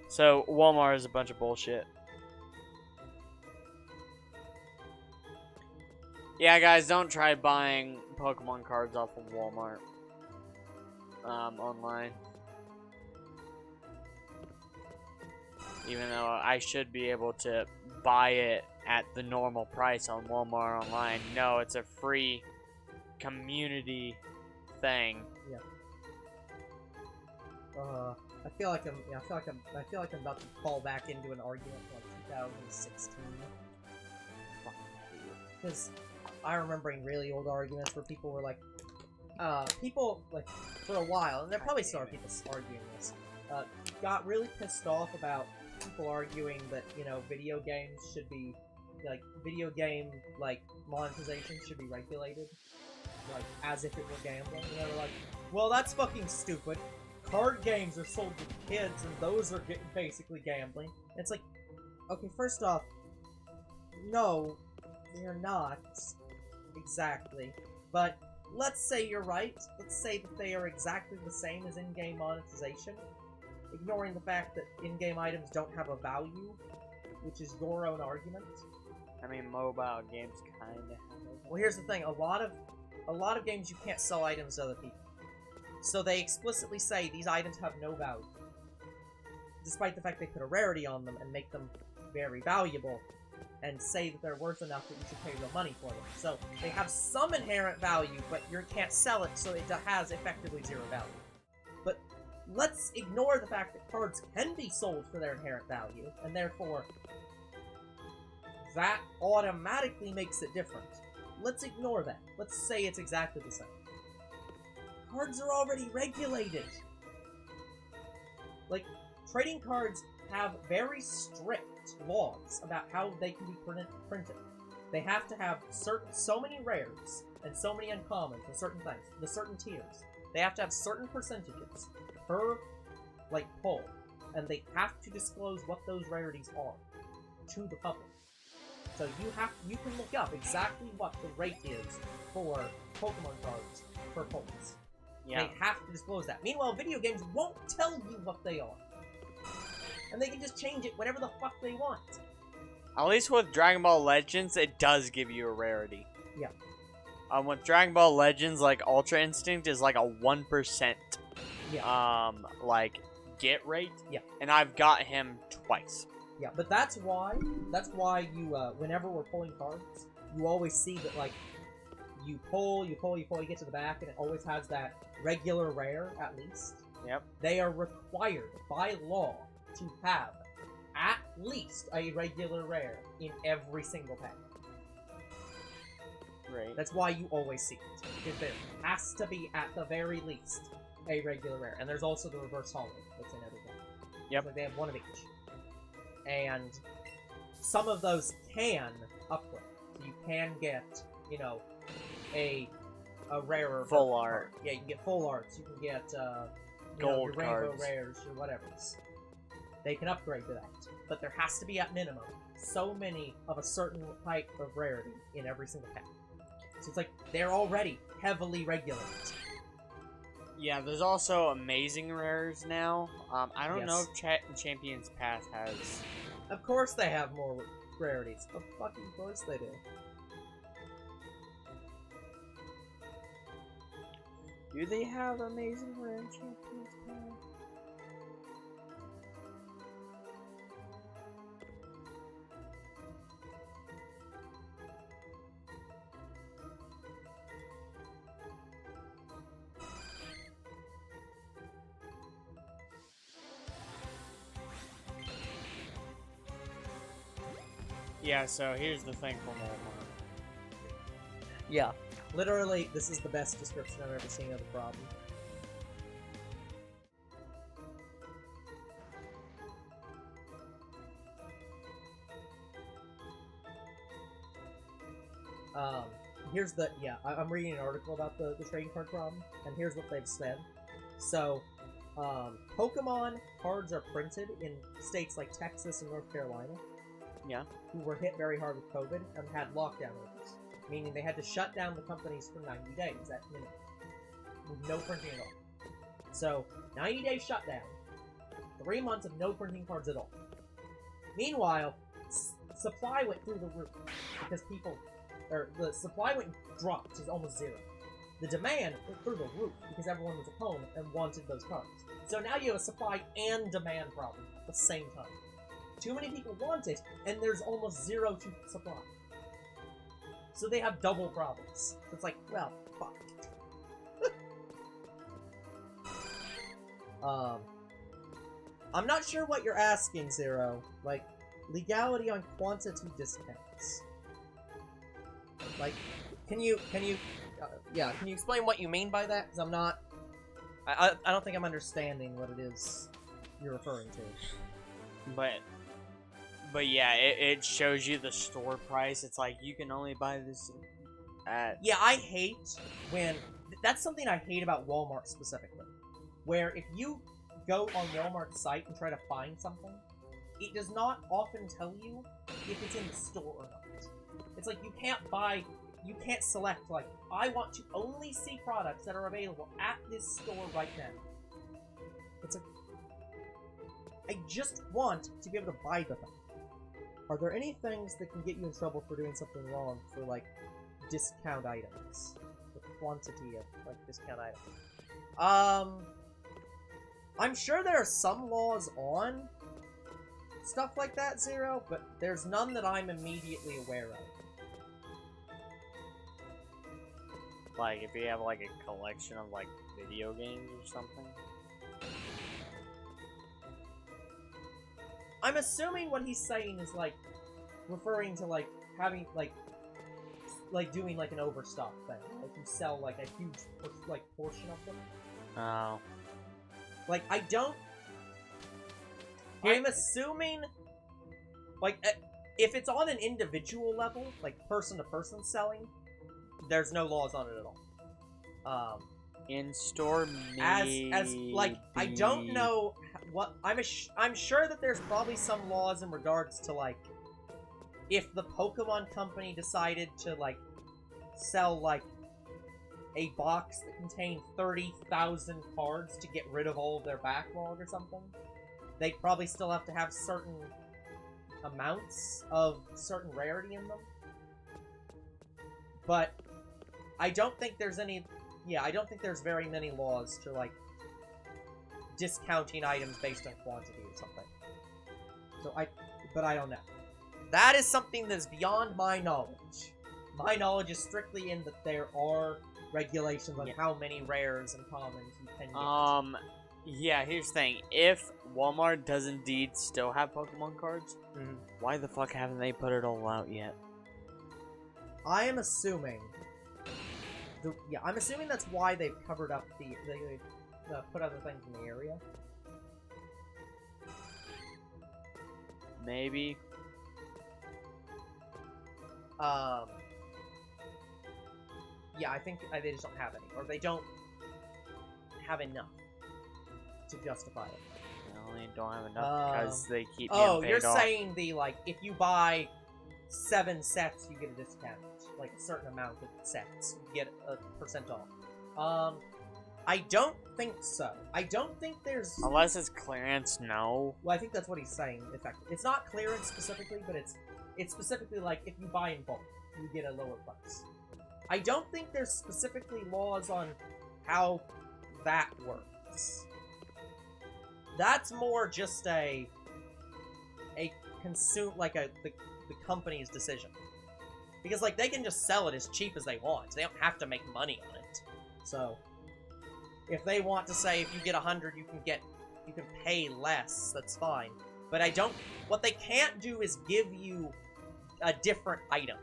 So Walmart is a bunch of bullshit. Yeah, guys, don't try buying Pokemon cards off of Walmart. Online. Even though I should be able to buy it at the normal price on Walmart online. No, it's a free community thing. Yeah. I feel like I'm about to fall back into an argument from like 2016. Because I remember really old arguments where people were like, for a while, and there probably still are people arguing this, got really pissed off about people arguing that, you know, video games should be, like, video game, like, monetization should be regulated, like, as if it were gambling, and they were like, well, that's fucking stupid. Card games are sold to kids, and those are basically gambling. And it's like, okay, first off, no, they're not, exactly, but let's say you're right. Let's say that they are exactly the same as in-game monetization, ignoring the fact that in-game items don't have a value, which is your own argument. I mean, mobile games kind of. Well, here's the thing: a lot of games you can't sell items to other people, so they explicitly say these items have no value, despite the fact they put a rarity on them and make them very valuable, and say that they're worth enough that you should pay real money for them. So they have some inherent value, but you can't sell it, so it has effectively zero value. But let's ignore the fact that cards can be sold for their inherent value, and therefore that automatically makes it different. Let's ignore that. Let's say it's exactly the same. Cards are already regulated. Like, trading cards have very strict laws about how they can be printed. They have to have so many rares and so many uncommons and certain things, the certain tiers. They have to have certain percentages per, like, pull, and they have to disclose what those rarities are to the public. So you can look up exactly what the rate is for Pokemon cards per pulls. Yeah. They have to disclose that. Meanwhile, video games won't tell you what they are. And they can just change it whatever the fuck they want. At least with Dragon Ball Legends, it does give you a rarity. Yeah. With Dragon Ball Legends, like, Ultra Instinct is like a 1%, Yeah. like, get rate. Yeah. And I've got him twice. Yeah, but that's why you, whenever we're pulling cards, you always see that, like, you pull, you get to the back, and it always has that regular rare, at least. Yep. They are required, by law, to have at least a regular rare in every single pack. Right. That's why you always see it. Because there has to be, at the very least, a regular rare. And there's also the reverse holo that's in every pack. Yep. Like, they have one of each. And some of those can upgrade. So you can get, you know, a rarer Full card. art. Yeah, you can get full arts. You can get Gold your rainbow cards. rares or whatever. They can upgrade to that, but there has to be at minimum so many of a certain type of rarity in every single pack. So it's like they're already heavily regulated. Yeah, there's also amazing rares now. I don't know Yes. if Champions Path has. Of course they have more rarities. Of fucking course they do. Do they have amazing rare in Champions Path? Yeah, so here's the thing from Walmart. Yeah. Literally, this is the best description I've ever seen of the problem. Here's the, I'm reading an article about the trading card problem, and here's what they've said. So, Pokemon cards are printed in states like Texas and North Carolina. Yeah. Who were hit very hard with COVID and had lockdown orders, meaning they had to shut down the companies for 90 days at minimum, with no printing at all. So, 90-day shutdown, 3 months of no printing cards at all. Meanwhile, supply went through the roof because the supply dropped to almost zero. The demand went through the roof because everyone was at home and wanted those cards. So now you have a supply and demand problem at the same time. Too many people want it, and there's almost zero to supply. So they have double problems. So it's like, well, fuck. I'm not sure what you're asking, Zero. Like, legality on quantity discounts. Like, can you explain what you mean by that? Because I'm not... I don't think I'm understanding what it is you're referring to. But yeah, it shows you the store price. It's like, you can only buy this at... Yeah, I hate when... That's something I hate about Walmart specifically. Where if you go on Walmart's site and try to find something, it does not often tell you if it's in the store or not. It's like, you can't select, like, I want to only see products that are available at this store right now. It's like, I just want to be able to buy the thing. Are there any things that can get you in trouble for doing something wrong for, like, discount items? The quantity of, like, discount items. I'm sure there are some laws on stuff like that, Zero, but there's none that I'm immediately aware of. Like, if you have, like, a collection of, like, video games or something? I'm assuming what he's saying is, like, referring to, like, having, like doing, like, an overstock thing. Like, you sell, like, a huge, like, portion of them. Oh. Like, I don't... I'm assuming... Like, if it's on an individual level, like, person-to-person selling, there's no laws on it at all. In-store as like, I don't know what... I'm sure that there's probably some laws in regards to, like, if the Pokemon Company decided to, like, sell, like, a box that contained 30,000 cards to get rid of all of their backlog or something, they'd probably still have to have certain amounts of certain rarity in them. But I don't think there's any... Yeah, I don't think there's very many laws to, like, discounting items based on quantity or something. So but I don't know. That is something that's beyond my knowledge. My knowledge is strictly in that there are regulations on how many rares and commons you can get. Yeah, here's the thing. If Walmart does indeed still have Pokemon cards, why the fuck haven't they put it all out yet? I am assuming... I'm assuming that's why they've covered up they put other things in the area. Maybe. Yeah, I think they just don't have any. Or they don't have enough to justify it. Well, they don't have enough because they keep Oh, getting you're paid off. saying the, like, if you buy 7 sets, you get a discount. Like, a certain amount of sets. You get a % off. I don't think so. I don't think there's... Unless it's clearance, no. Well, I think that's what he's saying, in fact. It's not clearance specifically, but it's specifically like, if you buy in bulk, you get a lower price. I don't think there's specifically laws on how that works. That's more just the company's decision. Because, like, they can just sell it as cheap as they want. They don't have to make money on it. So, if they want to say, if you get 100, you can pay less, that's fine. But what they can't do is give you a different item.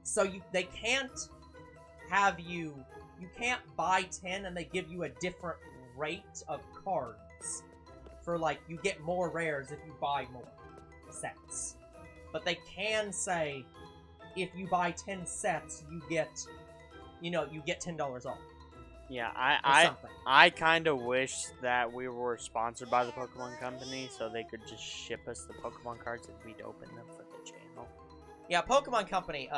So they can't have you can't buy 10 and they give you a different rate of cards. For, like, you get more rares if you buy more sets. But they can say, if you buy 10 sets, you get $10 off. Yeah, something. I kind of wish that we were sponsored by the Pokemon Company so they could just ship us the Pokemon cards and we'd open them for the channel. Yeah, Pokemon Company,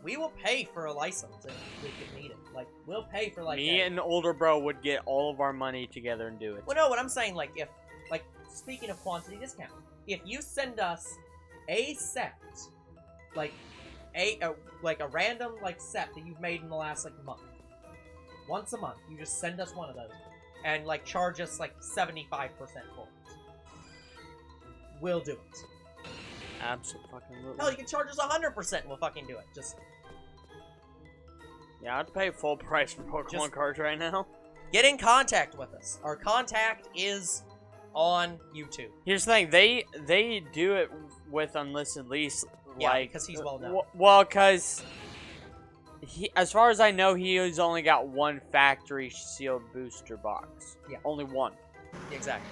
we will pay for a license if we could need it. Like, we'll pay for, like... Me and older bro would get all of our money together and do it. Well, no, what I'm saying, like, if... Like, speaking of quantity discount, if you send us a set, like a random, like, set that you've made in the last, like, month. Once a month, you just send us one of those. And, like, charge us, like, 75% for it. We'll do it. Absolutely. Hell, you can charge us 100% and we'll fucking do it. Just... Yeah, I'd pay full price for Pokemon cards right now. get in contact with us. Our contact is on YouTube. Here's the thing, they do it with Unlisted Lease, Yeah, like, because he's well known. well, because as far as I know, he's only got one factory sealed booster box. Yeah. Only one. Exactly.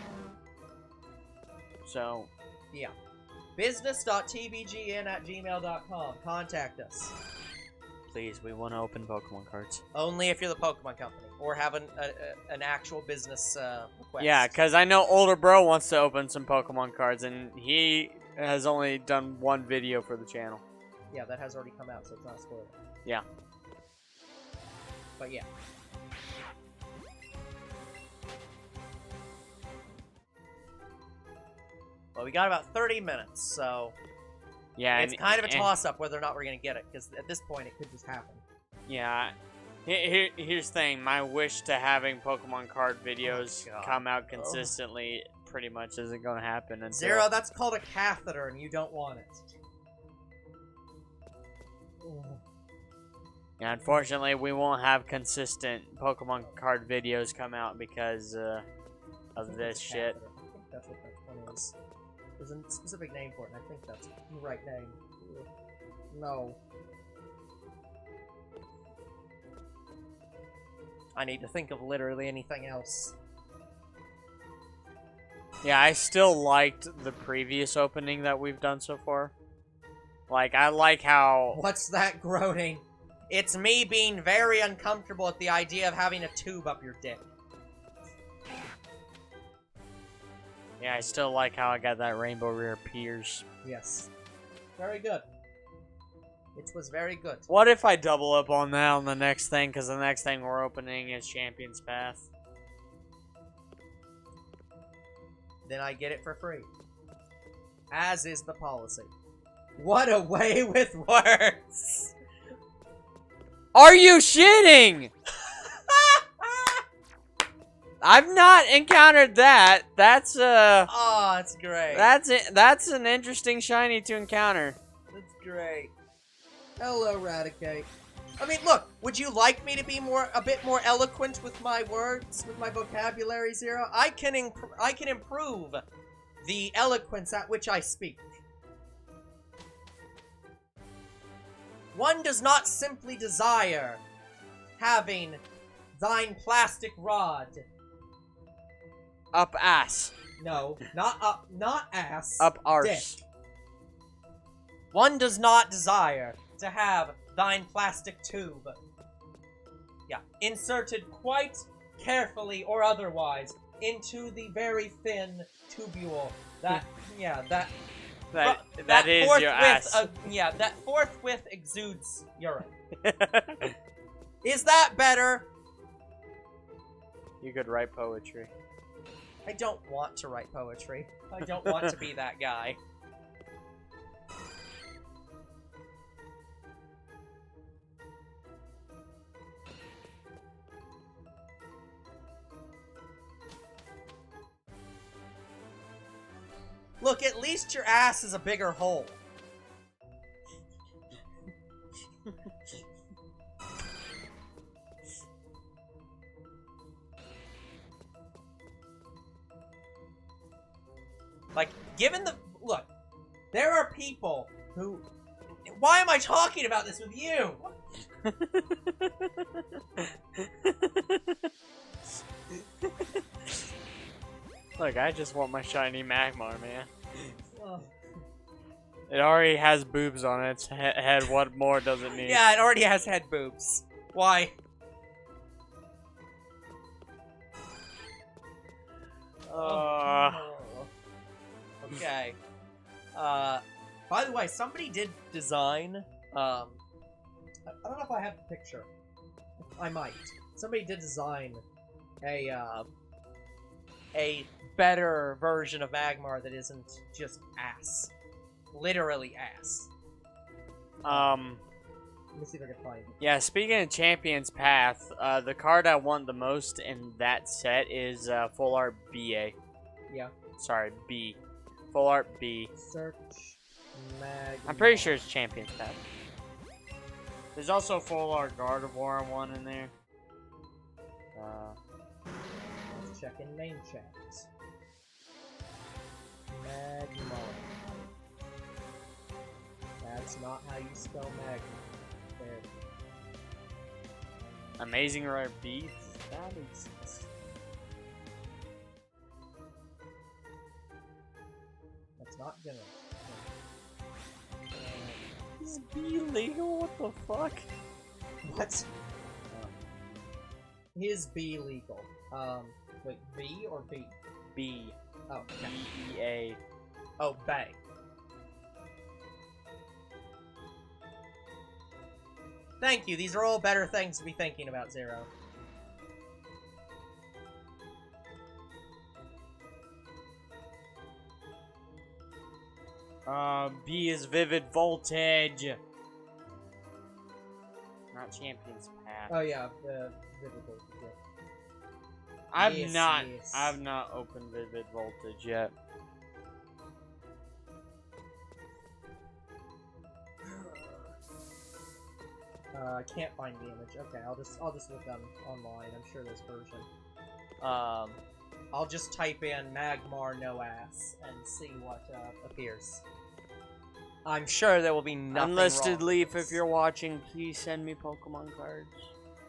So, yeah. business.tbgn@gmail.com. Contact us. please, we want to open Pokemon cards. Only if you're the Pokemon company or have an actual business request. Yeah, because I know Older Bro wants to open some Pokemon cards, and he has only done one video for the channel. Yeah, that has already come out, so it's not a spoiler. Yeah. But yeah. Well, we got about 30 minutes, so Yeah, it's kind of a toss-up whether or not we're going to get it, because at this point it could just happen. Yeah. Here's the thing. My wish to having Pokemon card videos come out consistently pretty much isn't going to happen until... Zero, that's called a catheter, and you don't want it. Yeah, unfortunately, we won't have consistent Pokemon card videos come out because of this shit. I think that's what that one is. There's a specific name for it, and I think that's the right name. No. I need to think of literally anything else. Yeah, I still liked the previous opening that we've done so far. Like, I like how... What's that groaning? It's me being very uncomfortable at the idea of having a tube up your dick. Yeah, I still like how I got that Rainbow Rare Piers. Yes. Very good. It was very good. What if I double up on that on the next thing? Because the next thing we're opening is Champion's Path. Then I get it for free. As is the policy. What a way with words! Are you shitting? I've not encountered that. That's Oh, that's great. That's an interesting shiny to encounter. That's great. Hello, Raticate. I mean, look, would you like me to be a bit more eloquent with my words, with my vocabulary, Zero? I can improve the eloquence at which I speak. One does not simply desire having thine plastic rod. Up ass. No, not up, not ass. Up arse. Dick. One does not desire to have thine plastic tube. Yeah, inserted quite carefully or otherwise into the very thin tubule. That, yeah, that That is your ass. Yeah, that forthwith exudes urine. Is that better? You could write poetry. I don't want to write poetry. I don't want to be that guy. Look, at least your ass is a bigger hole. Like, given the... Look, there are people who... Why am I talking about this with you? Look, I just want my shiny Magmar, man. Ugh. It already has boobs on its head. What more does it need? Yeah, it already has head boobs. Why? Okay. By the way, somebody did design, I don't know if I have the picture. I might. Somebody did design a better version of Magmar that isn't just ass. Literally ass. Let me see if I can find it. Yeah, speaking of Champion's Path, the card I want the most in that set is Full Art BA. Yeah. Sorry, B. Full Art B. Search Magmar. I'm pretty sure it's Champion's Path. There's also Full Art Gardevoir one in there. check in main chat. Magmar. That's not how you spell Magmar. There. Amazing rare beef? That exists. That's not gonna. Is B legal? What the fuck? What? Is B legal? Wait, B or B? B. Oh, okay. B-E-A. Oh, bang. Thank you, these are all better things to be thinking about, Zero. B is Vivid Voltage. Not Champions Path. Oh yeah, Vivid Voltage, yeah. I've not opened Vivid Voltage yet. I can't find the image. Okay, I'll just look them online. I'm sure there's version. I'll just type in Magmar no ass and see what appears. I'm sure there will be nothing Unlisted wrong Leaf, with if you're watching, please send me Pokemon cards.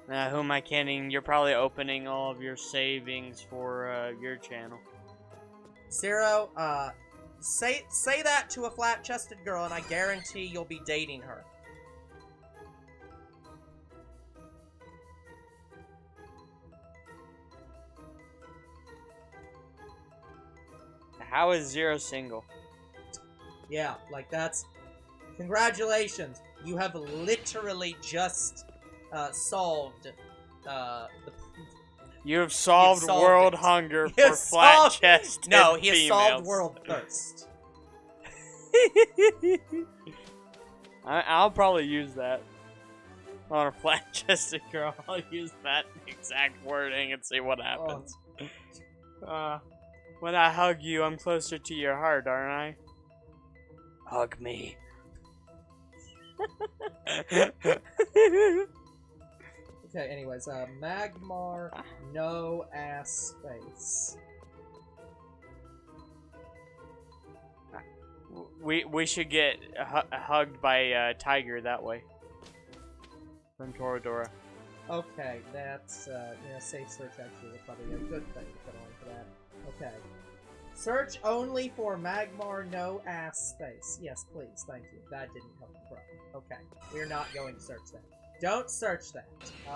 Who am I kidding? You're probably opening all of your savings for your channel. Zero, say that to a flat-chested girl, and I guarantee you'll be dating her. How is Zero single? Yeah, like that's... Congratulations! You have literally just solved the... You have solved solved world it. hunger You for have solved- flat-chested No, he has solved females. world thirst. I'll probably use that on a flat-chested girl. I'll use that exact wording and see what happens. When I hug you, I'm closer to your heart, aren't I? Hug me. Okay, anyways, Magmar, no ass space. We should get hugged by Tiger that way. From Toradora. Okay, that's, safe search actually is probably a good thing to put on for that. Okay. Search only for Magmar, no ass space. Yes, please, thank you. That didn't help the problem. Okay, we're not going to search that. Don't search that.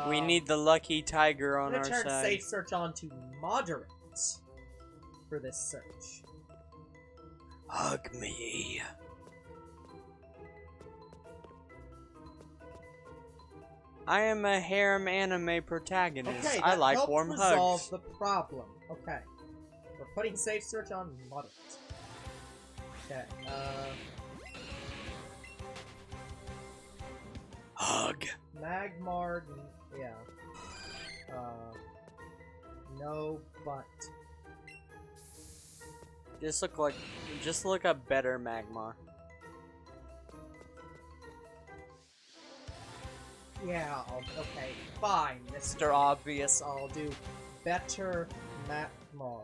We need the lucky tiger on I'm our gonna turn side. safe search on to moderate for this search. Hug me. I am a harem anime protagonist. Okay, I that like helped warm resolve hugs. the problem. Okay. We're putting safe search on moderate. Okay, Hug. Magmar, yeah. No, but... Just look up better Magmar. Yeah, okay, fine, Mr. Obvious, I'll do better Magmar.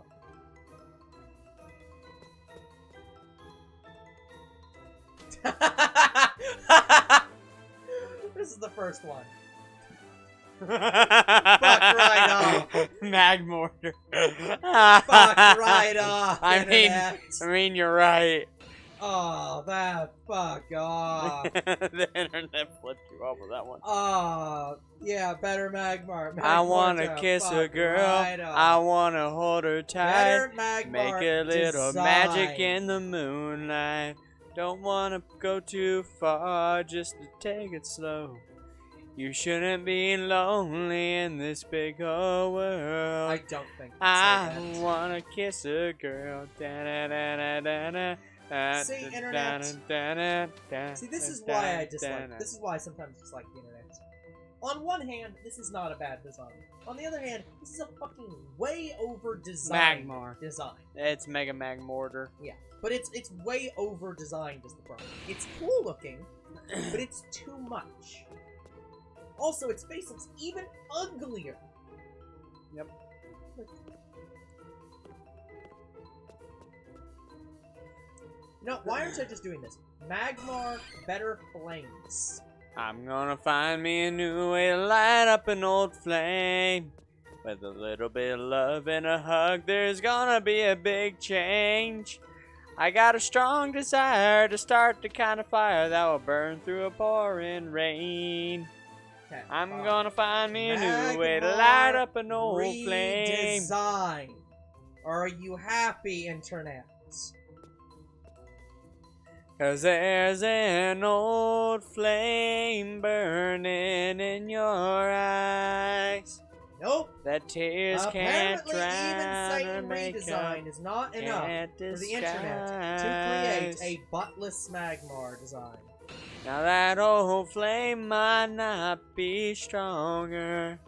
This is the first one. Fuck right off. Magmortar. Fuck right off, internet. I mean, you're right. Oh, that fuck off. The internet flipped you off with that one. Oh, yeah, better Magmar. I wanna Magmar, kiss a fuck girl. right off. I wanna hold her tight. Better Magmar Make a little design. magic in the moonlight. Don't wanna go too far, just to take it slow. You shouldn't be lonely in this big old world. I don't think I that. wanna kiss a girl. See, internet. See, this is why I dislike. This is why I sometimes dislike the internet. On one hand, this is not a bad design. On the other hand, this is a fucking way over designed Magmar. design. It's Mega Magmortar. Yeah, but it's way over designed is the problem. It's cool looking, but it's too much. Also, its face looks even uglier. Yep. perfect. No, why aren't I just doing this? Magmar, better flames. I'm gonna find me a new way to light up an old flame. With a little bit of love and a hug, there's gonna be a big change. I got a strong desire to start the kind of fire that will burn through a pouring rain. Okay, I'm fine. gonna find me a new way to light up an old flame. Redesign. Are you happy, Internet? 'Cause there's an old flame burning in your eyes Nope. that tears can't Apparently, drown even or saying make redesign up. is not enough Can't for the internet to create disguise. a buttless Magmar design. Now that old flame might not be stronger,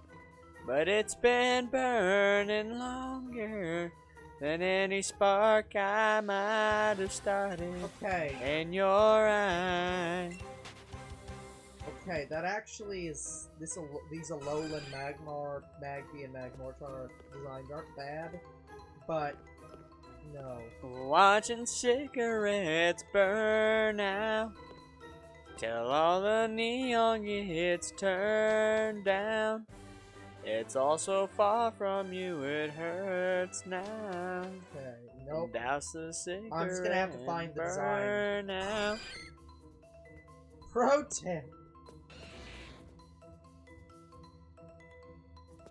but it's been burning longer than any spark I might have started Okay. in your eye. Okay, that actually is these Alolan Magmar, Magby, and Magmortar designs aren't bad, but no. Watching cigarettes burn out till all the neon gets turned down. It's all so far from you, it hurts now. Okay, nope. Douse the cigarette. I'm just gonna have to find the design. Burn out. Pro tip.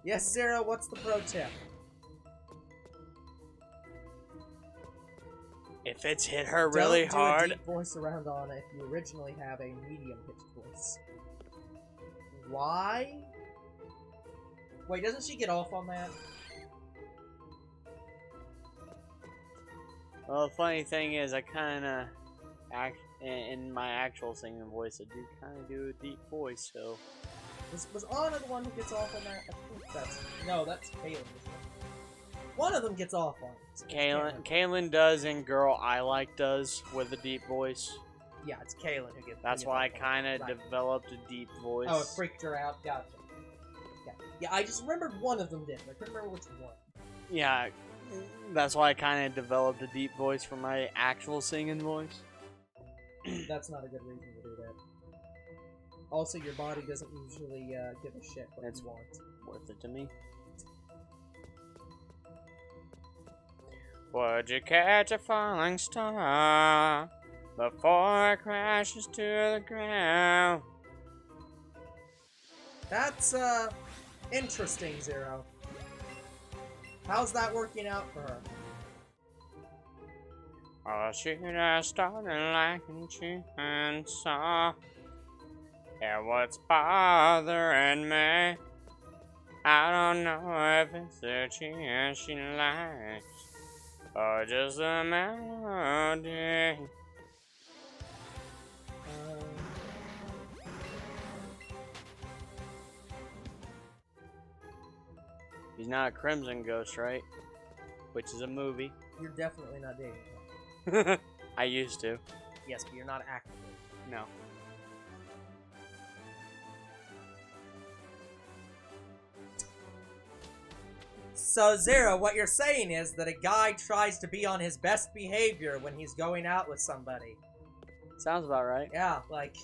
Yes, Zero, what's the pro tip? If it's hit her really Don't do hard. a deep voice around Anna if you originally have a medium-pitched voice. Why? Wait, doesn't she get off on that? Well, the funny thing is, I kind of in my actual singing voice, I do kind of do a deep voice, so. Was Anna the one who gets off on that? I think that's... No, that's Kaylin, isn't it? One of them gets off on it. Kaylin does, and Girl I Like does with a deep voice. Yeah, it's Kaylin who gets. That's who why I gets off on kind it. of Right. developed a deep voice. Oh, it freaked her out. Gotcha. Okay. Yeah, I just remembered one of them did. I couldn't remember which one. Yeah, that's why I kind of developed a deep voice for my actual singing voice. That's not a good reason to do that. Also, your body doesn't usually give a shit what It's you want. Worth it to me. Would you catch a falling star before it crashes to the ground? That's interesting, Zero. How's that working out for her? Or should I start like a chainsaw? Yeah, what's bothering me? I don't know if it's the chance she likes or just the melody. He's not a Crimson Ghost, right? Which is a movie. You're definitely not dating her. I used to. Yes, but you're not actively. No. So, Zero, what you're saying is that a guy tries to be on his best behavior when he's going out with somebody. Sounds about right. Yeah, like...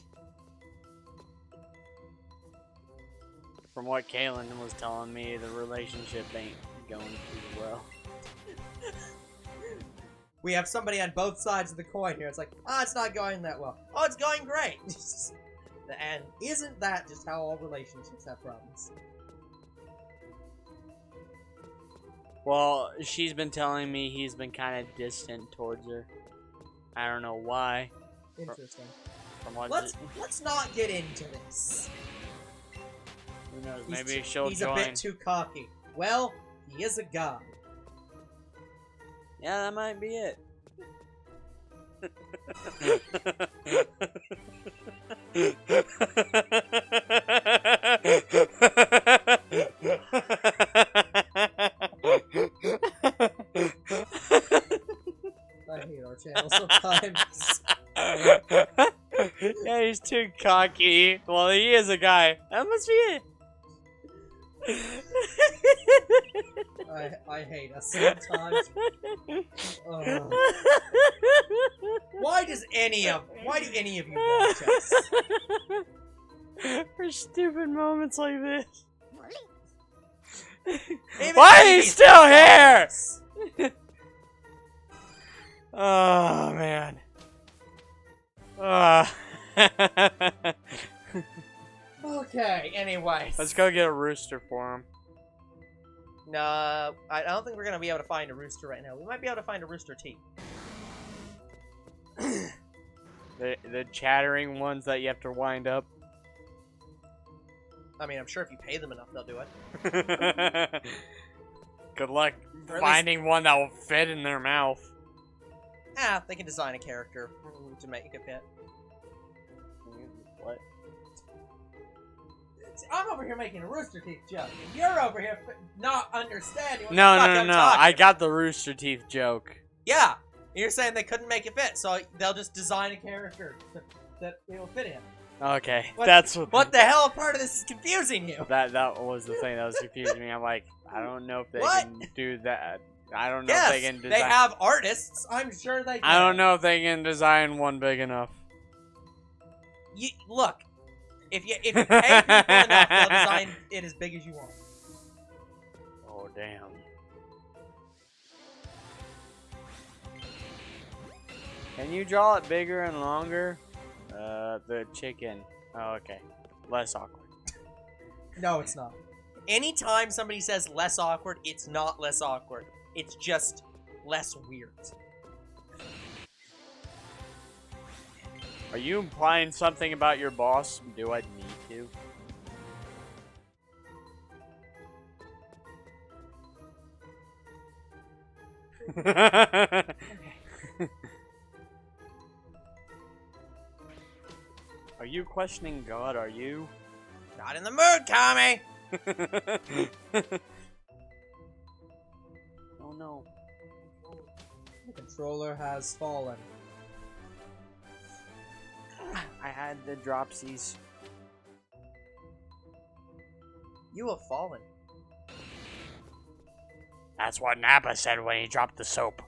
From what Kaylin was telling me, the relationship ain't going too well. We have somebody on both sides of the coin here. It's like, it's not going that well. Oh, it's going great! And isn't that just how all relationships have problems? Well, she's been telling me he's been kind of distant towards her. I don't know why. Interesting. From what Let's not get into this. Who knows? Maybe she'll he's join. a bit too cocky. Well, he is a guy. Yeah, that might be it. I hate our channel sometimes. Yeah, he's too cocky. Well, he is a guy. That must be it. I hate us sometimes. Why do any of you watch us? For stupid moments like this. Even Why are you Eevee's still here? performance. Oh man. Okay, anyways. Let's go get a rooster for him. No, I don't think we're gonna be able to find a rooster right now. We might be able to find a rooster teeth. The chattering ones that you have to wind up. I mean, I'm sure if you pay them enough, they'll do it. Good luck Or at finding one that will fit in their mouth. They can design a character to make it fit. What? I'm over here making a rooster teeth joke, and you're over here not understanding what No, the fuck no, I'm no. talking I about. got the rooster teeth joke. Yeah, you're saying they couldn't make it fit, so they'll just design a character that it'll fit in. Okay, What- that's what. What the hell part of this is confusing you? That was the thing that was confusing me. I'm like, I don't know if they What? can do that. I don't know Yes, if they can design. they have artists. I'm sure they can. I don't know if they can design one big enough. Look, if you pay people enough, they'll design it as big as you want. Oh damn. Can you draw it bigger and longer? The chicken. Oh, okay. Less awkward. No, it's not. Anytime somebody says less awkward, it's not less awkward. It's just less weird. Are you implying something about your boss? Do I need to? Are you questioning God? Are you? Not in the mood, Kami! Oh no. The controller has fallen. I had the dropsies. You have fallen. That's what Nappa said when he dropped the soap.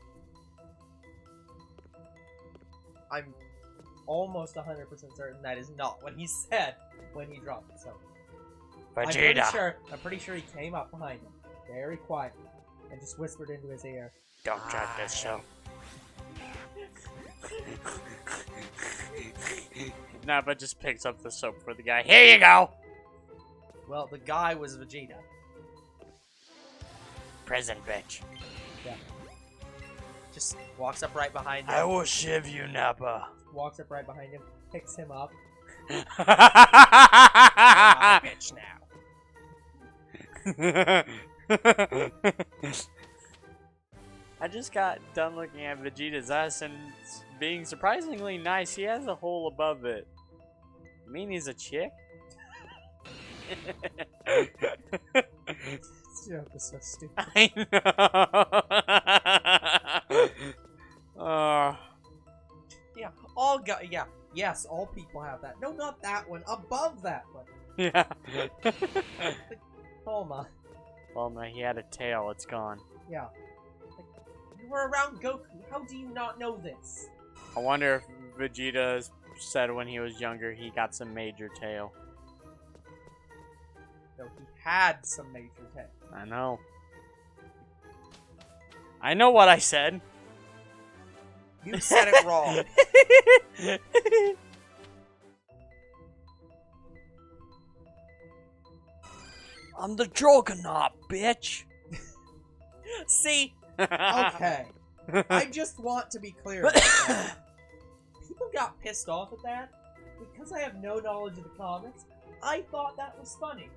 I'm almost 100% certain that is not what he said when he dropped it. So Vegeta. I'm pretty sure he came up behind him, very quietly, and just whispered into his ear. Don't drop this soap. Nappa just picks up the soap for the guy. Here you go! Well, the guy was Vegeta. Prison bitch. Just walks up right behind him. I will shiv you, Nappa. Walks up right behind him, picks him up. I Bitch now. just got done looking at Vegeta's ass and it's being surprisingly nice. He has a hole above it. You mean he's a chick? This joke is so stupid. I know. Yeah, yes, all people have that. No, not that one. Above that one. Yeah. Bulma. Well, no, he had a tail. It's gone. Yeah. Like, you were around Goku. How do you not know this? I wonder if Vegeta said when he was younger he got some major tail. No, he had some major tail. I know. I know what I said. You said it wrong. I'm the Juggernaut, bitch. See? Okay. I just want to be clear about that. People got pissed off at that because I have no knowledge of the comics. I thought that was funny.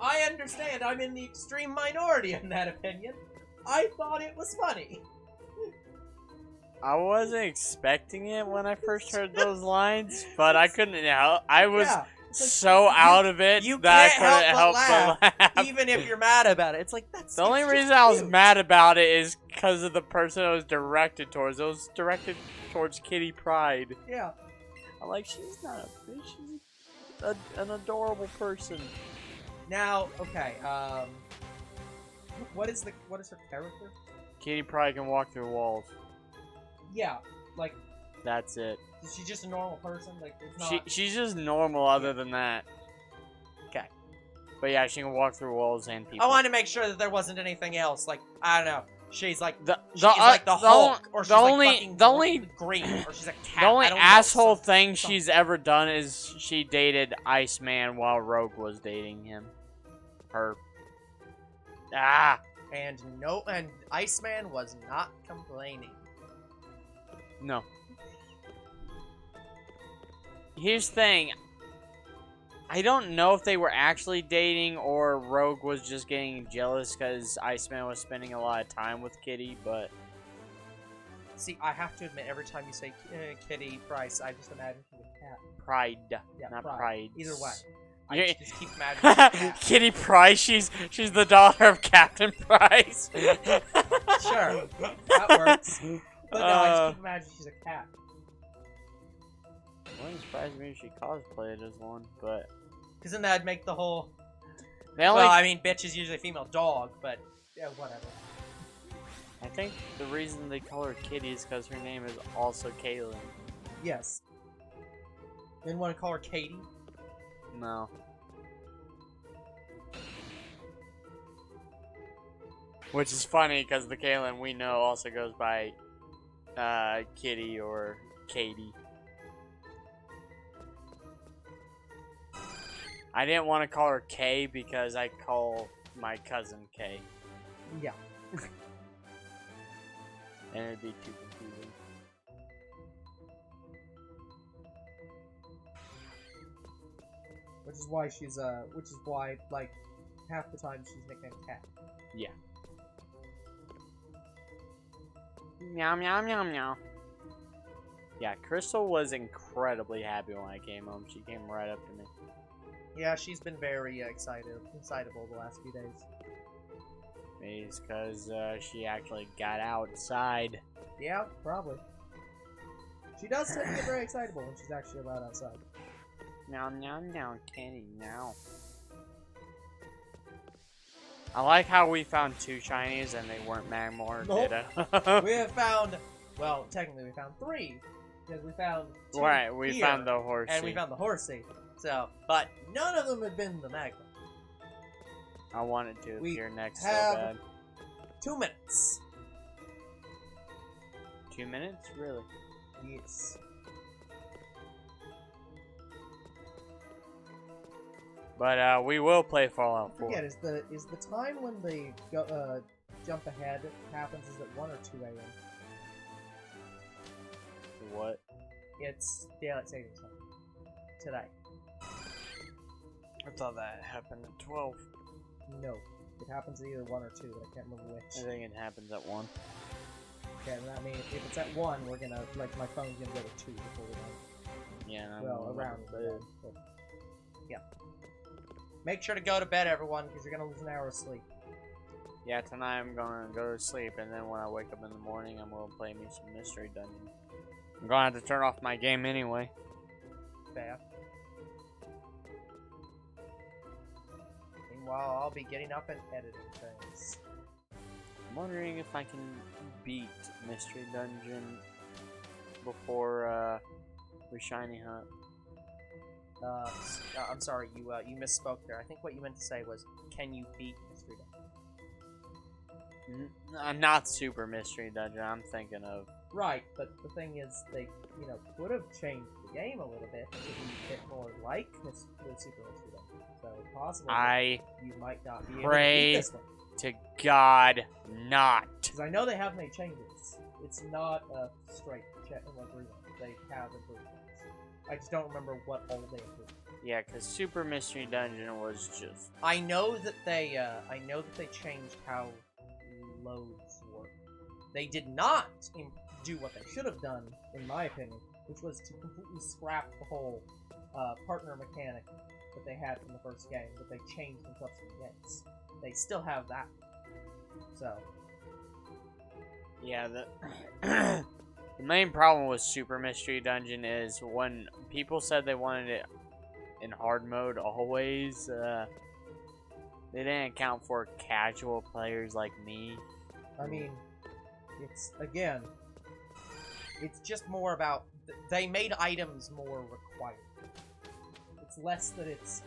I understand I'm in the extreme minority in that opinion. I thought it was funny. I wasn't expecting it when I first heard those lines, but I couldn't help. I was Yeah, so out of it you that can't I couldn't help help but but laugh. even if you're mad about it. It's like, that's The only it's just reason I was cute. mad about it is because of the person it was directed towards. It was directed towards Kitty Pryde. Yeah. I'm like, she's not a bitch. She's an adorable person. Now, okay, What is her character? Kitty Pryde can walk through walls. Yeah, like, That's it. is she just a normal person? Like, it's not... She's just normal other than that. Okay. But yeah, she can walk through walls and people. I wanted to make sure that there wasn't anything else. Like, I don't know. She's like the Hulk, or she's like fucking green, or she's a cat. The only I don't asshole know, thing she's ever done is she dated Iceman while Rogue was dating him. Her. And Iceman was not complaining. No. Here's the thing. I don't know if they were actually dating or Rogue was just getting jealous because Iceman was spending a lot of time with Kitty, but... See, I have to admit, every time you say Kitty Pryde, I just imagine she's a cat. Pride, Yeah, not Pride. Pride. Either way. Yeah. I just keep imagining she's a cat. Kitty Pryde, she's the daughter of Captain Price. Sure, that works. But no, I just keep imagining she's a cat. Wouldn't surprise me if she cosplayed as one, but... Because then that'd make the whole... Well, I mean, bitch is usually a female dog, but yeah, whatever. I think the reason they call her Kitty is because her name is also Kaylin. Yes. Didn't want to call her Katie? No. Which is funny because the Kaylin we know also goes by Kitty or Katie. I didn't want to call her Kay because I call my cousin Kay. Yeah. And it'd be too confusing. Which is why, like, half the time she's nicknamed Cat. Yeah. Meow, meow, meow, meow. Yeah, Crystal was incredibly happy when I came home. She came right up to me. Yeah, she's been very excitable the last few days. Maybe it's because she actually got outside. Yeah, probably. She does tend to get very excitable when she's actually allowed outside. Meow, meow, meow, Kenny, meow. I like how we found 2 shinies and they weren't Magmar. Nope. We have found, well, technically we found 3. Because we found 2 Right, we here, found the Horsea. and we found the Horsea. So, but none of them have been the Magmar. I wanted to We appear next so have- bad. 2 minutes. 2 minutes? Really? Yes. But we will play Fallout 4. I forget, is the time when the jump ahead happens, is it 1 or 2 a.m.? What? It's daylight savings time. Today. I thought that happened at 12. No. It happens at either 1 or 2, but I can't remember which. I think it happens at 1. Okay, and that means if it's at 1, we're gonna, like, my phone's gonna go to 2 before we're done. Yeah, and I'm Well, going around to then, but yeah. Make sure to go to bed, everyone, because you're gonna lose an hour of sleep. Yeah, tonight I'm gonna go to sleep, and then when I wake up in the morning, I'm gonna play me some Mystery Dungeon. I'm gonna have to turn off my game anyway. Fair. Meanwhile, I'll be getting up and editing things. I'm wondering if I can beat Mystery Dungeon before we Shiny Hunt. I'm sorry, you misspoke there. I think what you meant to say was, can you beat Mystery Dungeon? Not Super Mystery Dungeon. I'm thinking of. Right, but the thing is, they, could have changed the game a little bit to be a bit more like the Super Mystery Dungeon. So possibly you might not be able to beat this one. To God, not. Because I know they have made changes. It's not a straight rerun. They have improvements. I just don't remember what all they improved. Yeah, because Super Mystery Dungeon was just. I know that they changed how loads work. They did not do what they should have done, in my opinion, which was to completely scrap the whole partner mechanic that they had from the first game, that they changed in subsequent games. They still have that. So. Yeah, the main problem with Super Mystery Dungeon is when people said they wanted it in hard mode always, They didn't account for casual players like me. I mean, it's, again, it's just more about, they made items more required. It's less that it's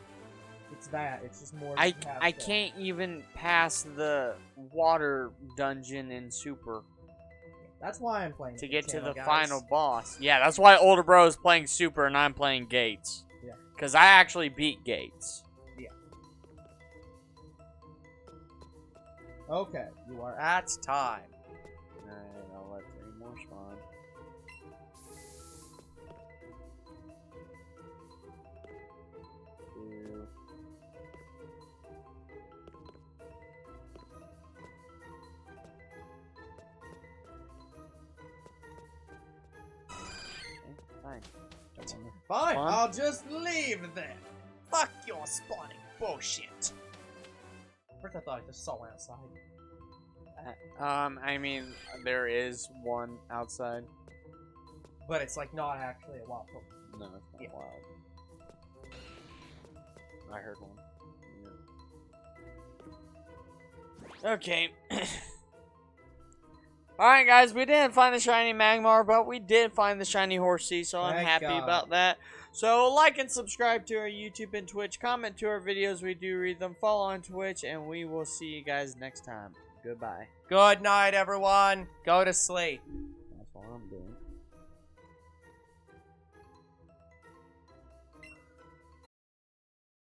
that, it's just more that you have I to- can't even pass the water dungeon in Super That's why I'm playing to this get to channel, the guys. final boss. Yeah, that's why Older Bro is playing Super and I'm playing Gates. Yeah. Because I actually beat Gates. Okay, you are at time. Alright, I'll let 3 more spawn. Two. Okay, fine. Don't wanna- Fine, Spawn? I'll just leave then. Fuck your spawning bullshit. First I thought I just saw one outside. I mean, there is one outside. But it's like not actually a wild Pokemon. No, it's not Yeah. wild. I heard one. Yeah. Okay. Alright, guys, we didn't find the Shiny Magmar, but we did find the Shiny Horsea, so I'm Thank happy God. about that. So, like and subscribe to our YouTube and Twitch. Comment to our videos. We do read them. Follow on Twitch, and we will see you guys next time. Goodbye. Good night, everyone. Go to sleep. That's what I'm doing.